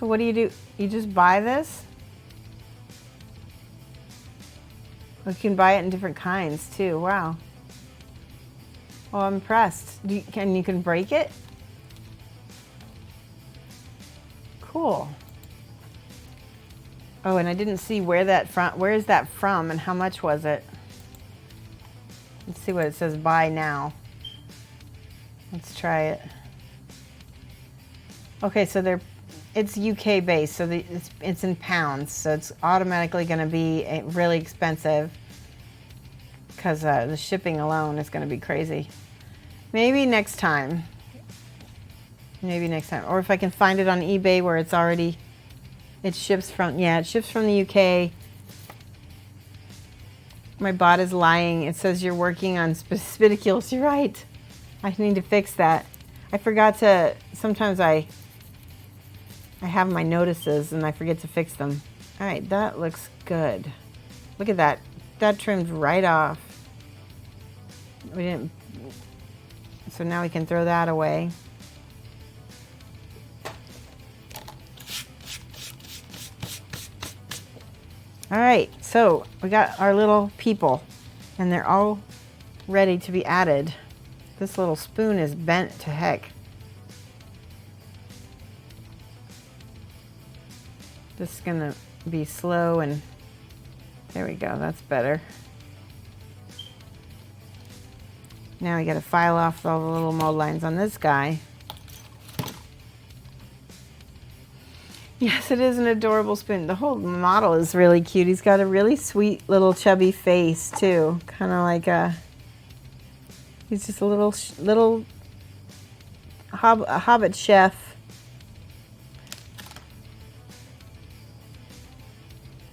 So what do? You just buy this? You can buy it in different kinds too. Wow. Oh, I'm impressed. You can break it? Cool. Oh, and I didn't see where is that from and how much was it? Let's see what it says, buy now. Let's try it. Okay, so it's UK based, so it's in pounds, so it's automatically going to be really expensive because the shipping alone is going to be crazy. Maybe next time. Maybe next time. Or if I can find it on eBay where it's already, it ships from the UK. My bot is lying. It says you're working on spidicules. You're right. I need to fix that. I forgot to, sometimes I have my notices and I forget to fix them. All right, that looks good. Look at that. That trimmed right off. We didn't, so now we can throw that away. All right, so we got our little people and they're all ready to be added. This little spoon is bent to heck. This is gonna be slow and there we go, that's better. Now we gotta file off all the little mold lines on this guy. Yes, it is an adorable spoon. The whole model is really cute. He's got a really sweet little chubby face too. Kind of like he's just a little hobbit chef.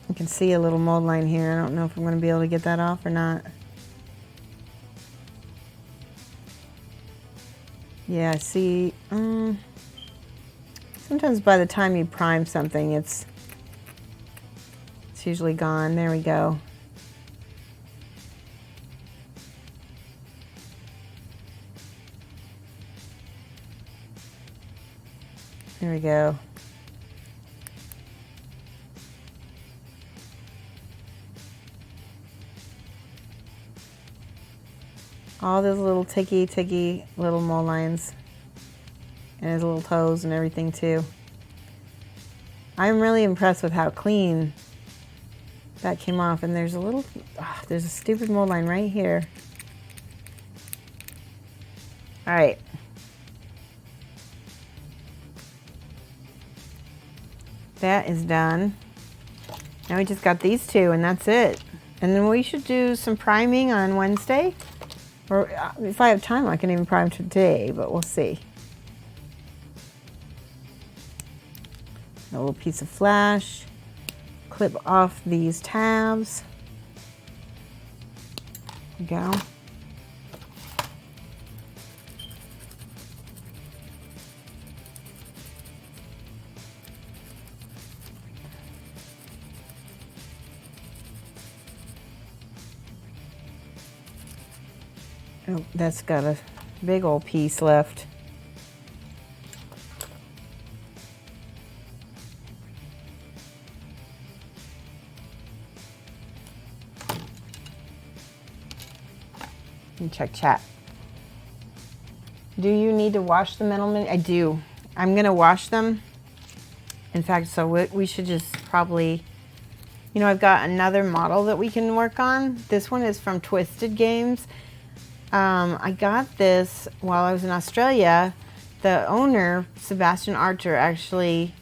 You can see a little mold line here. I don't know if I'm going to be able to get that off or not. Yeah, I see. Sometimes by the time you prime something, it's usually gone. There we go. There we go. All those little ticky little mold lines. And his little toes and everything too. I'm really impressed with how clean that came off. And there's there's a stupid mold line right here. All right. That is done. Now we just got these two and that's it. And then we should do some priming on Wednesday. Or if I have time, I can even prime today, but we'll see. A little piece of flash, clip off these tabs. There we go. Oh, that's got a big old piece left. Check chat. Do you need to wash the metal minis? I do. I'm gonna wash them. In fact, so we should just probably, you know, I've got another model that we can work on. This one is from Twisted Games. I got this while I was in Australia. The owner, Sebastian Archer, actually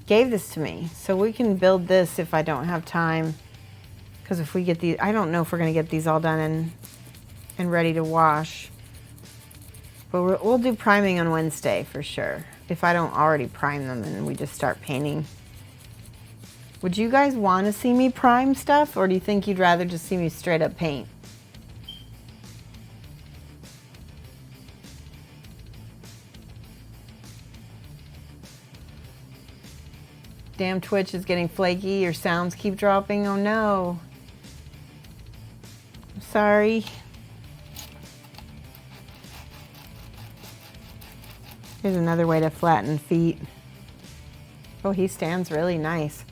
gave this to me. So we can build this if I don't have time. Because if we get these, I don't know if we're gonna get these all done and ready to wash. But we'll do priming on Wednesday for sure. If I don't already prime them and we just start painting. Would you guys want to see me prime stuff, or do you think you'd rather just see me straight up paint? Damn, Twitch is getting flaky. Your sounds keep dropping. Oh no. I'm sorry. Here's another way to flatten feet. Oh, he stands really nice.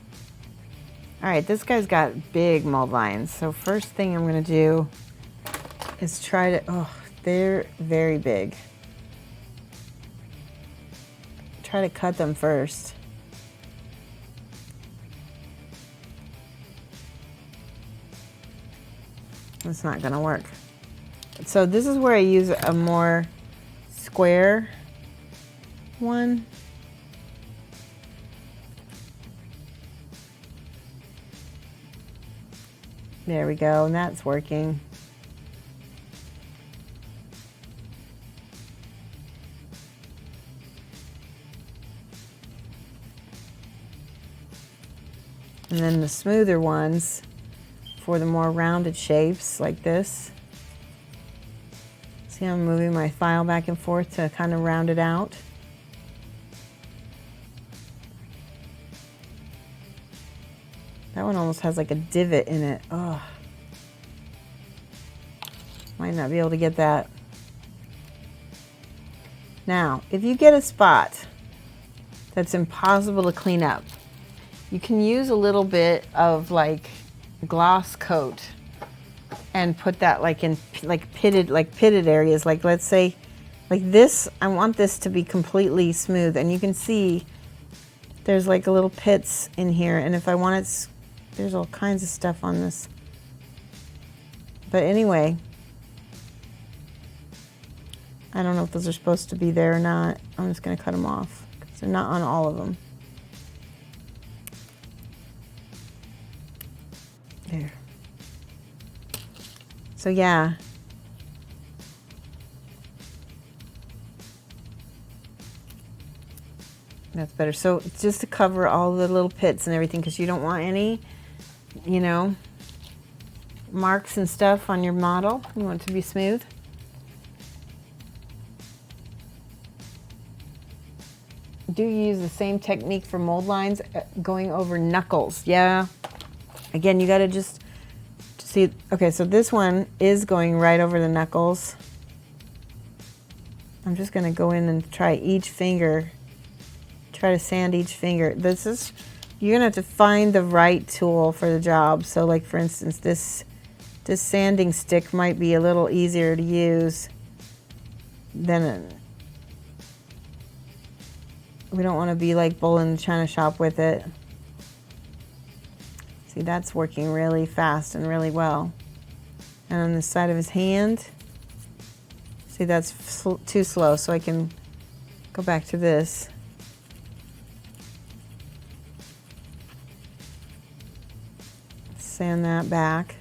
All right, this guy's got big mold lines. So first thing I'm gonna do is try to, oh, they're very big. Try to cut them first. It's not gonna work. So this is where I use a more square one. There we go, and that's working. And then the smoother ones for the more rounded shapes like this. See how I'm moving my file back and forth to kind of round it out. That one almost has like a divot in it. Oh, might not be able to get that. Now, if you get a spot that's impossible to clean up, you can use a little bit of like gloss coat and put that like in pitted areas. Like let's say like this, I want this to be completely smooth, and you can see there's like a little pits in here, and if I want it, there's all kinds of stuff on this. But anyway, I don't know if those are supposed to be there or not. I'm just gonna cut them off because they're not on all of them. There. So yeah. That's better. So just to cover all the little pits and everything, because you don't want any, you know, marks and stuff on your model. You want it to be smooth. Do you use the same technique for mold lines, going over knuckles? Yeah. Again, you got to just see. Okay, so this one is going right over the knuckles. I'm just going to go in and try each finger. Try to sand each finger. This is, you're going to have to find the right tool for the job. So like for instance, this sanding stick might be a little easier to use than we don't want to be like bull in the china shop with it. See, that's working really fast and really well. And on the side of his hand, see, that's too slow, so I can go back to this. Sand that back.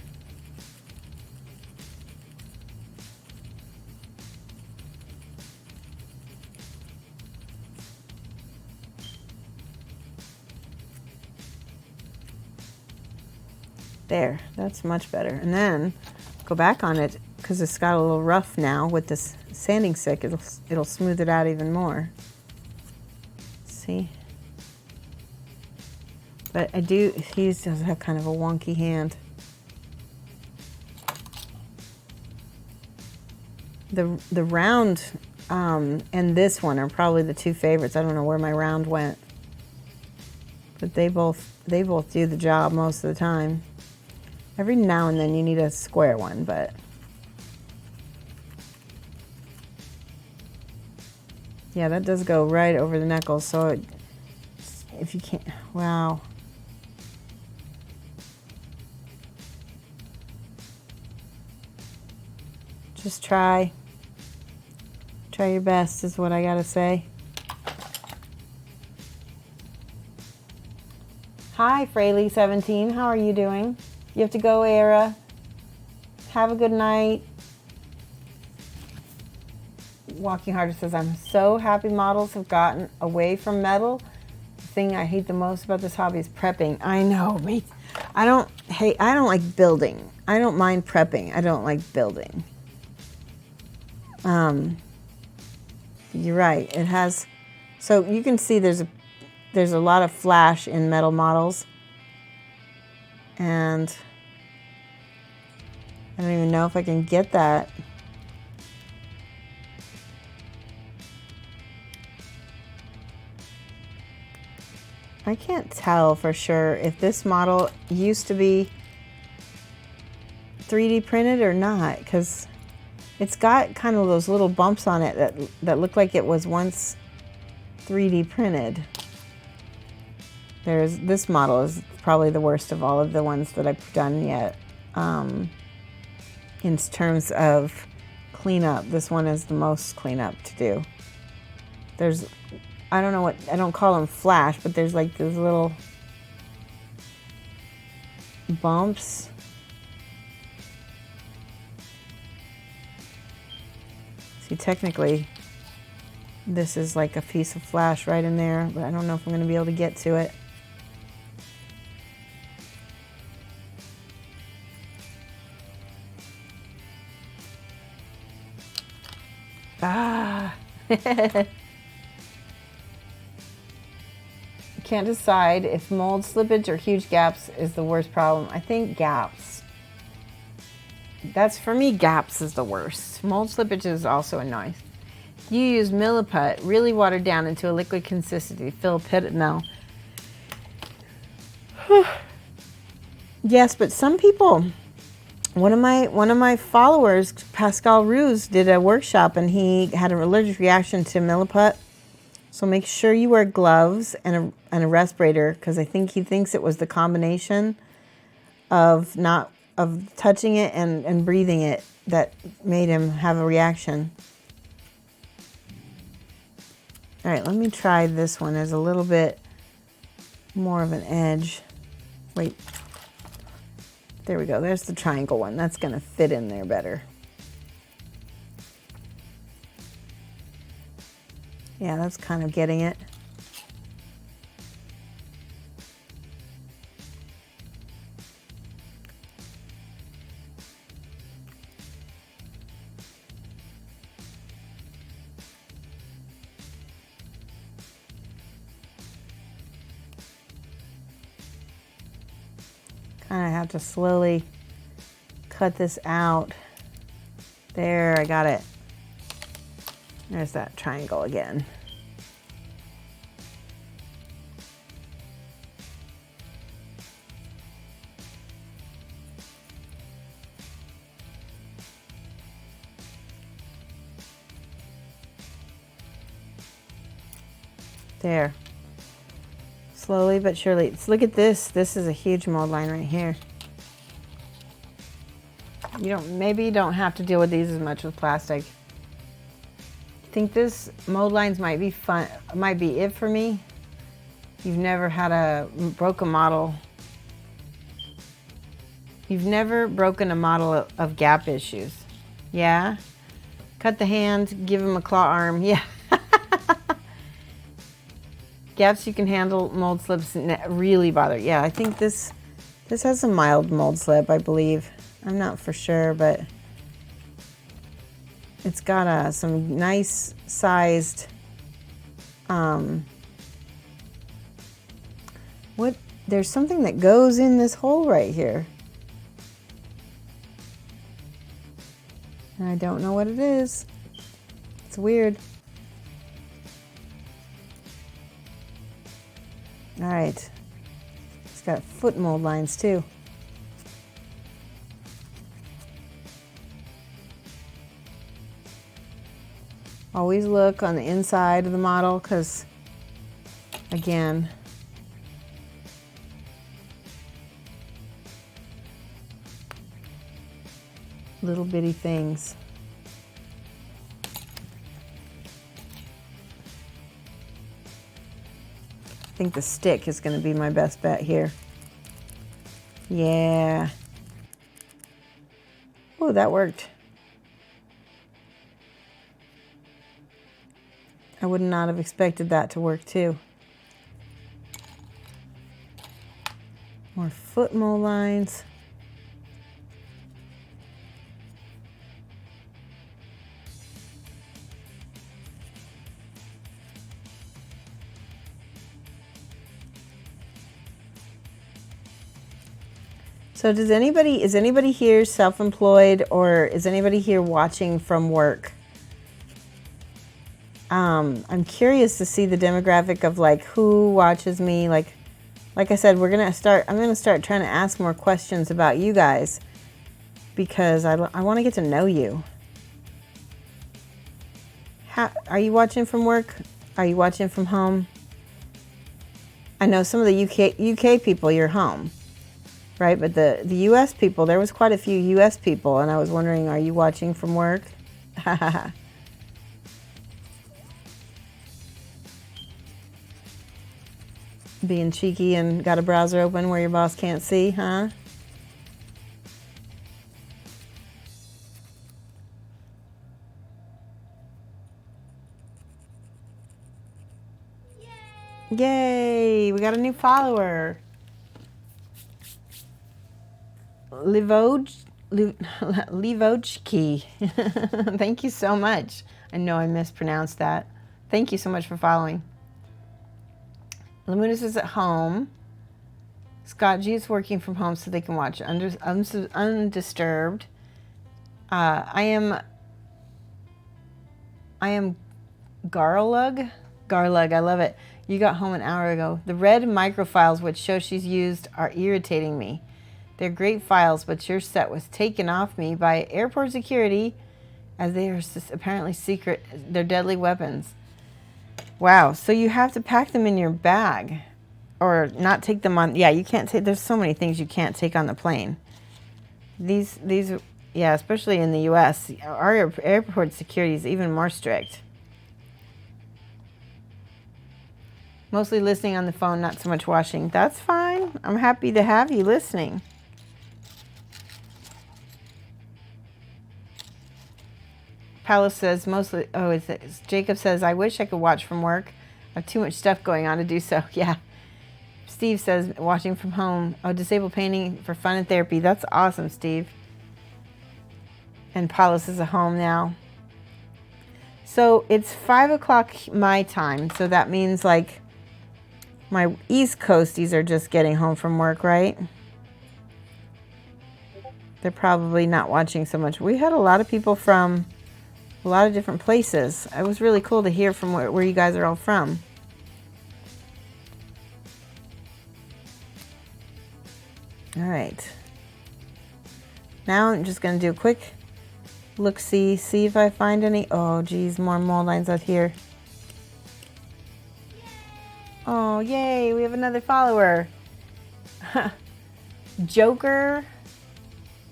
There, that's much better. And then go back on it, because it's got a little rough now with this sanding stick. It'll smooth it out even more. See? But he does have kind of a wonky hand. The round and this one are probably the two favorites. I don't know where my round went, but they both do the job most of the time. Every now and then you need a square one, but yeah, that does go right over the knuckles. So if you can't, wow. Just try your best is what I gotta say. Hi, Fraley17, how are you doing? You have to go, Era. Have a good night. Walking Harder says, I'm so happy models have gotten away from metal. The thing I hate the most about this hobby is prepping. I know, me. I don't like building. I don't mind prepping. I don't like building. You're right. It has, so you can see there's a lot of flash in metal models. And I don't even know if I can get that. I can't tell for sure if this model used to be 3D printed or not, because it's got kind of those little bumps on it that look like it was once 3D printed. This model is probably the worst of all of the ones that I've done yet. In terms of cleanup, this one is the most cleanup to do. I don't know what, I don't call them flash, but there's like those little bumps technically, this is like a piece of flash right in there, but I don't know if I'm going to be able to get to it. Ah! Can't decide if mold slippage or huge gaps is the worst problem. I think gaps. That's, for me, gaps is the worst. Mold slippage is also annoying. You use Milliput, really watered down into a liquid consistency. Fill a pit. No. Yes, but some people. One of my followers, Pascal Ruse, did a workshop and he had an allergic reaction to Milliput. So make sure you wear gloves and a respirator, because I think he thinks it was the combination of touching it and breathing it that made him have a reaction. All right, let me try this one. There's a little bit more of an edge. Wait. There we go. There's the triangle one. That's going to fit in there better. Yeah, that's kind of getting it. Kind of have to slowly cut this out. There, I got it. There's that triangle again. There. Slowly but surely. Look at this. This is a huge mold line right here. Maybe you don't have to deal with these as much with plastic. I think this mold lines might be fun. Might be it for me. You've never had a broken model. You've never broken a model of gap issues. Yeah? Cut the hand, give him a claw arm. Yeah. Gaps you can handle, mold slips really bother. Yeah, I think this has a mild mold slip, I believe. I'm not for sure, but it's got some nice sized, there's something that goes in this hole right here. And I don't know what it is. It's weird. All right, it's got foot mold lines too. Always look on the inside of the model, because again, little bitty things. I think the stick is going to be my best bet here. Yeah. Oh, that worked. I would not have expected that to work too. More foot mold lines. So is anybody here self-employed, or is anybody here watching from work? I'm curious to see the demographic of like who watches me. Like I said, I'm gonna start trying to ask more questions about you guys, because I want to get to know you. Are you watching from work? Are you watching from home? I know some of the UK people, you're home. Right, but the U.S. people, there was quite a few U.S. people, and I was wondering, are you watching from work? Being cheeky and got a browser open where your boss can't see, huh? Yay, we got a new follower. Livojki. Thank you so much. I know I mispronounced that. Thank you so much for following. Lamunis is at home. Scott G is working from home so they can watch undisturbed. I am Garlug. Garlug, I love it. You got home an hour ago. The red microfiles which Shoshie's used are irritating me. They're great files, but your set was taken off me by airport security as they are apparently secret. They're deadly weapons. Wow, so you have to pack them in your bag or not take them on. Yeah, you can't take, there's so many things you can't take on the plane. These, yeah, especially in the U.S., our airport security is even more strict. Mostly listening on the phone, not so much watching. That's fine. I'm happy to have you listening. Palace says mostly, oh, Jacob says, I wish I could watch from work. I have too much stuff going on to do so. Yeah. Steve says, watching from home. Oh, disabled painting for fun and therapy. That's awesome, Steve. And Palace is at home now. So it's 5 o'clock my time. So that means like my East Coasties are just getting home from work, right? They're probably not watching so much. We had a lot of people from a lot of different places. It was really cool to hear from where you guys are all from. All right. Now I'm just going to do a quick look-see, see if I find any. Oh, geez, more mold lines out here. Oh, yay, we have another follower. Joker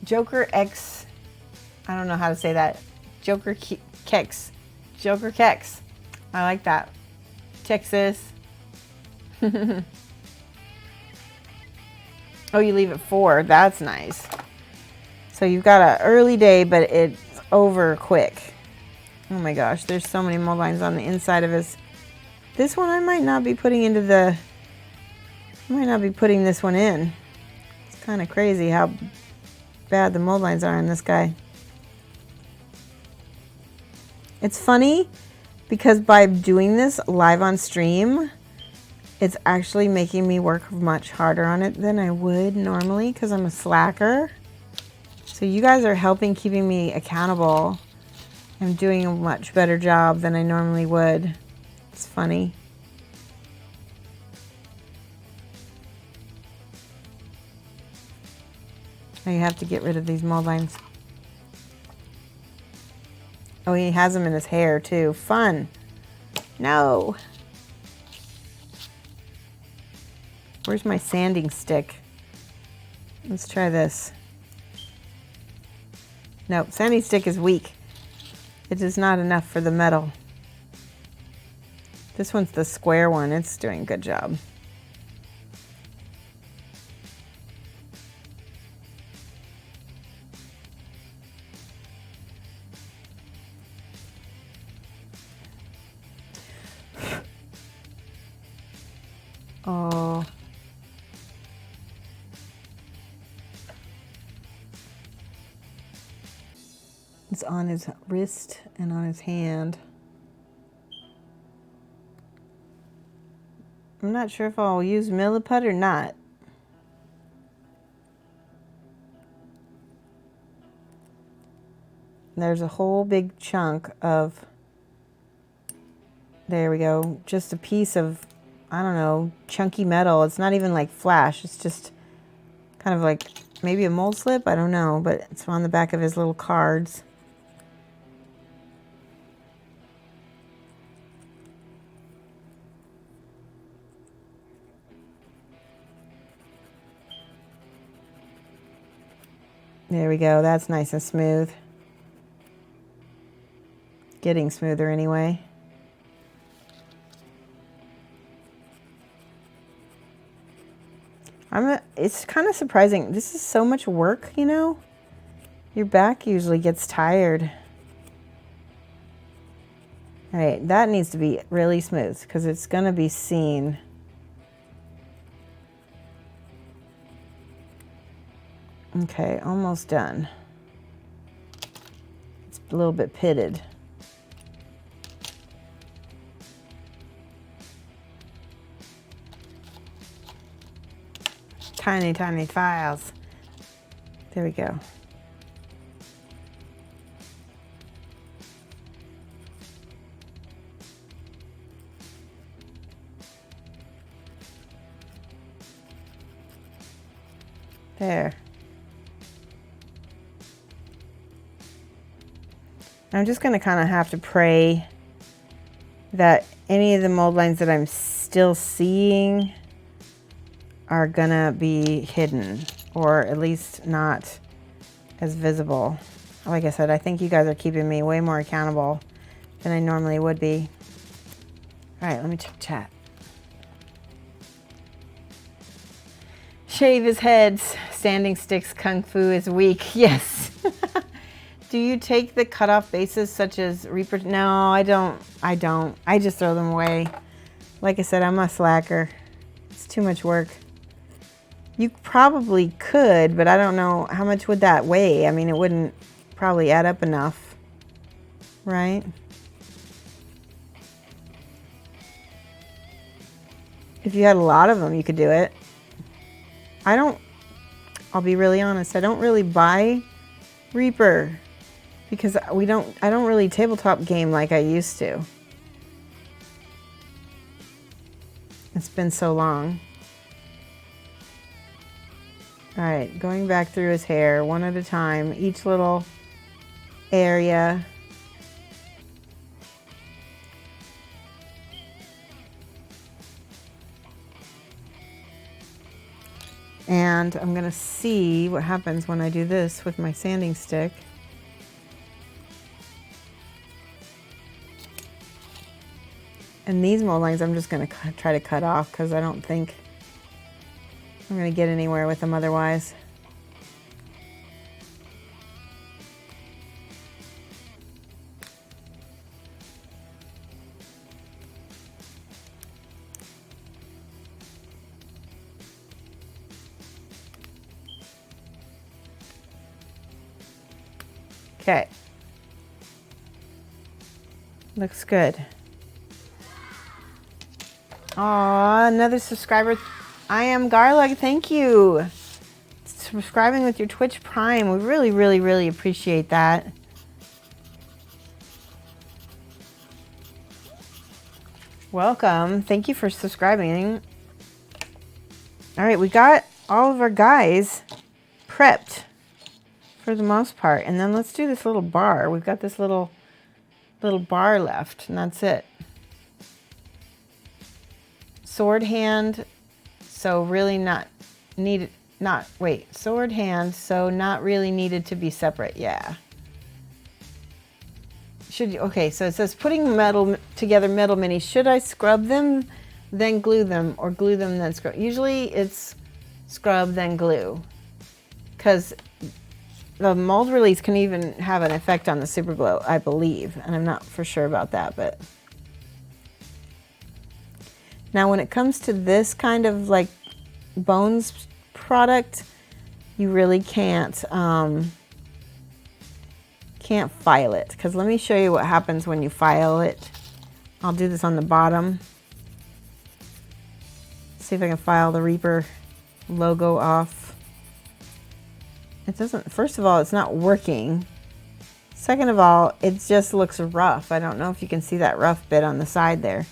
X, I don't know how to say that. Joker Kex. I like that. Texas. Oh, you leave at 4. That's nice. So you've got an early day, but it's over quick. Oh my gosh, there's so many mold lines on the inside of his. This one I might not be putting into the, I might not be putting this one in. It's kind of crazy how bad the mold lines are in this guy. It's funny because by doing this live on stream, it's actually making me work much harder on it than I would normally because I'm a slacker. So you guys are helping keeping me accountable. I'm doing a much better job than I normally would. It's funny. Now you have to get rid of these mold lines. Oh, he has them in his hair too. Fun. No. Where's my sanding stick? Let's try this. Nope, sanding stick is weak. It is not enough for the metal. This one's the square one. It's doing a good job. Oh. It's on his wrist and on his hand. I'm not sure if I'll use milliput or not. There's a whole big chunk of, there we go, just a piece of, I don't know, chunky metal. It's not even like flash. It's just kind of like maybe a mold slip. I don't know, but it's on the back of his little cards. There we go. That's nice and smooth. Getting smoother anyway. It's kind of surprising. This is so much work, you know? Your back usually gets tired. All right, that needs to be really smooth because it's going to be seen. Okay, almost done. It's a little bit pitted. Tiny, tiny files. There we go. There. I'm just going to kind of have to pray that any of the mold lines that I'm still seeing are going to be hidden, or at least not as visible. Like I said, I think you guys are keeping me way more accountable than I normally would be. All right, let me check chat. Shave his heads. Standing sticks kung fu is weak. Yes. Do you take the cutoff bases such as Reaper? No, I don't. I just throw them away. Like I said, I'm a slacker. It's too much work. You probably could, but I don't know how much would that weigh. I mean, it wouldn't probably add up enough, right? If you had a lot of them, you could do it. I'll be really honest, I don't really buy Reaper because I don't really tabletop game like I used to. It's been so long. All right, going back through his hair one at a time, each little area. And I'm gonna see what happens when I do this with my sanding stick. And these mold lines I'm just gonna try to cut off because I don't think I'm gonna get anywhere with them otherwise. Okay. Looks good. Aw, another subscriber. I am Garlic. Thank you. Subscribing with your Twitch Prime. We really, really, really appreciate that. Welcome. Thank you for subscribing. All right, we got all of our guys prepped for the most part. And then let's do this little bar. We've got this little bar left, and that's it. Sword hand, so really not needed, sword hand, so not really needed to be separate, yeah. Okay, so it says putting together metal minis. Should I scrub them, then glue them, or glue them, then scrub? Usually it's scrub, then glue, because the mold release can even have an effect on the super glue, I believe, and I'm not for sure about that, but. Now when it comes to this kind of like bones product, you really can't file it, because let me show you what happens when you file it. I'll do this on the bottom. See if I can file the Reaper logo off. It doesn't, first of all, it's not working. Second of all, it just looks rough. I don't know if you can see that rough bit on the side there.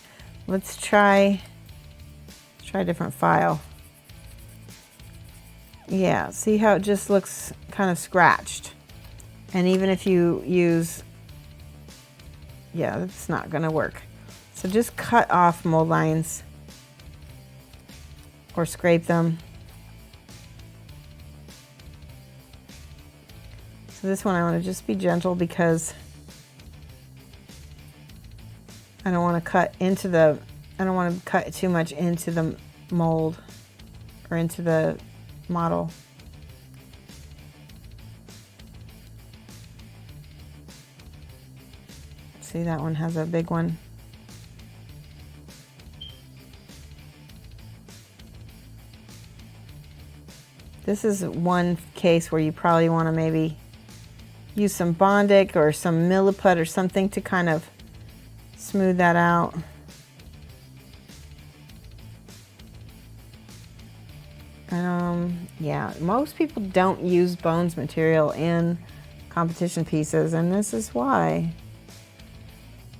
Let's try a different file. Yeah, see how it just looks kind of scratched. And even if you use, yeah, it's not gonna work. So just cut off mold lines or scrape them. So this one I want to just be gentle because I don't want to cut into the, I don't want to cut too much into the mold or into the model. See, that one has a big one. This is one case where you probably want to maybe use some Bondic or some Milliput or something to kind of smooth that out. Yeah, most people don't use Bones material in competition pieces, and this is why.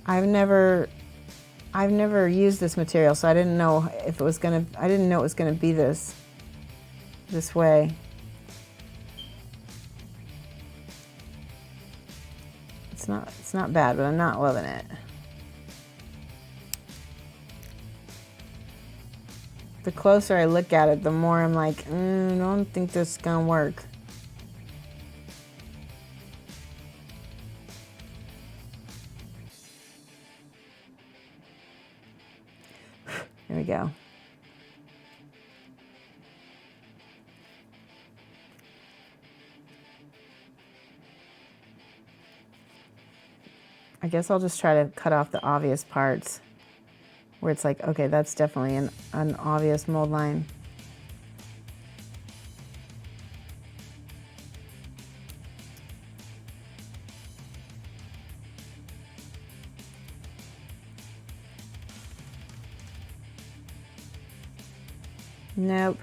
I've never used this material, so I didn't know if it was gonna. I didn't know it was gonna be this way. It's not bad, but I'm not loving it. The closer I look at it, the more I'm like, I don't think this is gonna work. There we go. I guess I'll just try to cut off the obvious parts where it's like, okay, that's definitely an obvious mold line. Nope.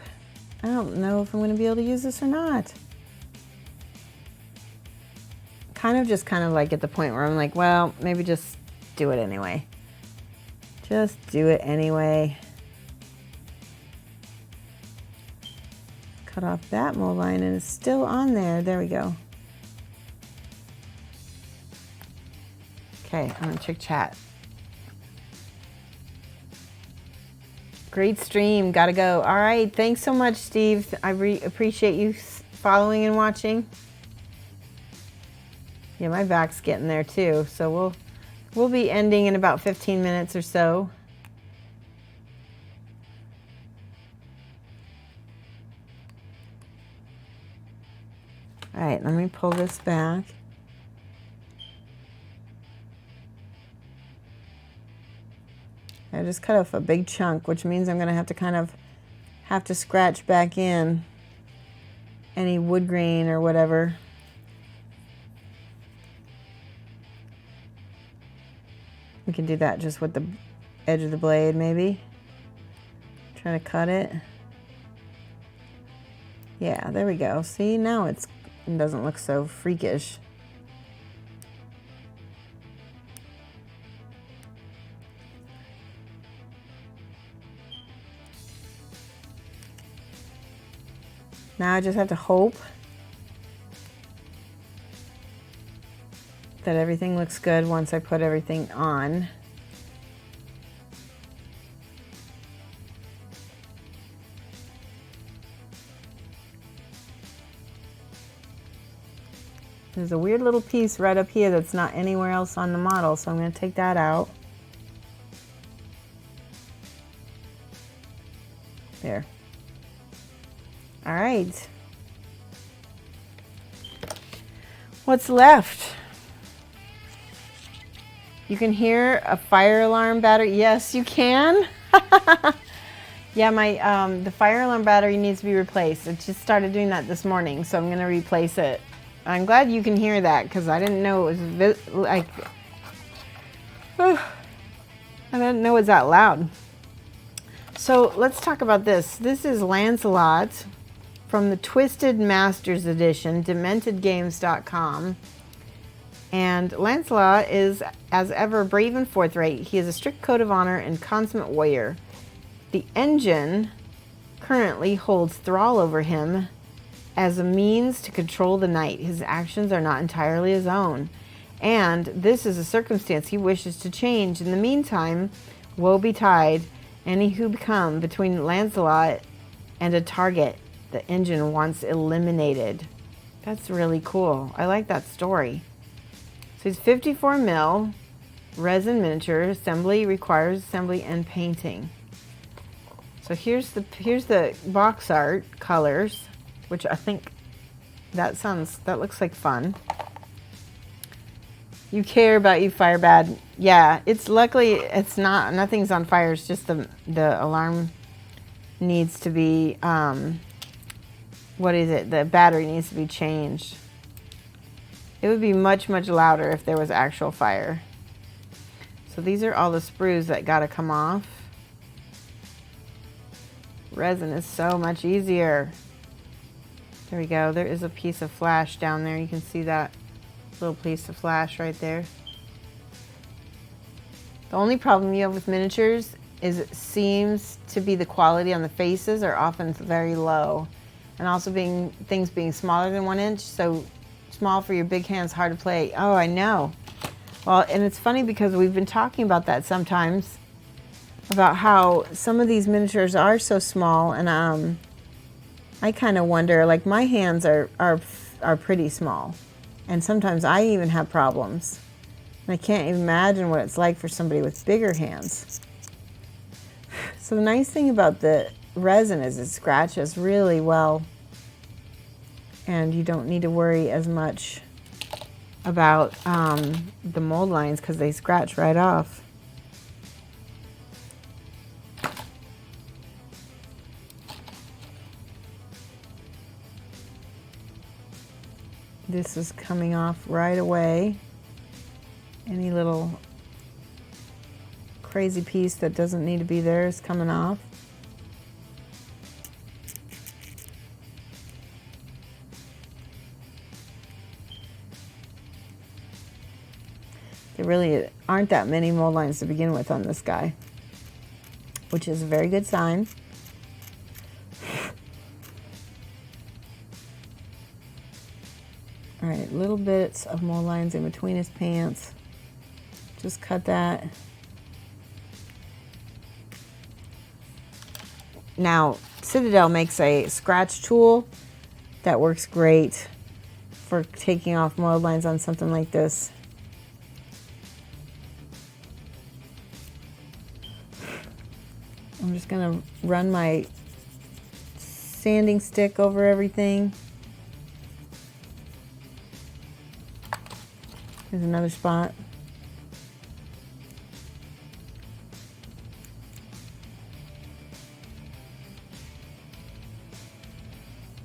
I don't know if I'm going to be able to use this or not. Kind of like at the point where I'm like, well, maybe just do it anyway. Just do it anyway. Cut off that mold line and it's still on there. There we go. Okay, I'm gonna check chat. Great stream, gotta go. All right, thanks so much, Steve. I appreciate you following and watching. Yeah, my back's getting there too, so we'll be ending in about 15 minutes or so. All right, let me pull this back. I just cut off a big chunk, which means I'm gonna have to scratch back in any wood grain or whatever. We can do that just with the edge of the blade, maybe. Try to cut it. Yeah, there we go. See, now it doesn't look so freakish. Now I just have to hope that everything looks good once I put everything on. There's a weird little piece right up here that's not anywhere else on the model, so I'm going to take that out. There. All right. What's left? You can hear a fire alarm battery. Yes, you can. Yeah, the fire alarm battery needs to be replaced. It just started doing that this morning, so I'm going to replace it. I'm glad you can hear that because I didn't know it was I didn't know it was that loud. So let's talk about this. This is Lancelot from the Twisted Masters Edition, DementedGames.com. And Lancelot is, as ever, brave and forthright. He has a strict code of honor and consummate warrior. The engine currently holds thrall over him as a means to control the night. His actions are not entirely his own, and this is a circumstance he wishes to change. In the meantime, woe betide any who become between Lancelot and a target the engine wants eliminated. That's really cool. I like that story. So he's 54 mil, resin miniature, assembly requires assembly and painting. So here's the box art colors, which I think that looks like fun. You care about you fire bad. Yeah, nothing's on fire. It's just the alarm needs to be what is it? The battery needs to be changed. It would be much, much louder if there was actual fire. So these are all the sprues that gotta come off. Resin is so much easier. There we go. There is a piece of flash down there. You can see that little piece of flash right there. The only problem you have with miniatures is it seems to be the quality on the faces are often very low. And also things being smaller than 1 inch, so small for your big hands, hard to play. Oh, I know. Well, and it's funny because we've been talking about that sometimes, about how some of these miniatures are so small, and I kind of wonder, like my hands are pretty small, and sometimes I even have problems. And I can't even imagine what it's like for somebody with bigger hands. So the nice thing about the resin is it scratches really well, and you don't need to worry as much about the mold lines because they scratch right off. This is coming off right away. Any little crazy piece that doesn't need to be there is coming off. There really aren't that many mold lines to begin with on this guy, which is a very good sign. All right, little bits of mold lines in between his pants. Just cut that. Now, Citadel makes a scratch tool that works great for taking off mold lines on something like this. I'm just gonna run my sanding stick over everything. Here's another spot.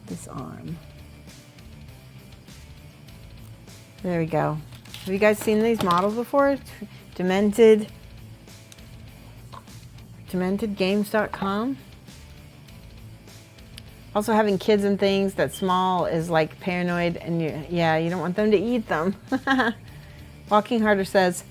This arm. There we go. Have you guys seen these models before? Dementedgames.com. Also, having kids and things that small is like paranoid, and you don't want them to eat them. Walking Harder says,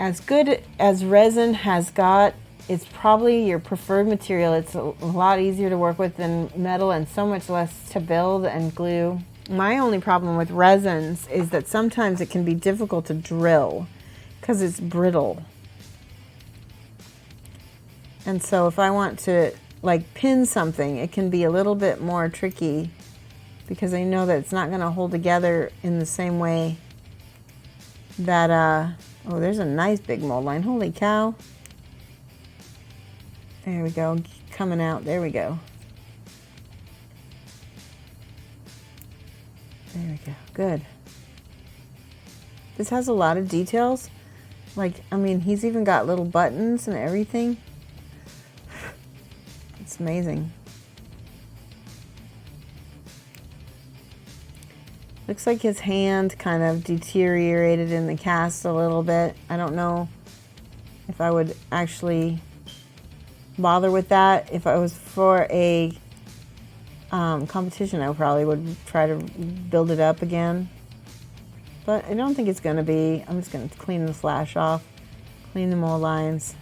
as good as resin has got, it's probably your preferred material. It's a lot easier to work with than metal and so much less to build and glue. My only problem with resins is that sometimes it can be difficult to drill because it's brittle. And so if I want to like pin something, it can be a little bit more tricky because I know that it's not going to hold together in the same way that, oh, there's a nice big mold line. Holy cow. There we go, coming out, there we go. There we go, good. This has a lot of details. Like, I mean, he's even got little buttons and everything. It's amazing. Looks like his hand kind of deteriorated in the cast a little bit. I don't know if I would actually bother with that. If I was for a competition, I probably would try to build it up again. But I don't think it's going to be. I'm just going to clean the flash off, clean the mold lines,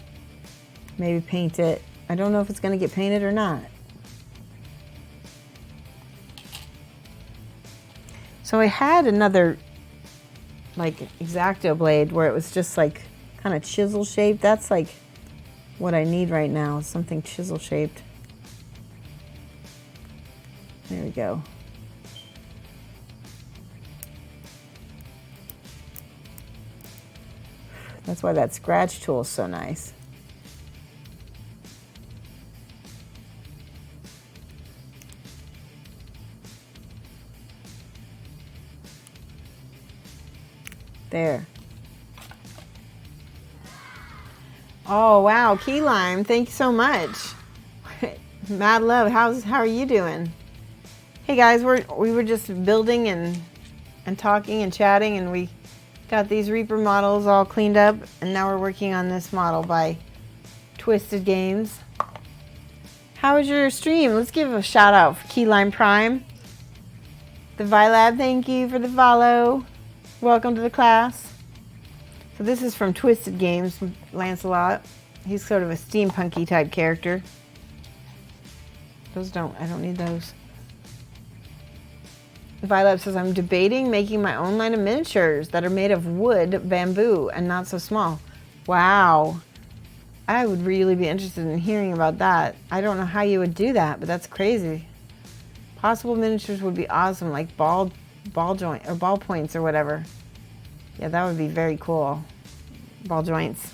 maybe paint it. I don't know if it's going to get painted or not. So I had another like X-Acto blade where it was just like kind of chisel shaped. That's like what I need right now, something chisel shaped. There we go. That's why that scratch tool is so nice. There. Oh, wow, key lime, thank you so much. Mad Love, how are you doing? Hey guys, we were just building and talking and chatting, and we got these Reaper models all cleaned up, and now we're working on this model by Twisted Games. How was your stream? Let's give a shout out for Keyline Prime. The Vilab, thank you for the follow. Welcome to the class. So this is from Twisted Games, Lancelot. He's sort of a steampunky type character. I don't need those. Violet says, I'm debating making my own line of miniatures that are made of wood, bamboo, and not so small. Wow. I would really be interested in hearing about that. I don't know how you would do that, but that's crazy. Possible miniatures would be awesome, like ball joint or ball points or whatever. Yeah, that would be very cool. Ball joints.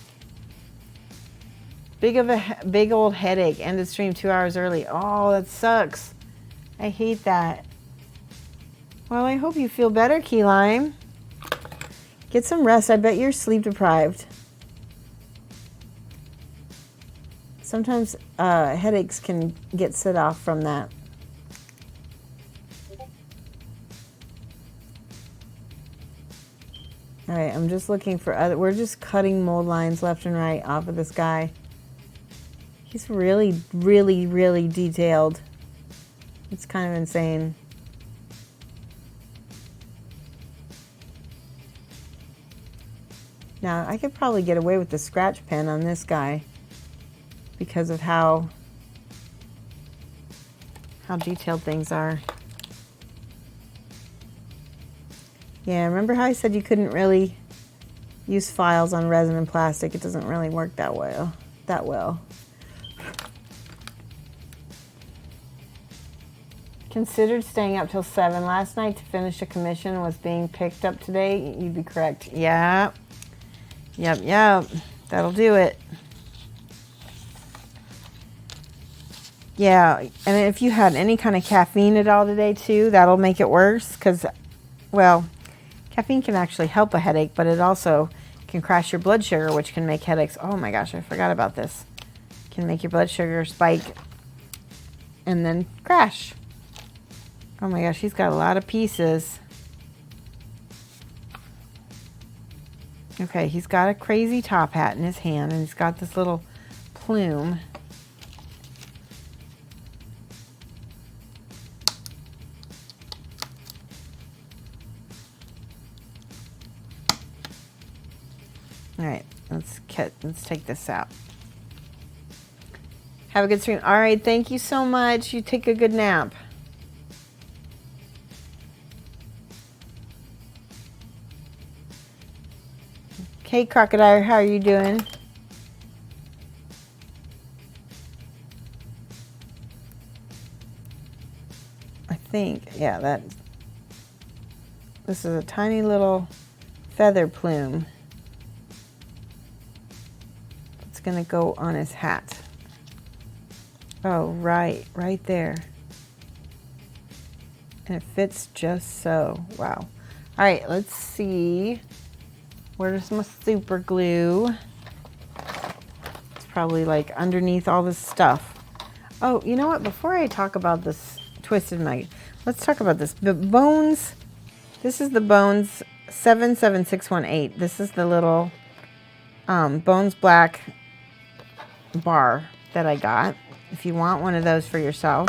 Big old headache. Ended stream 2 hours early. Oh, that sucks. I hate that. Well, I hope you feel better, Key Lime. Get some rest. I bet you're sleep deprived. Sometimes headaches can get set off from that. All right, I'm just looking for other. We're just cutting mold lines left and right off of this guy. He's really, really, really detailed. It's kind of insane. Now, I could probably get away with the scratch pen on this guy because of how detailed things are. Yeah, remember how I said you couldn't really use files on resin and plastic? It doesn't really work that well. Considered staying up till 7 last night to finish a commission was being picked up today. You'd be correct. Yeah. Yep. That'll do it. Yeah, and if you had any kind of caffeine at all today too, that'll make it worse because, well, caffeine can actually help a headache, but it also can crash your blood sugar, which can make headaches. Oh my gosh, I forgot about this. Can make your blood sugar spike and then crash. Oh my gosh, he's got a lot of pieces. Okay, he's got a crazy top hat in his hand, and he's got this little plume. All right, let's take this out. Have a good stream. All right, thank you so much. You take a good nap. Hey, Crocodile, how are you doing? I think, yeah, this is a tiny little feather plume. It's gonna go on his hat. Oh, right there. And it fits just so. Wow. All right, let's see. Where's my super glue? It's probably like underneath all this stuff. Oh, you know what? Before I talk about this Twisted Mag, let's talk about this. The Bones, this is the Bones 77618. This is the little Bones Black bar that I got. If you want one of those for yourself.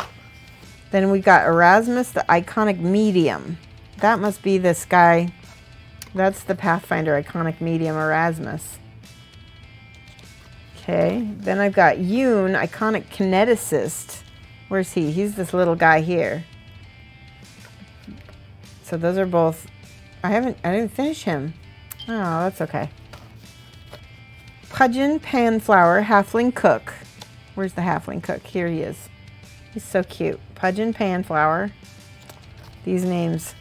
Then we got Erasmus, the Iconic Medium. That must be this guy. That's the Pathfinder Iconic Medium Erasmus. Okay, then I've got Yoon, Iconic Kineticist. Where's he? He's this little guy here. So those are both. I didn't finish him. Oh, that's okay. Pudgeon Panflower, Halfling Cook. Where's the Halfling Cook? Here he is. He's so cute. Pudgeon Panflower. These names.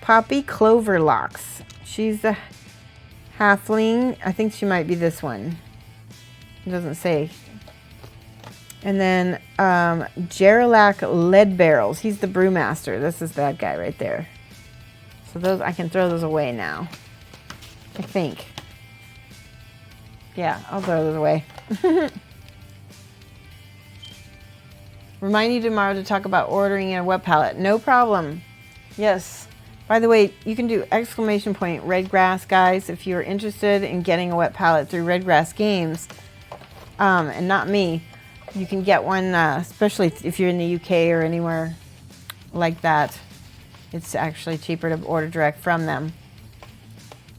Poppy Cloverlocks. She's a halfling. I think she might be this one. It doesn't say. And then Geralac Leadbarrels. He's the brewmaster. This is that guy right there. So those, I can throw those away now. I think. Yeah, I'll throw those away. Remind you tomorrow to talk about ordering a web palette. No problem. Yes. By the way, you can do ! Redgrass, guys, if you're interested in getting a wet palette through Redgrass Games, and not me. You can get one, especially if you're in the UK or anywhere like that. It's actually cheaper to order direct from them.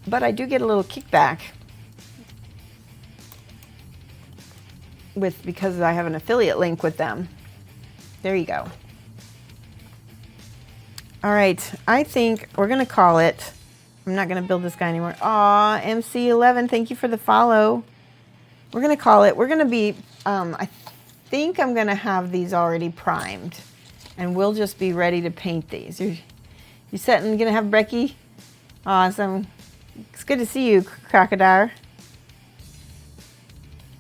But I do get a little kickback because I have an affiliate link with them. There you go. All right, I think we're gonna call it. I'm not gonna build this guy anymore. Aw, MC11, thank you for the follow. We're gonna call it. We're gonna be, I think I'm gonna have these already primed, and we'll just be ready to paint these. You set and gonna have Brecky? Awesome. It's good to see you, Crocodile.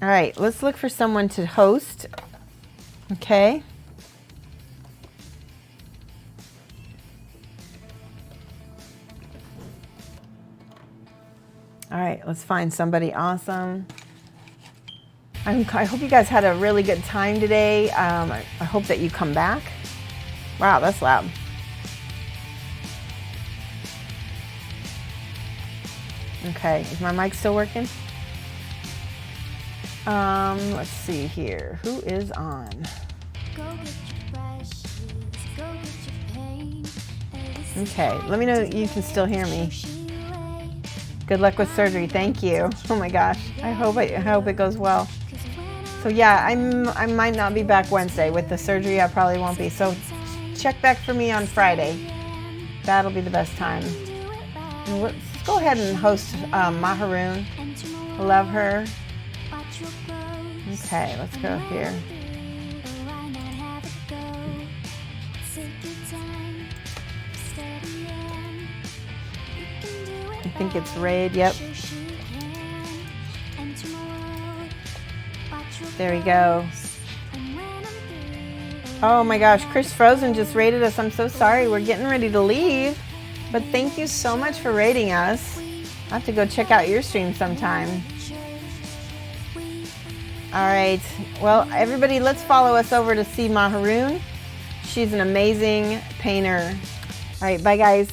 All right, let's look for someone to host. Okay. All right, let's find somebody awesome. I hope you guys had a really good time today. I hope that you come back. Wow, that's loud. Okay, is my mic still working? Let's see here. Who is on? Okay, let me know you can still hear me. Good luck with surgery. Thank you. Oh my gosh. I hope it goes well. So yeah, I might not be back Wednesday with the surgery. I probably won't be. So check back for me on Friday. That'll be the best time. And let's go ahead and host Maharoon. Love her. Okay, let's go here. I think it's Raid, yep. There we go. Oh my gosh, Chris Frozen just raided us. I'm so sorry, we're getting ready to leave. But thank you so much for raiding us. I'll have to go check out your stream sometime. All right, well, everybody, let's follow us over to see Maharoon. She's an amazing painter. All right, bye guys.